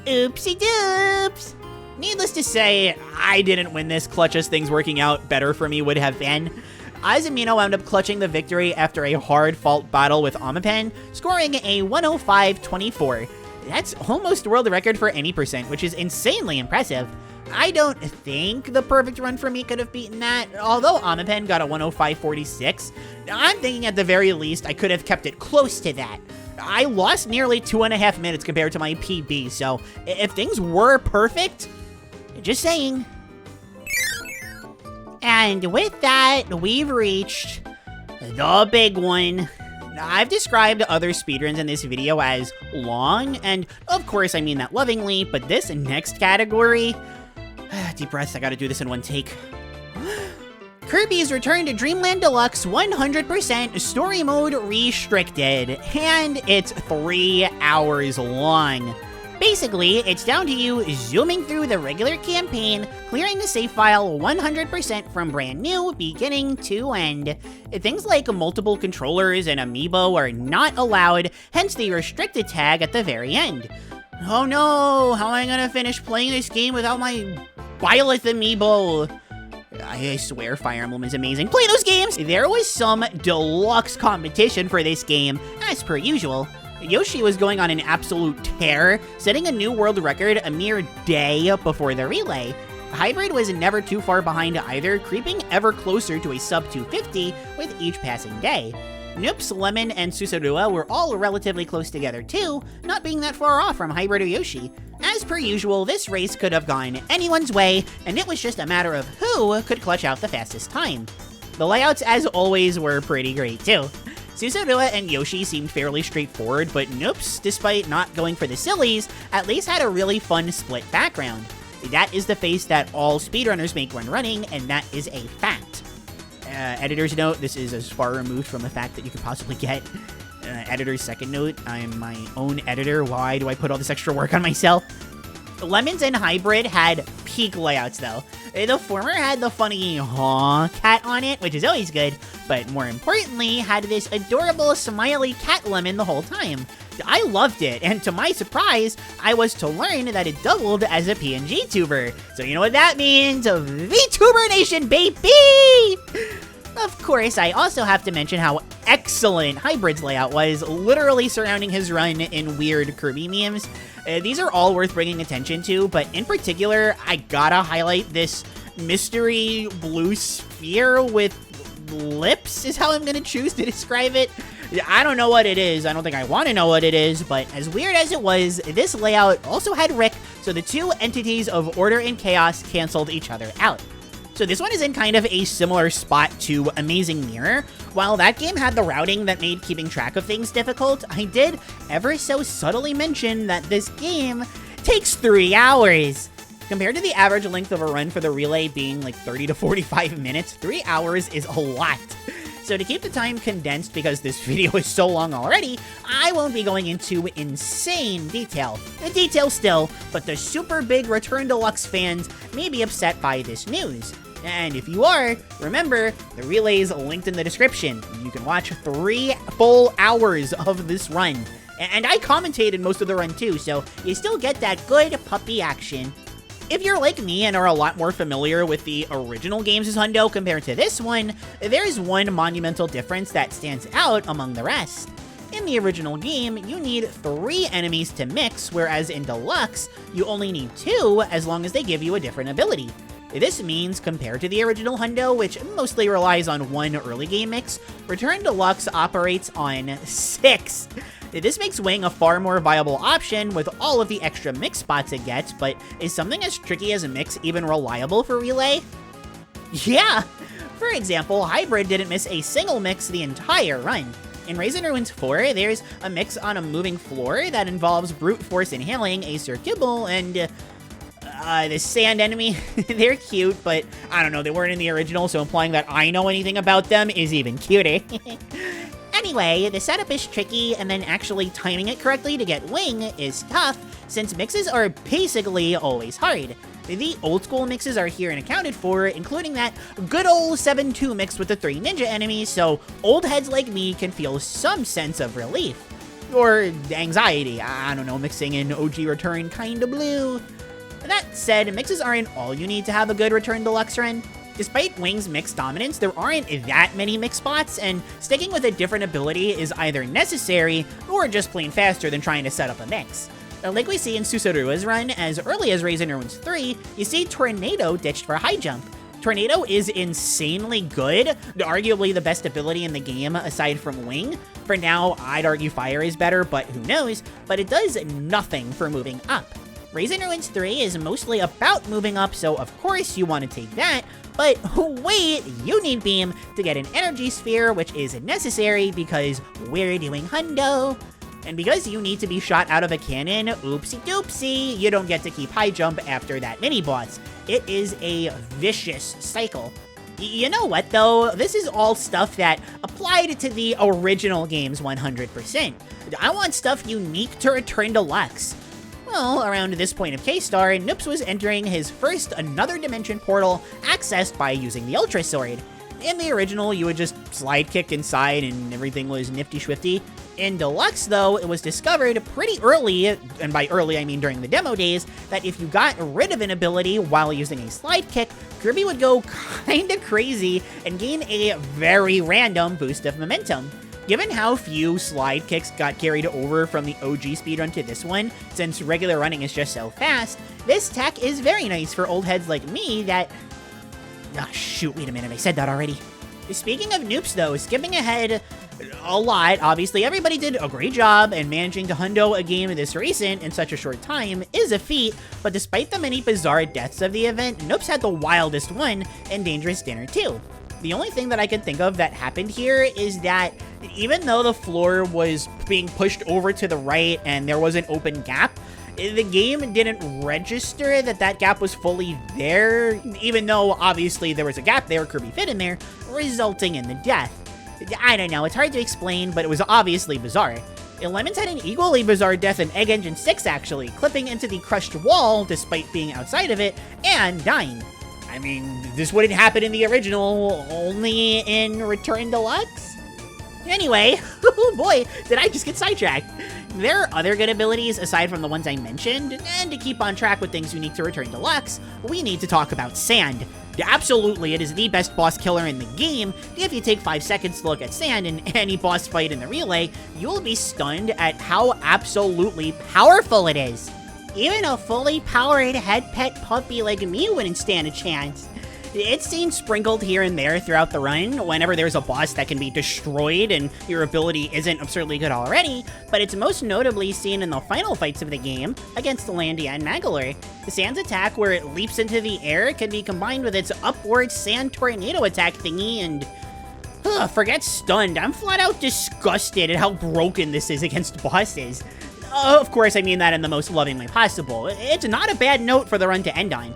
doops! Needless to say, I didn't win this, clutch as things working out better for me would have been. Asumino wound up clutching the victory after a hard fault battle with Amapen, scoring a 105-24. That's almost world record for any percent, which is insanely impressive. I don't think the perfect run for me could have beaten that, although Amapen got a 105-46. I'm thinking at the very least I could have kept it close to that. I lost nearly 2.5 minutes compared to my PB, so if things were perfect, just saying. And with that, we've reached the big one. I've described other speedruns in this video as long, and of course I mean that lovingly, but this next category... Deep breaths, I gotta do this in one take. Kirby's Return to Dreamland Deluxe 100% Story Mode Restricted, and it's 3 hours long. Basically, it's down to you zooming through the regular campaign, clearing the save file 100% from brand new, beginning to end. Things like multiple controllers and amiibo are not allowed, hence the restricted tag at the very end. Oh no, how am I gonna finish playing this game without my Byleth amiibo? I swear Fire Emblem is amazing. Play those games! There was some deluxe competition for this game, as per usual. Yoshi was going on an absolute tear, setting a new world record a mere day before the relay. Hybrid was never too far behind either, creeping ever closer to a sub 250 with each passing day. Noops, Lemon, and Susurua were all relatively close together too, not being that far off from Hybrid or Yoshi. As per usual, this race could have gone anyone's way, and it was just a matter of who could clutch out the fastest time. The layouts, as always, were pretty great too. Susurua and Yoshi seemed fairly straightforward, but Noops, despite not going for the sillies, at least had a really fun split background. That is the face that all speedrunners make when running, and that is a fact. Editor's note, this is as far removed from the fact that you could possibly get. Editor's second note, I'm my own editor. Why do I put all this extra work on myself? Lemons and Hybrid had peak layouts though. The former had the funny Haw cat on it, which is always good, but more importantly, had this adorable smiley cat lemon the whole time. I loved it, and to my surprise, I was to learn that it doubled as a PNG tuber. So you know what that means? VTuber Nation, baby! Of course, I also have to mention how excellent Hybrid's layout was, literally surrounding his run in weird Kirby memes. These are all worth bringing attention to, but in particular, I gotta highlight this mystery blue sphere with lips, is how I'm gonna choose to describe it. I don't know what it is, I don't think I want to know what it is, but as weird as it was, this layout also had Rick, so the two entities of Order and Chaos canceled each other out. So this one is in kind of a similar spot to Amazing Mirror. While that game had the routing that made keeping track of things difficult, I did ever so subtly mention that this game takes 3 hours. Compared to the average length of a run for the relay being like 30 to 45 minutes, 3 hours is a lot. So to keep the time condensed, because this video is so long already, I won't be going into insane detail. Detail still, but the super big Return Deluxe fans may be upset by this news. And if you are, remember, the relay is linked in the description. You can watch 3 full hours of this run. And I commentated most of the run too, so you still get that good puppy action. If you're like me and are a lot more familiar with the original games' hundo compared to this one, there's one monumental difference that stands out among the rest. In the original game, you need 3 enemies to mix, whereas in Deluxe, you only need 2 as long as they give you a different ability. This means, compared to the original hundo, which mostly relies on 1 early game mix, Return Deluxe operates on 6. This makes Wing a far more viable option with all of the extra mix spots it gets, but is something as tricky as a mix even reliable for Relay? Yeah! For example, Hybrid didn't miss a single mix the entire run. In Raisin Ruins 4, there's a mix on a moving floor that involves brute force inhaling a Sir Kibble and the sand enemy. They're cute, but I don't know, they weren't in the original, so implying that I know anything about them is even cuter. Anyway, the setup is tricky, and then actually timing it correctly to get Wing is tough, since mixes are basically always hard. The old school mixes are here and accounted for, including that good old 7-2 mix with the 3 ninja enemies, so old heads like me can feel some sense of relief. Or anxiety, I don't know, mixing in OG Return kinda blue. That said, mixes aren't all you need to have a good Return Deluxe run. Despite Wing's mix dominance, there aren't that many mix spots, and sticking with a different ability is either necessary or just plain faster than trying to set up a mix. Like we see in Susurua's run, as early as Raisin Ruins 3, you see Tornado ditched for High Jump. Tornado is insanely good, arguably the best ability in the game aside from Wing. For now, I'd argue Fire is better, but who knows, but it does nothing for moving up. Raisin Ruins 3 is mostly about moving up, so of course you want to take that, but wait, you need Beam to get an Energy Sphere, which is necessary because we're doing hundo. And because you need to be shot out of a cannon, oopsie doopsie, you don't get to keep High Jump after that mini-boss. It is a vicious cycle. You know what though, this is all stuff that applied to the original games 100%. I want stuff unique to Return Deluxe. Well, around this point of K-Star, Noops was entering his first Another Dimension portal accessed by using the Ultra Sword. In the original, you would just slide kick inside and everything was nifty-swifty. In Deluxe, though, it was discovered pretty early, and by early I mean during the demo days, that if you got rid of an ability while using a slide kick, Kirby would go kinda crazy and gain a very random boost of momentum. Given how few slide kicks got carried over from the OG speedrun to this one, since regular running is just so fast, this tech is very nice for old heads like me that... Ah, shoot, wait a minute, I said that already. Speaking of Noops though, skipping ahead, a lot. Obviously, everybody did a great job, and managing to hundo a game this recent in such a short time is a feat, but despite the many bizarre deaths of the event, Noops had the wildest one in Dangerous Dinner 2. The only thing that I can think of that happened here is that even though the floor was being pushed over to the right and there was an open gap, the game didn't register that that gap was fully there, even though obviously there was a gap there, Kirby fit in there, resulting in the death. I don't know, it's hard to explain, but it was obviously bizarre. Lemons had an equally bizarre death in Egg Engine 6 actually, clipping into the crushed wall despite being outside of it, and dying. I mean, this wouldn't happen in the original, only in Return Deluxe? Anyway, oh boy, did I just get sidetracked. There are other good abilities aside from the ones I mentioned, and to keep on track with things unique to Return Deluxe, we need to talk about Sand. Absolutely, it is the best boss killer in the game. If you take 5 seconds to look at Sand in any boss fight in the relay, you'll be stunned at how absolutely powerful it is. Even a fully powered head pet puppy like me wouldn't stand a chance. It's seen sprinkled here and there throughout the run whenever there's a boss that can be destroyed and your ability isn't absurdly good already, but it's most notably seen in the final fights of the game against Landia and Magolor. The Sand's attack, where it leaps into the air, can be combined with its upward sand tornado attack thingy and... forget stunned, I'm flat out disgusted at how broken this is against bosses. Of course, I mean that in the most loving way possible. It's not a bad note for the run to end on.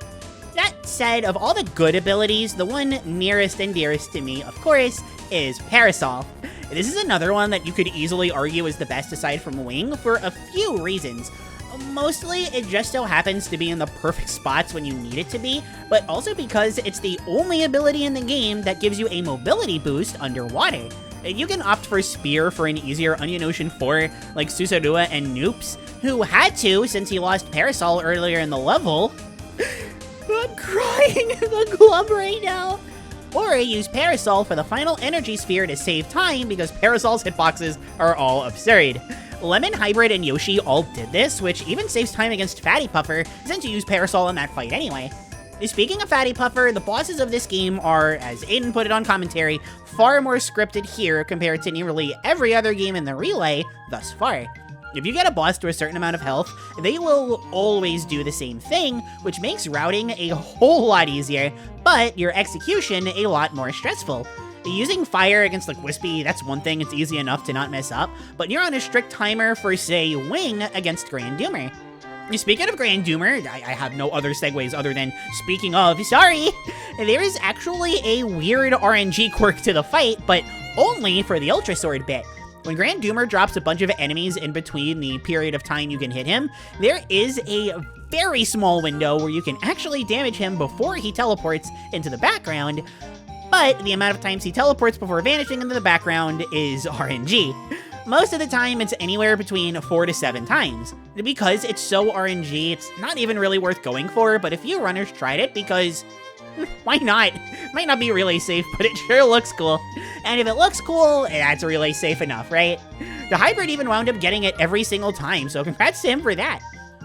That said, of all the good abilities, the one nearest and dearest to me, of course, is Parasol. This is another one that you could easily argue is the best aside from Wing for a few reasons. Mostly, it just so happens to be in the perfect spots when you need it to be, but also because it's the only ability in the game that gives you a mobility boost underwater. You can opt for Spear for an easier Onion Ocean 4 like Susadua and Noops, who had to since he lost Parasol earlier in the level. I'm crying in the glove right now. Or use Parasol for the final energy sphere to save time because Parasol's hitboxes are all absurd. Lemon, Hybrid, and Yoshi all did this, which even saves time against Fatty Puffer since you use Parasol in that fight anyway. Speaking of Fatty Puffer, the bosses of this game are, as Aiden put it on commentary, far more scripted here compared to nearly every other game in the relay thus far. If you get a boss to a certain amount of health, they will always do the same thing, which makes routing a whole lot easier, but your execution a lot more stressful. Using fire against like Wispy, that's one thing, it's easy enough to not mess up, but you're on a strict timer for, say, Wing against Grand Doomer. Speaking of Grand Doomer, I have no other segues other than speaking of, sorry! There is actually a weird RNG quirk to the fight, but only for the Ultra Sword bit. When Grand Doomer drops a bunch of enemies in between the period of time you can hit him, there is a very small window where you can actually damage him before he teleports into the background, but the amount of times he teleports before vanishing into the background is RNG. Most of the time, it's anywhere between 4 to 7 times. Because it's so RNG, it's not even really worth going for, but a few runners tried it because... why not? Might not be relay safe, but it sure looks cool. And if it looks cool, that's relay safe enough, right? The Hybrid even wound up getting it every single time, so congrats to him for that.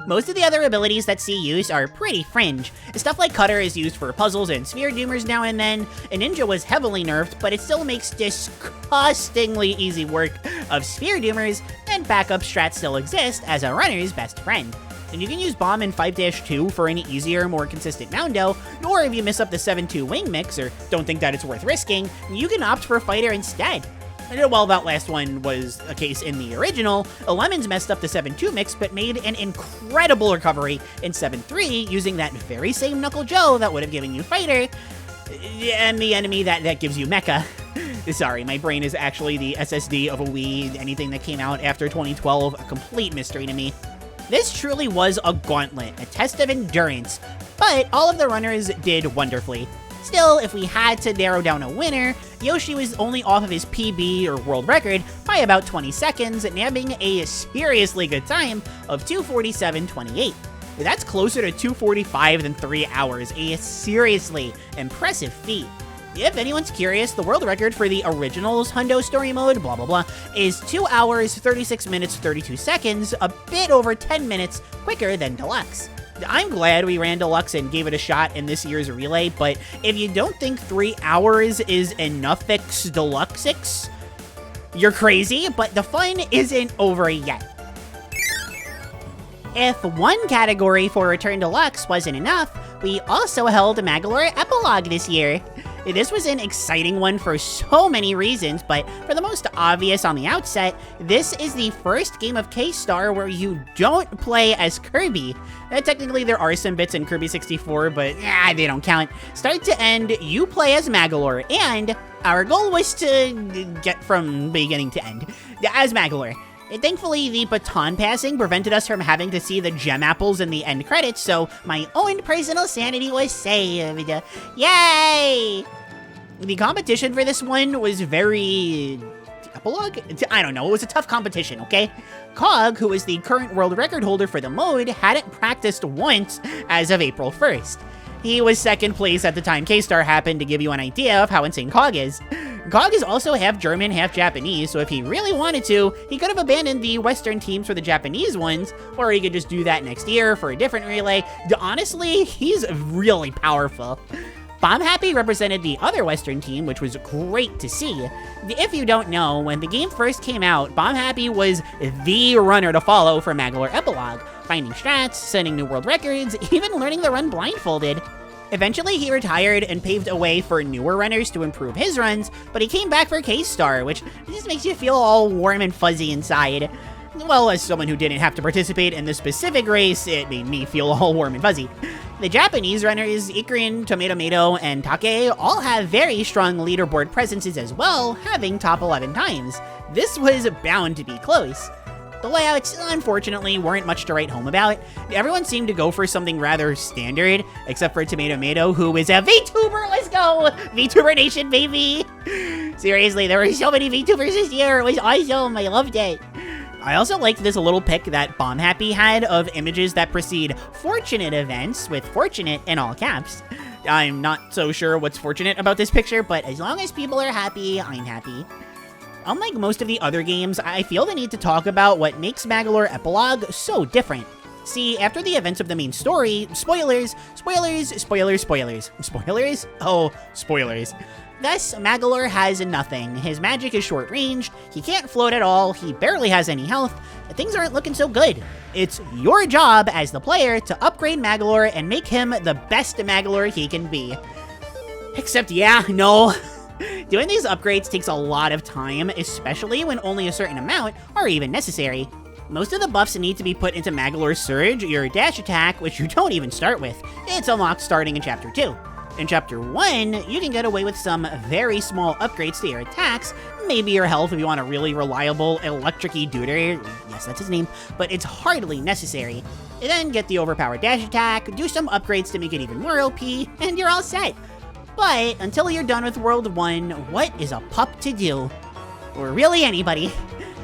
Most of the other abilities that see use are pretty fringe. Stuff like Cutter is used for puzzles and Sphere Doomers now and then, and Ninja was heavily nerfed, but it still makes disgustingly easy work of Sphere Doomers, and backup strats still exist as a runner's best friend. And you can use Bomb in 5-2 for an easier, more consistent Moundo, or if you miss up the 7-2 Wing mix or don't think that it's worth risking, you can opt for Fighter instead. And while that last one was a case in the original, Lemons messed up the 7-2 mix but made an incredible recovery in 7-3 using that very same Knuckle Joe that would have given you Fighter, and the enemy that gives you Mecha. Sorry, my brain is actually the SSD of a Wii. Anything that came out after 2012, a complete mystery to me. This truly was a gauntlet, a test of endurance, but all of the runners did wonderfully. Still, if we had to narrow down a winner, Yoshi was only off of his PB or world record by about 20 seconds, nabbing a seriously good time of 2:47.28. That's closer to 2:45 than 3 hours, a seriously impressive feat. If anyone's curious, the world record for the original's Hundo story mode, blah blah blah, is 2 hours, 36 minutes, 32 seconds, a bit over 10 minutes quicker than Deluxe. I'm glad we ran Deluxe and gave it a shot in this year's relay, but if you don't think 3 hours is enough Deluxe, You're crazy, but the fun isn't over yet. If one category for Return Deluxe wasn't enough, we also held a Magolor Epilogue this year. This was an exciting one for so many reasons, but for the most obvious on the outset, this is the first game of K-Star where you don't play as Kirby. Technically, there are some bits in Kirby 64, but they don't count. Start to end, you play as Magolor, and our goal was to get from beginning to end as Magolor. Thankfully, the baton passing prevented us from having to see the gem apples in the end credits, so my own personal sanity was saved. Yay! The competition for this one was very... Epilogue? I don't know, it was a tough competition, okay? Cog, who is the current world record holder for the mode, hadn't practiced once as of April 1st. He was second place at the time K-Star happened, to give you an idea of how insane Cog is. Cog is also half German, half Japanese, so if he really wanted to, he could have abandoned the Western teams for the Japanese ones, or he could just do that next year for a different relay. Honestly, he's really powerful. Bomb Happy represented the other Western team, which was great to see. If you don't know, when the game first came out, Bomb Happy was the runner to follow for Magolor Epilogue, finding strats, setting new world records, even learning the run blindfolded. Eventually, he retired and paved a way for newer runners to improve his runs, but he came back for K-Star, which just makes you feel all warm and fuzzy inside. Well, as someone who didn't have to participate in this specific race, it made me feel all warm and fuzzy. The Japanese runners, Ikrin, Tomato, and Take, all have very strong leaderboard presences as well, having top 11 times. This was bound to be close. The layouts, unfortunately, weren't much to write home about. Everyone seemed to go for something rather standard, except for Tomato, who is a VTuber. Let's go! VTuber Nation, baby! Seriously, there were so many VTubers this year. It was awesome. I loved it. I also liked this little pic that Bomb Happy had of images that precede fortunate events with fortunate in all caps. I'm not so sure what's fortunate about this picture, but as long as people are happy, I'm happy. Unlike most of the other games, I feel the need to talk about what makes Magolor Epilogue so different. See, after the events of the main story, spoilers. Oh, spoilers. Thus, Magolor has nothing. His magic is short-ranged, he can't float at all, he barely has any health, things aren't looking so good. It's your job as the player to upgrade Magolor and make him the best Magolor he can be. Except, no. Doing these upgrades takes a lot of time, especially when only a certain amount are even necessary. Most of the buffs need to be put into Magolor's Surge, your dash attack, which you don't even start with. It's unlocked starting in Chapter 2. In Chapter 1, you can get away with some very small upgrades to your attacks, maybe your health if you want a really reliable electric-y duder, yes, that's his name, but it's hardly necessary. You then get the overpowered dash attack, do some upgrades to make it even more OP, and you're all set. But until you're done with World 1, what is a pup to do? Or really anybody.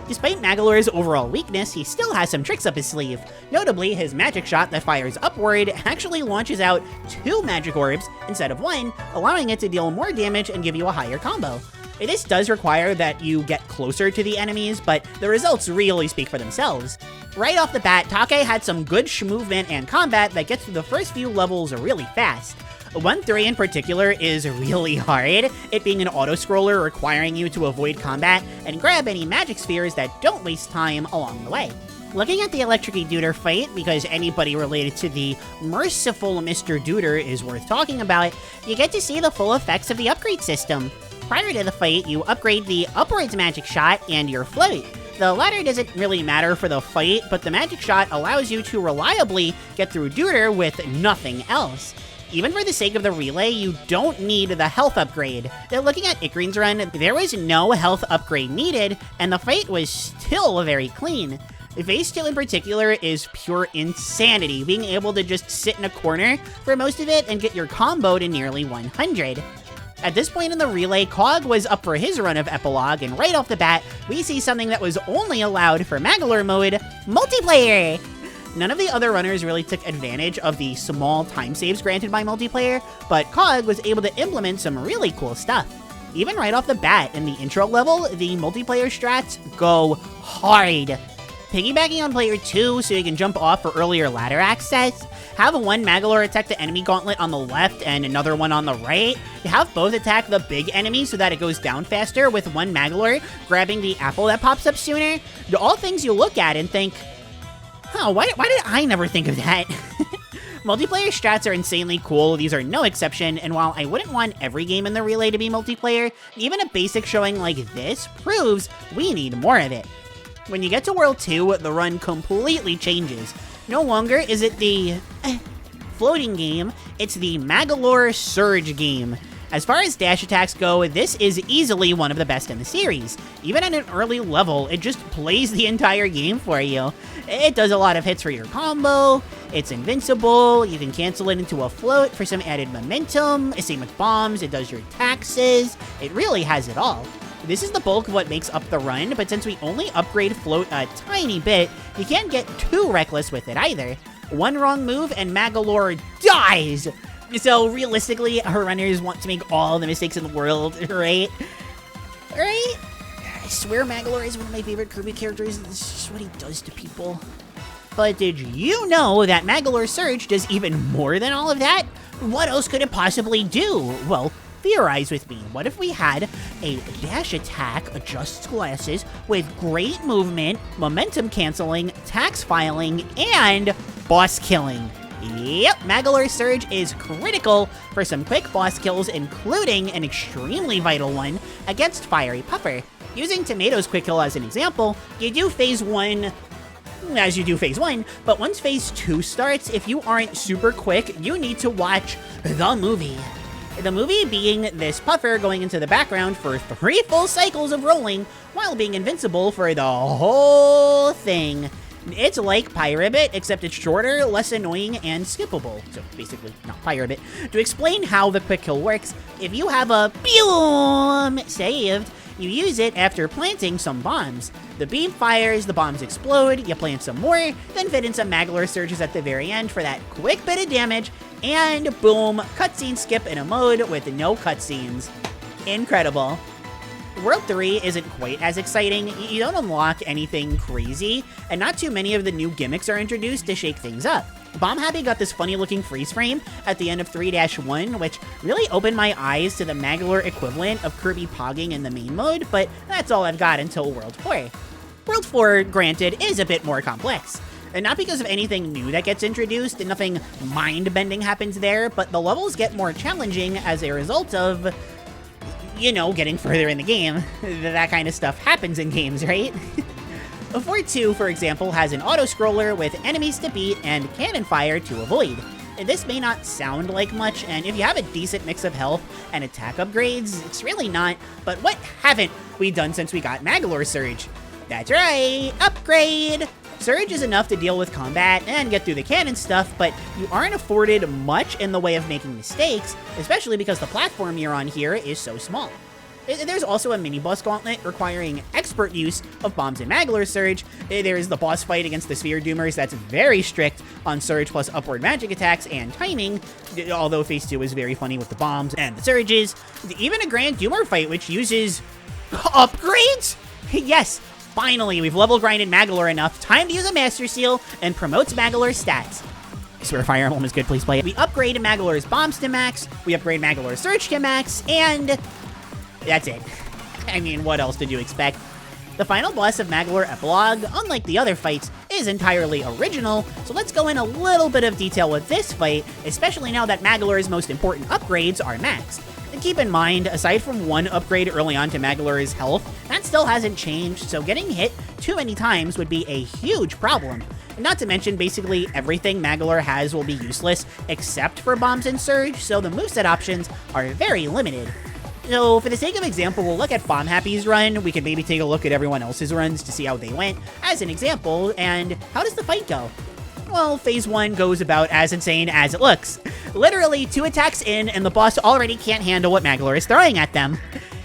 Despite Magolor's overall weakness, he still has some tricks up his sleeve. Notably, his magic shot that fires upward actually launches out 2 magic orbs instead of 1, allowing it to deal more damage and give you a higher combo. This does require that you get closer to the enemies, but the results really speak for themselves. Right off the bat, Take had some good movement and combat that gets through the first few levels really fast. 1-3 in particular is really hard, it being an auto-scroller requiring you to avoid combat and grab any magic spheres that don't waste time along the way. Looking at the Electric-y Duder fight, because anybody related to the merciful Mr. Duder is worth talking about, you get to see the full effects of the upgrade system. Prior to the fight, you upgrade the upwards magic shot and your float. The latter doesn't really matter for the fight, but the magic shot allows you to reliably get through Duder with nothing else. Even for the sake of the relay, you don't need the health upgrade. Looking at Ikrin's run, there was no health upgrade needed, and the fight was still very clean. Phase 2 in particular is pure insanity, being able to just sit in a corner for most of it and get your combo to nearly 100. At this point in the relay, Cog was up for his run of Epilogue, and right off the bat, we see something that was only allowed for Magolor mode, multiplayer! None of the other runners really took advantage of the small time saves granted by multiplayer, but Cog was able to implement some really cool stuff. Even right off the bat, in the intro level, the multiplayer strats go hard. Piggybacking on player 2 so you can jump off for earlier ladder access, have one Magolor attack the enemy gauntlet on the left and another one on the right. You have both attack the big enemy so that it goes down faster, with one Magolor grabbing the apple that pops up sooner. They're all things you look at and think, huh, why did I never think of that? Multiplayer strats are insanely cool, these are no exception, and while I wouldn't want every game in the Relay to be multiplayer, even a basic showing like this proves we need more of it. When you get to World 2, the run completely changes. No longer is it the floating game, it's the Magolor Surge game. As far as dash attacks go, this is easily one of the best in the series. Even at an early level, it just plays the entire game for you. It does a lot of hits for your combo, it's invincible, you can cancel it into a float for some added momentum, same with bombs, it does your taxes, it really has it all. This is the bulk of what makes up the run, but since we only upgrade float a tiny bit, you can't get too reckless with it either. One wrong move and Magolor dies! So realistically, our runners want to make all the mistakes in the world, right? Right? I swear Magolor is one of my favorite Kirby characters. This is just what he does to people. But did you know that Magolor Surge does even more than all of that? What else could it possibly do? Well, theorize with me. What if we had a dash attack, adjusts glasses, with great movement, momentum canceling, tax filing, and boss killing? Yep, Magolor Surge is critical for some quick boss kills, including an extremely vital one against Fiery Puffer. Using Tomato's quick kill as an example, you do phase 1 as you do phase 1, but once phase 2 starts, if you aren't super quick, you need to watch the movie. The movie being this puffer going into the background for 3 full cycles of rolling while being invincible for the whole thing. It's like Pyribbit, except it's shorter, less annoying, and skippable. So basically, not Pyribbit. To explain how the quick kill works, if you have a boom saved, you use it after planting some bombs. The beam fires, the bombs explode, you plant some more, then fit in some Magolor Surges at the very end for that quick bit of damage, and boom, cutscene skip in a mode with no cutscenes. Incredible. World 3 isn't quite as exciting, you don't unlock anything crazy, and not too many of the new gimmicks are introduced to shake things up. Bomb Happy got this funny looking freeze frame at the end of 3-1, which really opened my eyes to the Magolor equivalent of Kirby pogging in the main mode, but that's all I've got until World 4. World 4, granted, is a bit more complex. And not because of anything new that gets introduced, and nothing mind-bending happens there, but the levels get more challenging as a result of, you know, getting further in the game. That kind of stuff happens in games, right? 4-2, for example, has an auto-scroller with enemies to beat and cannon fire to avoid. This may not sound like much, and if you have a decent mix of health and attack upgrades, it's really not, but what haven't we done since we got Magolor Surge? That's right, upgrade! Surge is enough to deal with combat and get through the cannon stuff, but you aren't afforded much in the way of making mistakes, especially because the platform you're on here is so small. There's also a mini-boss gauntlet requiring expert use of bombs and Magolor Surge. There's the boss fight against the Sphere Doomers that's very strict on Surge plus upward magic attacks and timing, although Phase 2 is very funny with the bombs and the Surges. Even a Grand Doomer fight which uses upgrades? Yes, finally, we've level grinded Magolor enough. Time to use a Master Seal and promotes Magolor's stats. I swear Fire Emblem is good, please play it. We upgrade Magolor's bombs to max, we upgrade Magolor's Surge to max, and that's it. I mean, what else did you expect? The final boss of Magolor Epilogue, unlike the other fights, is entirely original, so let's go in a little bit of detail with this fight, especially now that Magolor's most important upgrades are maxed. And keep in mind, aside from one upgrade early on to Magolor's health, that still hasn't changed, so getting hit too many times would be a huge problem. And not to mention, basically everything Magolor has will be useless, except for bombs and Surge, so the moveset options are very limited. So, for the sake of example, we'll look at Bomb Happy's run, we could maybe take a look at everyone else's runs to see how they went, as an example, and how does the fight go? Well, Phase 1 goes about as insane as it looks. Literally, 2 attacks in, and the boss already can't handle what Magolor is throwing at them.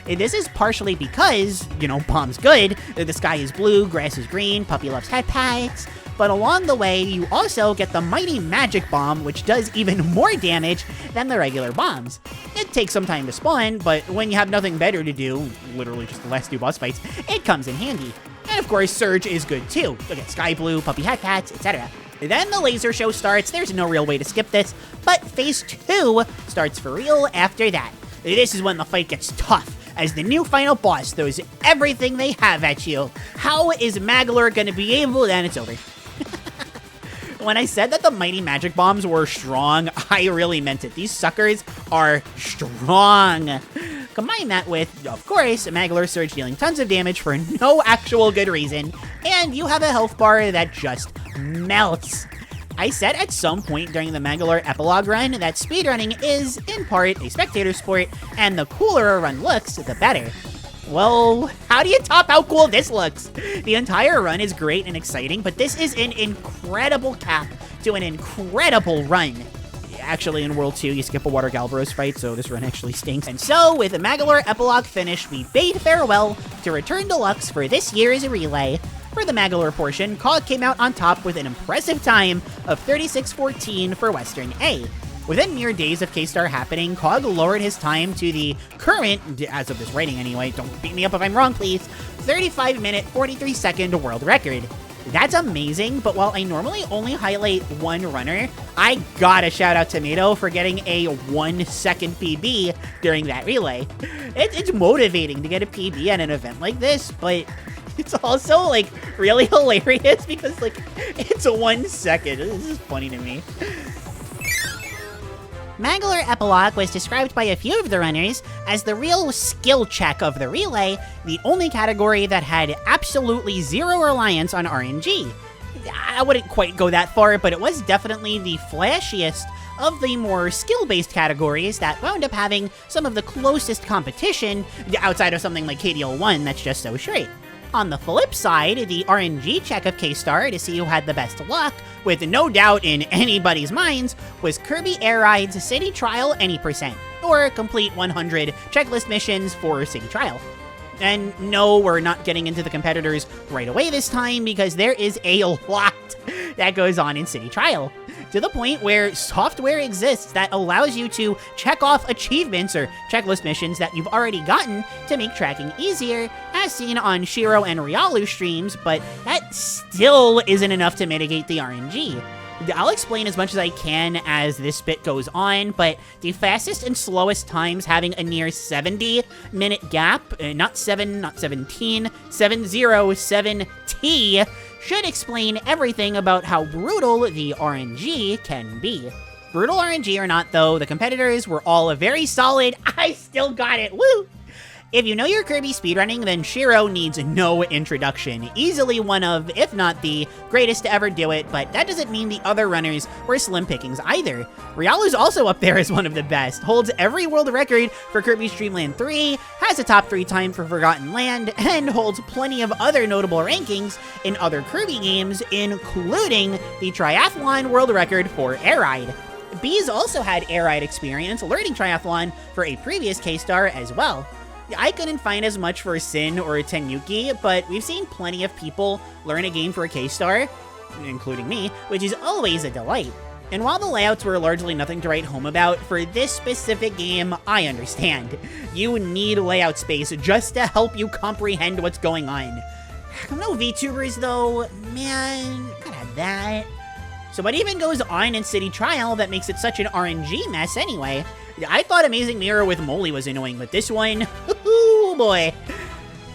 This is partially because, you know, bomb's good, the sky is blue, grass is green, puppy loves head pats, but along the way, you also get the mighty magic bomb, which does even more damage than the regular bombs. It takes some time to spawn, but when you have nothing better to do, literally just the last 2 boss fights, it comes in handy. And of course, Surge is good too. Look at Sky Blue, Puppy Hat Pats, etc. Then the laser show starts. There's no real way to skip this, but Phase 2 starts for real after that. This is when the fight gets tough, as the new final boss throws everything they have at you. How is Magolor gonna be able? Then it's over. When I said that the mighty magic bombs were strong, I really meant it. These suckers are strong. Combine that with, of course, Magolor Surge dealing tons of damage for no actual good reason, and you have a health bar that just melts. I said at some point during the Magolor Epilogue run that speedrunning is, in part, a spectator sport, and the cooler a run looks, the better. Well, how do you top how cool this looks? The entire run is great and exciting, but this is an incredible cap to an incredible run. Actually, in World 2, you skip a Water Galvaros fight, so this run actually stinks. And so, with the Magolor Epilogue finished, we bade farewell to return Deluxe for this year's relay. For the Magolor portion, Cog came out on top with an impressive time of 36:14 for Western A. Within mere days of K-Star happening, Cog lowered his time to the current, as of this writing anyway, don't beat me up if I'm wrong please, 35-minute, 43-second world record. That's amazing, but while I normally only highlight one runner, I gotta shout out Tomato for getting a 1-second PB during that relay. It's motivating to get a PB at an event like this, but it's also, like, really hilarious because, like, it's a 1 second. This is funny to me. Magolor Epilogue was described by a few of the runners as the real skill check of the relay, the only category that had absolutely zero reliance on RNG. I wouldn't quite go that far, but it was definitely the flashiest of the more skill-based categories that wound up having some of the closest competition outside of something like KDL 1 that's just so straight. On the flip side, the RNG check of K-Star to see who had the best luck, with no doubt in anybody's minds, was Kirby Air Ride's City Trial Any %, or complete 100 checklist missions for City Trial. And no, we're not getting into the competitors right away this time, because there is a lot that goes on in City Trial. To the point where software exists that allows you to check off achievements or checklist missions that you've already gotten to make tracking easier, as seen on Shiro and Ryalu streams, but that still isn't enough to mitigate the RNG. I'll explain as much as I can as this bit goes on, but the fastest and slowest times having a near 70-minute gap, not 7, not 17, 707T, should explain everything about how brutal the RNG can be. Brutal RNG or not though, the competitors were all very solid. I still got it, woo! If you know your Kirby speedrunning, then Shiro needs no introduction. Easily one of, if not the, greatest to ever do it, but that doesn't mean the other runners were slim pickings either. Ryalu's also up there as one of the best, holds every world record for Kirby's Dream Land 3, has a top 3 time for Forgotten Land, and holds plenty of other notable rankings in other Kirby games, including the Triathlon world record for Air Ride. Bees also had Air Ride experience learning Triathlon for a previous K-Star as well. I couldn't find as much for Sin or Tenyuki, but we've seen plenty of people learn a game for a K-Star, including me, which is always a delight. And while the layouts were largely nothing to write home about, for this specific game, I understand. You need layout space just to help you comprehend what's going on. No VTubers though, man, gotta have that. So what even goes on in City Trial that makes it such an RNG mess anyway? I thought Amazing Mirror with Molly was annoying, but this one, oh boy.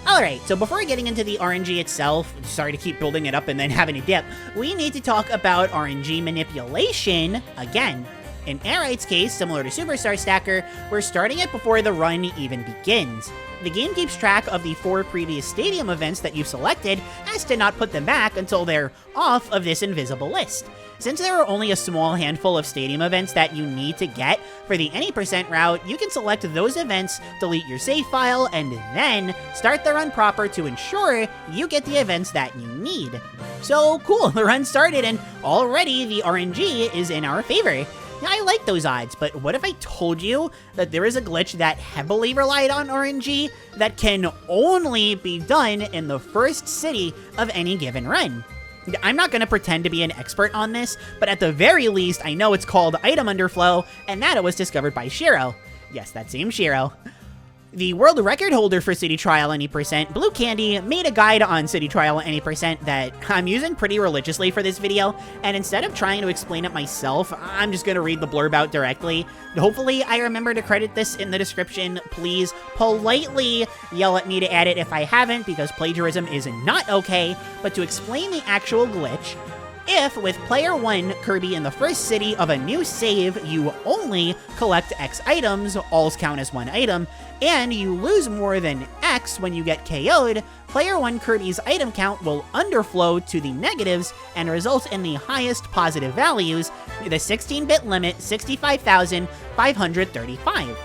Alright, so before getting into the RNG itself, sorry to keep building it up and then having a dip, we need to talk about RNG manipulation again. In Air Ride's case, similar to Superstar Stacker, we're starting it before the run even begins. The game keeps track of the 4 previous stadium events that you've selected as to not put them back until they're off of this invisible list. Since there are only a small handful of stadium events that you need to get for the any % route, you can select those events, delete your save file, and then start the run proper to ensure you get the events that you need. So cool, the run started and already the RNG is in our favor. I like those odds, but what if I told you that there is a glitch that heavily relied on RNG that can only be done in the first city of any given run? I'm not going to pretend to be an expert on this, but at the very least, I know it's called item underflow, and that it was discovered by Shiro. Yes, that same Shiro. The world record holder for City Trial Any Percent, Blue Candy, made a guide on City Trial Any Percent that I'm using pretty religiously for this video, and instead of trying to explain it myself, I'm just gonna read the blurb out directly. Hopefully I remember to credit this in the description. Please politely yell at me to add it if I haven't, because plagiarism is not okay, but to explain the actual glitch, if, with player 1, Kirby in the first city of a new save, you only collect X items, alls count as one item, and you lose more than X when you get KO'd, player 1 Kirby's item count will underflow to the negatives and result in the highest positive values, with a 16-bit limit 65,535.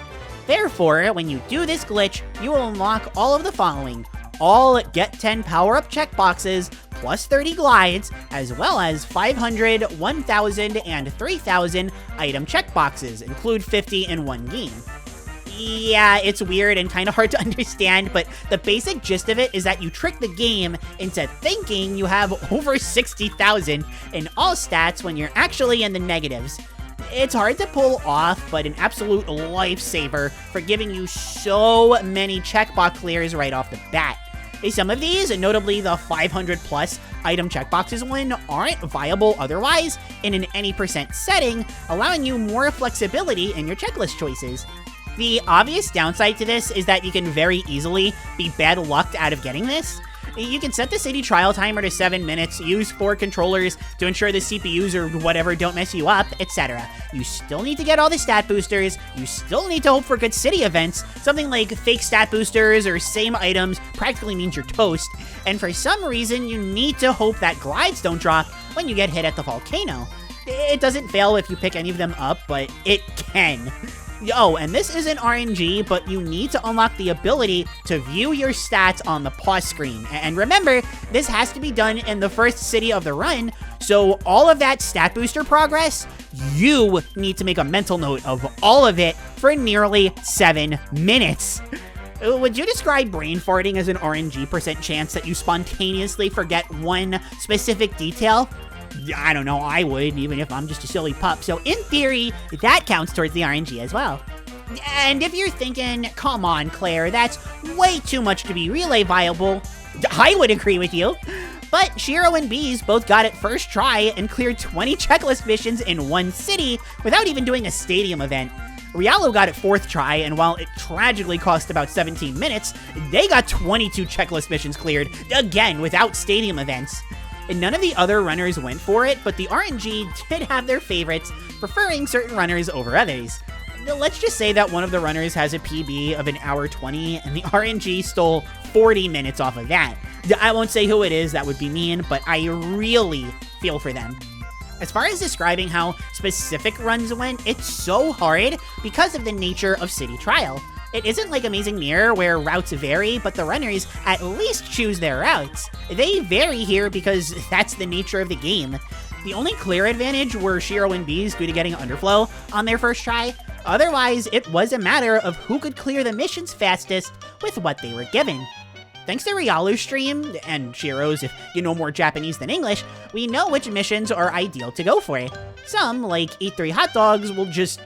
Therefore, when you do this glitch, you will unlock all of the following: all Get 10 power-up checkboxes, plus 30 glides, as well as 500, 1,000, and 3,000 item checkboxes, include 50 in one game. Yeah, it's weird and kind of hard to understand, but the basic gist of it is that you trick the game into thinking you have over 60,000 in all stats when you're actually in the negatives. It's hard to pull off, but an absolute lifesaver for giving you so many checkbox clears right off the bat. Some of these, notably the 500 plus item checkboxes one, aren't viable otherwise in an any percent setting, allowing you more flexibility in your checklist choices. The obvious downside to this is that you can very easily be bad lucked out of getting this. You can set the city trial timer to 7 minutes, use 4 controllers to ensure the CPUs or whatever don't mess you up, etc. You still need to get all the stat boosters, you still need to hope for good city events. Something like fake stat boosters or same items practically means you're toast, and for some reason you need to hope that glides don't drop when you get hit at the volcano. It doesn't fail if you pick any of them up, but it can. Oh, and this isn't RNG, but you need to unlock the ability to view your stats on the pause screen. And remember, this has to be done in the first city of the run, so all of that stat booster progress, you need to make a mental note of all of it for nearly 7 minutes. Would you describe brain farting as an RNG percent chance that you spontaneously forget one specific detail? I don't know, I would, even if I'm just a silly pup. So in theory, that counts towards the RNG as well. And if you're thinking, come on, Klaire, that's way too much to be relay viable, I would agree with you. But Shiro and Bees both got it first try and cleared 20 checklist missions in one city without even doing a stadium event. Rialo got it 4th try, and while it tragically cost about 17 minutes, they got 22 checklist missions cleared, again without stadium events. And none of the other runners went for it, but the RNG did have their favorites, preferring certain runners over others. Let's just say that one of the runners has a PB of 1:20, and the RNG stole 40 minutes off of that. I won't say who it is, that would be mean, but I really feel for them. As far as describing how specific runs went, it's so hard because of the nature of City Trial. It isn't like Amazing Mirror where routes vary, but the runners at least choose their routes. They vary here because that's the nature of the game. The only clear advantage were Shiro and Bees due to getting underflow on their first try. Otherwise, it was a matter of who could clear the missions fastest with what they were given. Thanks to Rialu's stream, and Shiro's if you know more Japanese than English, we know which missions are ideal to go for. Some, like Eat 3 hot dogs, will just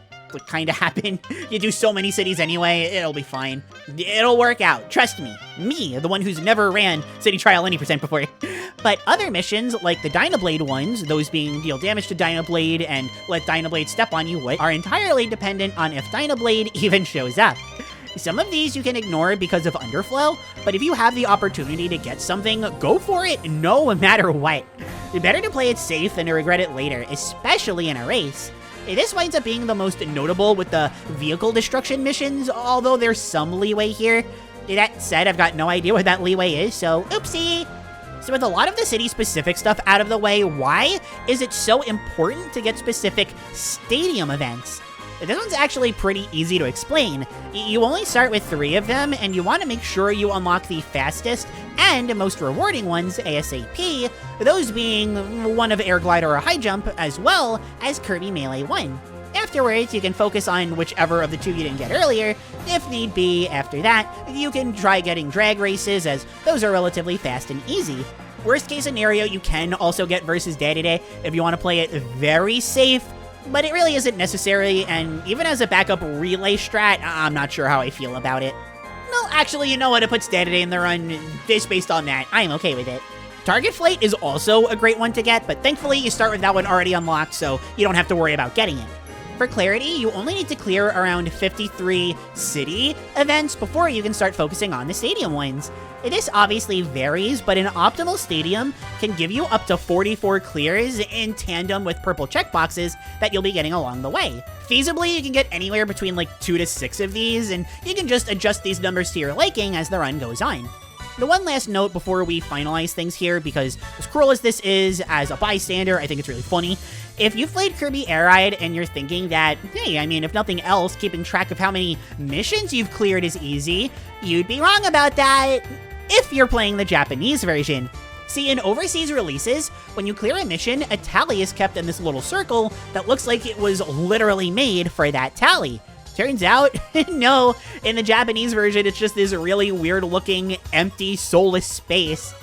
kind of happen. You do so many cities anyway, it'll be fine. It'll work out, trust me. Me, the one who's never ran City Trial Any Percent before. But other missions, like the Dynablade ones, those being deal damage to Dynablade and let Dynablade step on you, are entirely dependent on if Dynablade even shows up. Some of these you can ignore because of underflow, but if you have the opportunity to get something, go for it no matter what. It's better to play it safe than to regret it later, especially in a race. This winds up being the most notable with the vehicle destruction missions, although there's some leeway here. That said, I've got no idea what that leeway is, so oopsie! So with a lot of the city-specific stuff out of the way, why is it so important to get specific stadium events? This one's actually pretty easy to explain. You only start with 3 of them, and you want to make sure you unlock the fastest and most rewarding ones ASAP, those being one of Air Glider or High Jump, as well as Kirby Melee 1. Afterwards, you can focus on whichever of the 2 you didn't get earlier. If need be, after that, you can try getting drag races, as those are relatively fast and easy. Worst case scenario, you can also get Versus Day-to-Day if you want to play it very safe, but it really isn't necessary, and even as a backup relay strat, I'm not sure how I feel about it. Well, actually, you know what? It puts Day-to-Day in the run just based on that. I'm okay with it. Target Flight is also a great one to get, but thankfully you start with that one already unlocked, so you don't have to worry about getting it. For clarity, you only need to clear around 53 city events before you can start focusing on the stadium ones. This obviously varies, but an optimal stadium can give you up to 44 clears in tandem with purple checkboxes that you'll be getting along the way. Feasibly, you can get anywhere between like 2 to 6 of these, and you can just adjust these numbers to your liking as the run goes on. The one last note before we finalize things here, because as cruel as this is, as a bystander, I think it's really funny. If you've played Kirby Air Ride and you're thinking that, hey, I mean, if nothing else, keeping track of how many missions you've cleared is easy, you'd be wrong about that if you're playing the Japanese version. See, in overseas releases, when you clear a mission, a tally is kept in this little circle that looks like it was literally made for that tally. Turns out, no, in the Japanese version, it's just this really weird-looking, empty, soulless space.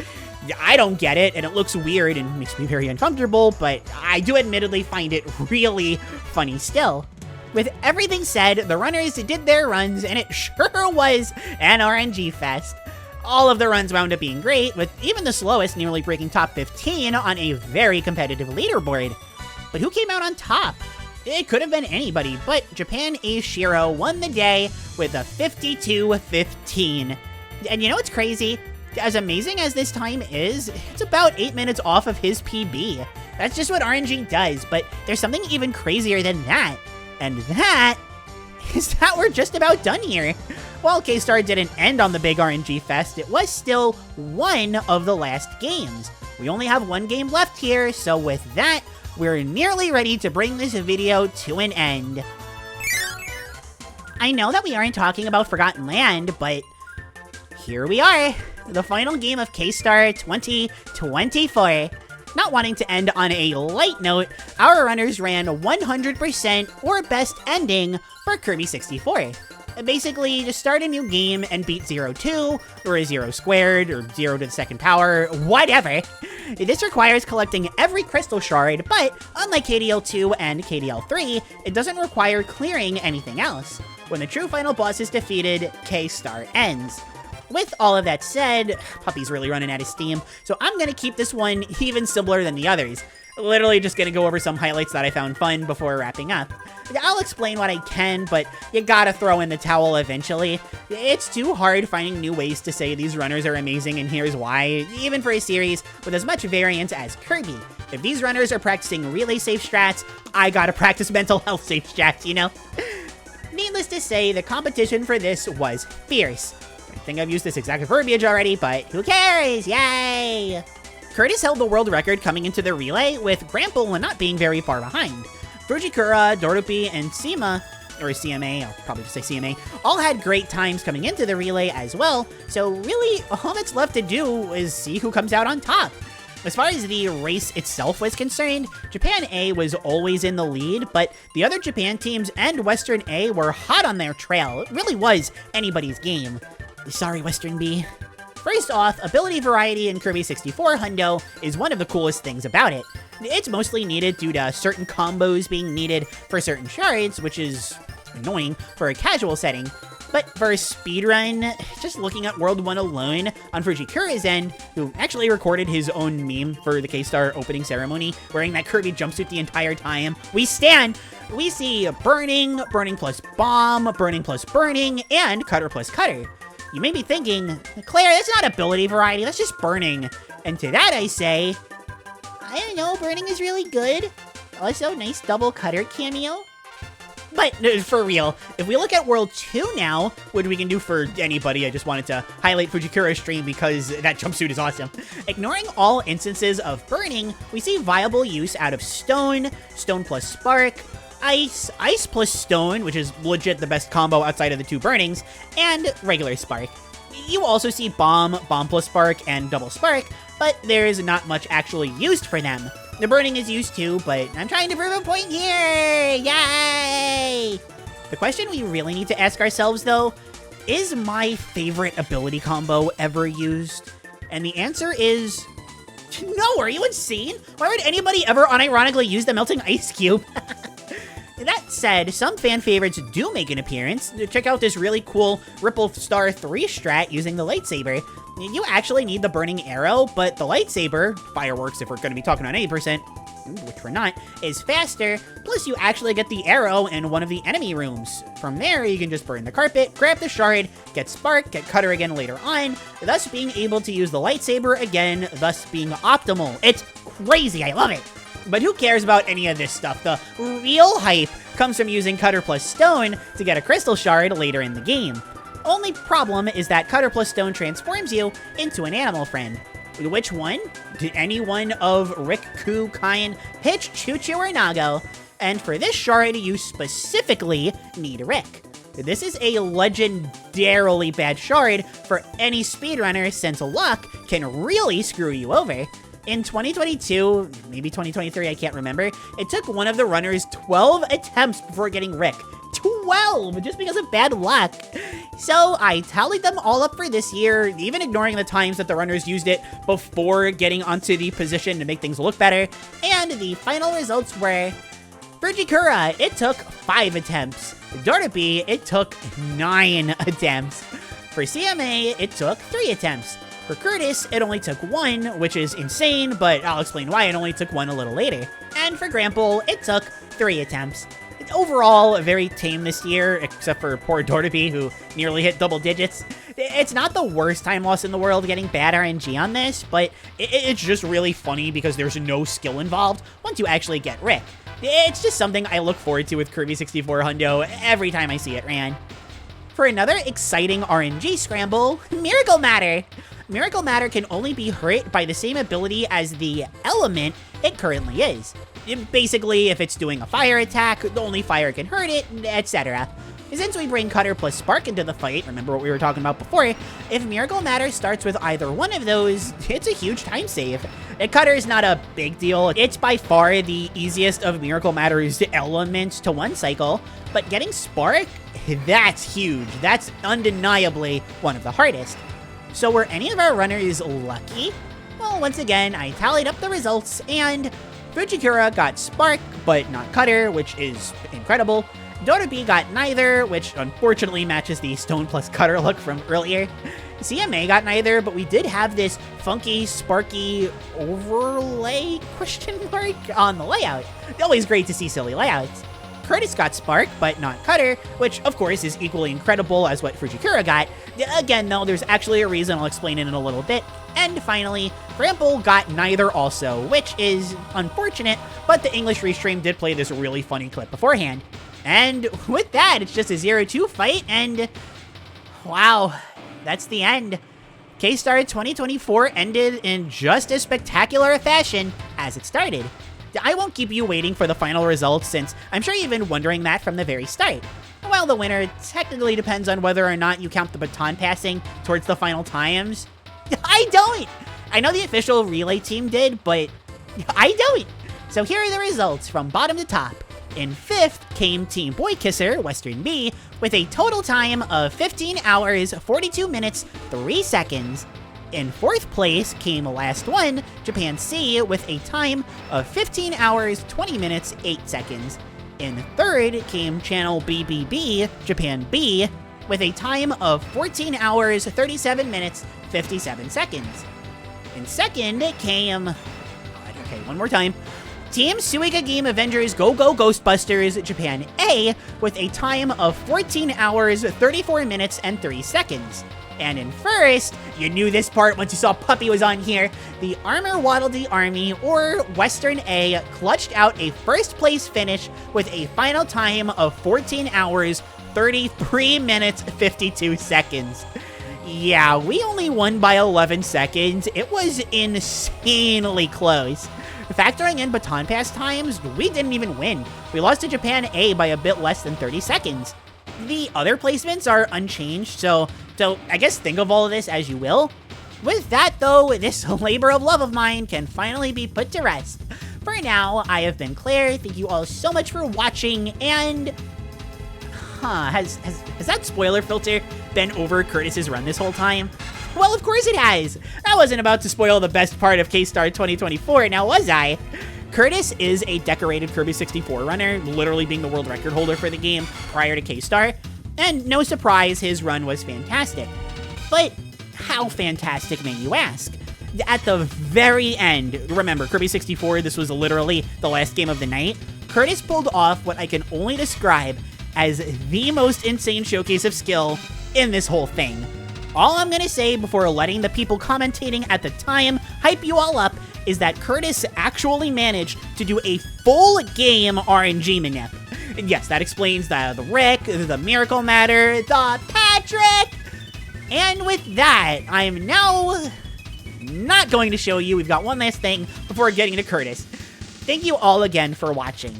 I don't get it, and it looks weird and makes me very uncomfortable, but I do admittedly find it really funny still. With everything said, the runners did their runs, and it sure was an RNG fest. All of the runs wound up being great, with even the slowest nearly breaking top 15 on a very competitive leaderboard. But who came out on top? It could have been anybody, but Japan Ace Shiro won the day with a 52-15. And you know what's crazy? As amazing as this time is, it's about 8 minutes off of his PB. That's just what RNG does, but there's something even crazier than that. And that is that we're just about done here. While K-Star didn't end on the big RNG fest, it was still one of the last games. We only have one game left here, so with that, we're nearly ready to bring this video to an end. I know that we aren't talking about Forgotten Land, but here we are, the final game of K-Star 2024. Not wanting to end on a light note, our runners ran 100% or best ending for Kirby 64. Basically, just start a new game and beat 0-2, or a 0 squared, or 0 to the second power, whatever. This requires collecting every crystal shard, but unlike KDL2 and KDL3, it doesn't require clearing anything else. When the true final boss is defeated, K-Star ends. With all of that said, Puppy's really running out of steam, so I'm gonna keep this one even simpler than the others. Literally just gonna go over some highlights that I found fun before wrapping up. I'll explain what I can, but you gotta throw in the towel eventually. It's too hard finding new ways to say these runners are amazing and here's why, even for a series with as much variance as Kirby. If these runners are practicing relay safe strats, I gotta practice mental health safe strats, you know? Needless to say, the competition for this was fierce. I think I've used this exact verbiage already, but who cares? Yay! Curtis held the world record coming into the relay, with Grample not being very far behind. Fujikura, Dorupi, and Sima, or CMA, I'll probably just say CMA, all had great times coming into the relay as well, so really all that's left to do is see who comes out on top. As far as the race itself was concerned, Japan A was always in the lead, but the other Japan teams and Western A were hot on their trail. It really was anybody's game. Sorry, Western B. First off, ability variety in Kirby 64 Hundo is one of the coolest things about it. It's mostly needed due to certain combos being needed for certain shards, which is annoying for a casual setting. But for a speedrun, just looking at World 1 alone on Fujikura's end, who actually recorded his own meme for the K-Star opening ceremony, wearing that Kirby jumpsuit the entire time, we see burning, burning plus bomb, burning plus burning, and cutter plus cutter. You may be thinking, Klaire, that's not ability variety, that's just burning. And to that I say, I don't know, burning is really good. Also, nice double cutter cameo. But for real, if we look at World 2 now, what we can do for anybody, I just wanted to highlight Fujikura's stream because that jumpsuit is awesome. Ignoring all instances of burning, we see viable use out of stone, stone plus spark, ice, ice plus stone, which is legit the best combo outside of the two burnings, and regular spark. You also see bomb, bomb plus spark, and double spark, but there is not much actually used for them. The burning is used too, but I'm trying to prove a point here! Yay! The question we really need to ask ourselves though, is my favorite ability combo ever used? And the answer is no, are you insane? Why would anybody ever unironically use the melting ice cube? That said, some fan favorites do make an appearance. Check out this really cool Ripple Star 3 strat using the lightsaber. You actually need the burning arrow, but the lightsaber, fireworks if we're going to be talking on 80%, which we're not, is faster, plus you actually get the arrow in one of the enemy rooms. From there, you can just burn the carpet, grab the shard, get Spark, get Cutter again later on, thus being able to use the lightsaber again, thus being optimal. It's crazy, I love it! But who cares about any of this stuff? The real hype comes from using Cutter plus Stone to get a Crystal Shard later in the game. Only problem is that Cutter plus Stone transforms you into an animal friend. Which one? Did any one of Rick, Ku, Kain, Hitch, Choo-Choo, or Nago? And for this shard, you specifically need Rick. This is a legendarily bad shard for any speedrunner since luck can really screw you over. In 2022, maybe 2023, I can't remember, it took one of the runners 12 attempts before getting Rick. 12! Just because of bad luck. So I tallied them all up for this year, even ignoring the times that the runners used it before getting onto the position to make things look better, and the final results were... Fujikura, it took 5 attempts. Dorothy, it took 9 attempts. For CMA, it took 3 attempts. For Curtis, it only took 1, which is insane, but I'll explain why it only took 1 a little later. And for Grample, it took 3 attempts. Overall, very tame this year, except for poor Dorothy, who nearly hit double digits. It's not the worst time loss in the world getting bad RNG on this, but it's just really funny because there's no skill involved once you actually get Rick. It's just something I look forward to with Kirby 64 Hundo every time I see it ran. For another exciting RNG scramble, Miracle Matter! Miracle Matter can only be hurt by the same ability as the element it currently is. Basically, if it's doing a fire attack, only fire can hurt it, etc. Since we bring Cutter plus Spark into the fight, remember what we were talking about before, if Miracle Matter starts with either one of those, it's a huge time save. Cutter is not a big deal, it's by far the easiest of Miracle Matter's elements to one cycle, but getting Spark, that's huge. That's undeniably one of the hardest. So were any of our runners lucky? Well, once again, I tallied up the results, and Fujikura got Spark, but not Cutter, which is incredible. Dorothy got neither, which unfortunately matches the Stone plus Cutter look from earlier. CMA got neither, but we did have this funky, sparky overlay question mark on the layout. Always great to see silly layouts. Curtis got Spark, but not Cutter, which of course is equally incredible as what Fujikura got. Again though, there's actually a reason, I'll explain it in a little bit. And finally, Grample got neither also, which is unfortunate, but the English restream did play this really funny clip beforehand. And with that, it's just a 0-2 fight, and wow, that's the end. K-Star 2024 ended in just as spectacular a fashion as it started. I won't keep you waiting for the final results since I'm sure you've been wondering that from the very start. While the winner technically depends on whether or not you count the baton passing towards the final times, I don't! I know the official relay team did, but I don't! So here are the results from bottom to top. In 5th came Team Boy Kisser, Western B, with a total time of 15 hours, 42 minutes, 3 seconds. In 4th place came Last One, Japan C, with a time of 15 hours, 20 minutes, 8 seconds. In 3rd came Channel BBB, Japan B, with a time of 14 hours, 37 minutes, 57 seconds. In 2nd came... okay, one more time. Team Suiga Game Avengers Go Go Ghostbusters, Japan A, with a time of 14 hours, 34 minutes, and 3 seconds. And in 1st, you knew this part once you saw Puppy was on here, the Armor Waddle Dee Army, or Western A, clutched out a 1st place finish with a final time of 14 hours, 33 minutes, 52 seconds. Yeah, we only won by 11 seconds. It was insanely close. Factoring in baton pass times, we didn't even win. We lost to Japan A by a bit less than 30 seconds. The other placements are unchanged, so I guess think of all of this as you will. With that though, this labor of love of mine can finally be put to rest. For now, I have been Klaire, thank you all so much for watching, and... has that spoiler filter been over Curtis's run this whole time? Well, of course it has! I wasn't about to spoil the best part of K-Star 2024, now was I? Curtis is a decorated Kirby 64 runner, literally being the world record holder for the game prior to K-Star, and no surprise, his run was fantastic. But how fantastic, may you ask? At the very end, remember, Kirby 64, this was literally the last game of the night, Curtis pulled off what I can only describe as the most insane showcase of skill in this whole thing. All I'm gonna say before letting the people commentating at the time hype you all up is that Curtis actually managed to do a full game RNG manip. And yes, that explains the Rick, the Miracle Matter, the Patrick! And with that, I am now not going to show you. We've got one last thing before getting to Curtis. Thank you all again for watching.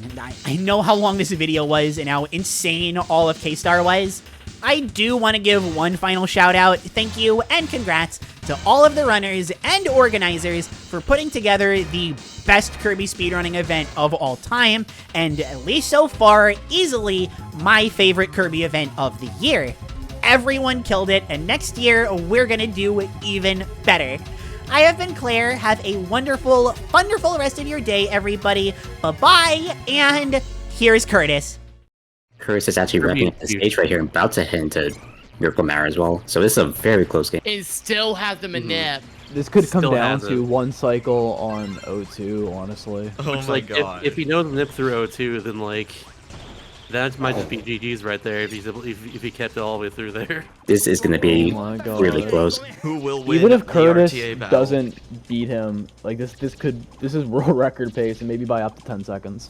I know how long this video was and how insane all of K-Star was. I do want to give one final shout out, thank you, and congrats to all of the runners and organizers for putting together the best Kirby speedrunning event of all time, and at least so far, easily my favorite Kirby event of the year. Everyone killed it, and next year, we're gonna do even better. I have been Klaire. Have a wonderful, wonderful rest of your day, everybody. Bye-bye, and here's Curtis. Curtis is actually wrapping up the stage right here and about to head into Miracle Matter as well. So this is a very close game. It still has the manip. This could come Still down has to it. one cycle on O2, honestly. Oh my Like, god. if he knows nip through O2, then like that might just be GG's right there if he kept it all the way through there. This is going to be Oh my God. really close. Who will win Even if the Curtis RTA battle? doesn't beat him, like this is world record pace and maybe by up to 10 seconds.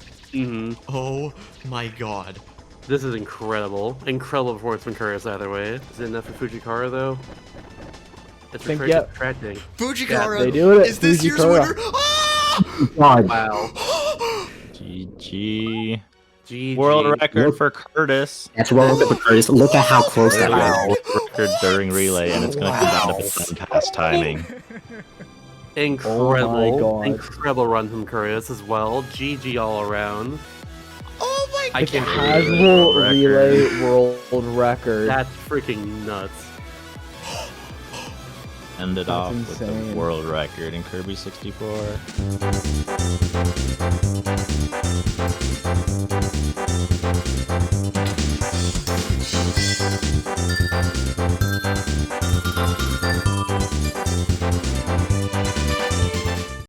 Oh my god. This is incredible. Incredible performance from Curtis either way. Is it enough for Fujikara though? It's Think, very yeah. distracting. Fujikara they do it at is this year's Fujikara. winner. Ah! God. Wow. GG. GG. World record for Curtis. That's world record for Curtis. Look at how close that Wow. was. World record during relay, and it's going to come down to fun past timing. Incredible. Oh my God. Incredible run from Curtis as well. GG all around. Oh my I The can't casual record. relay world record. That's freaking nuts. Ended That's off with insane. the world record in Kirby 64.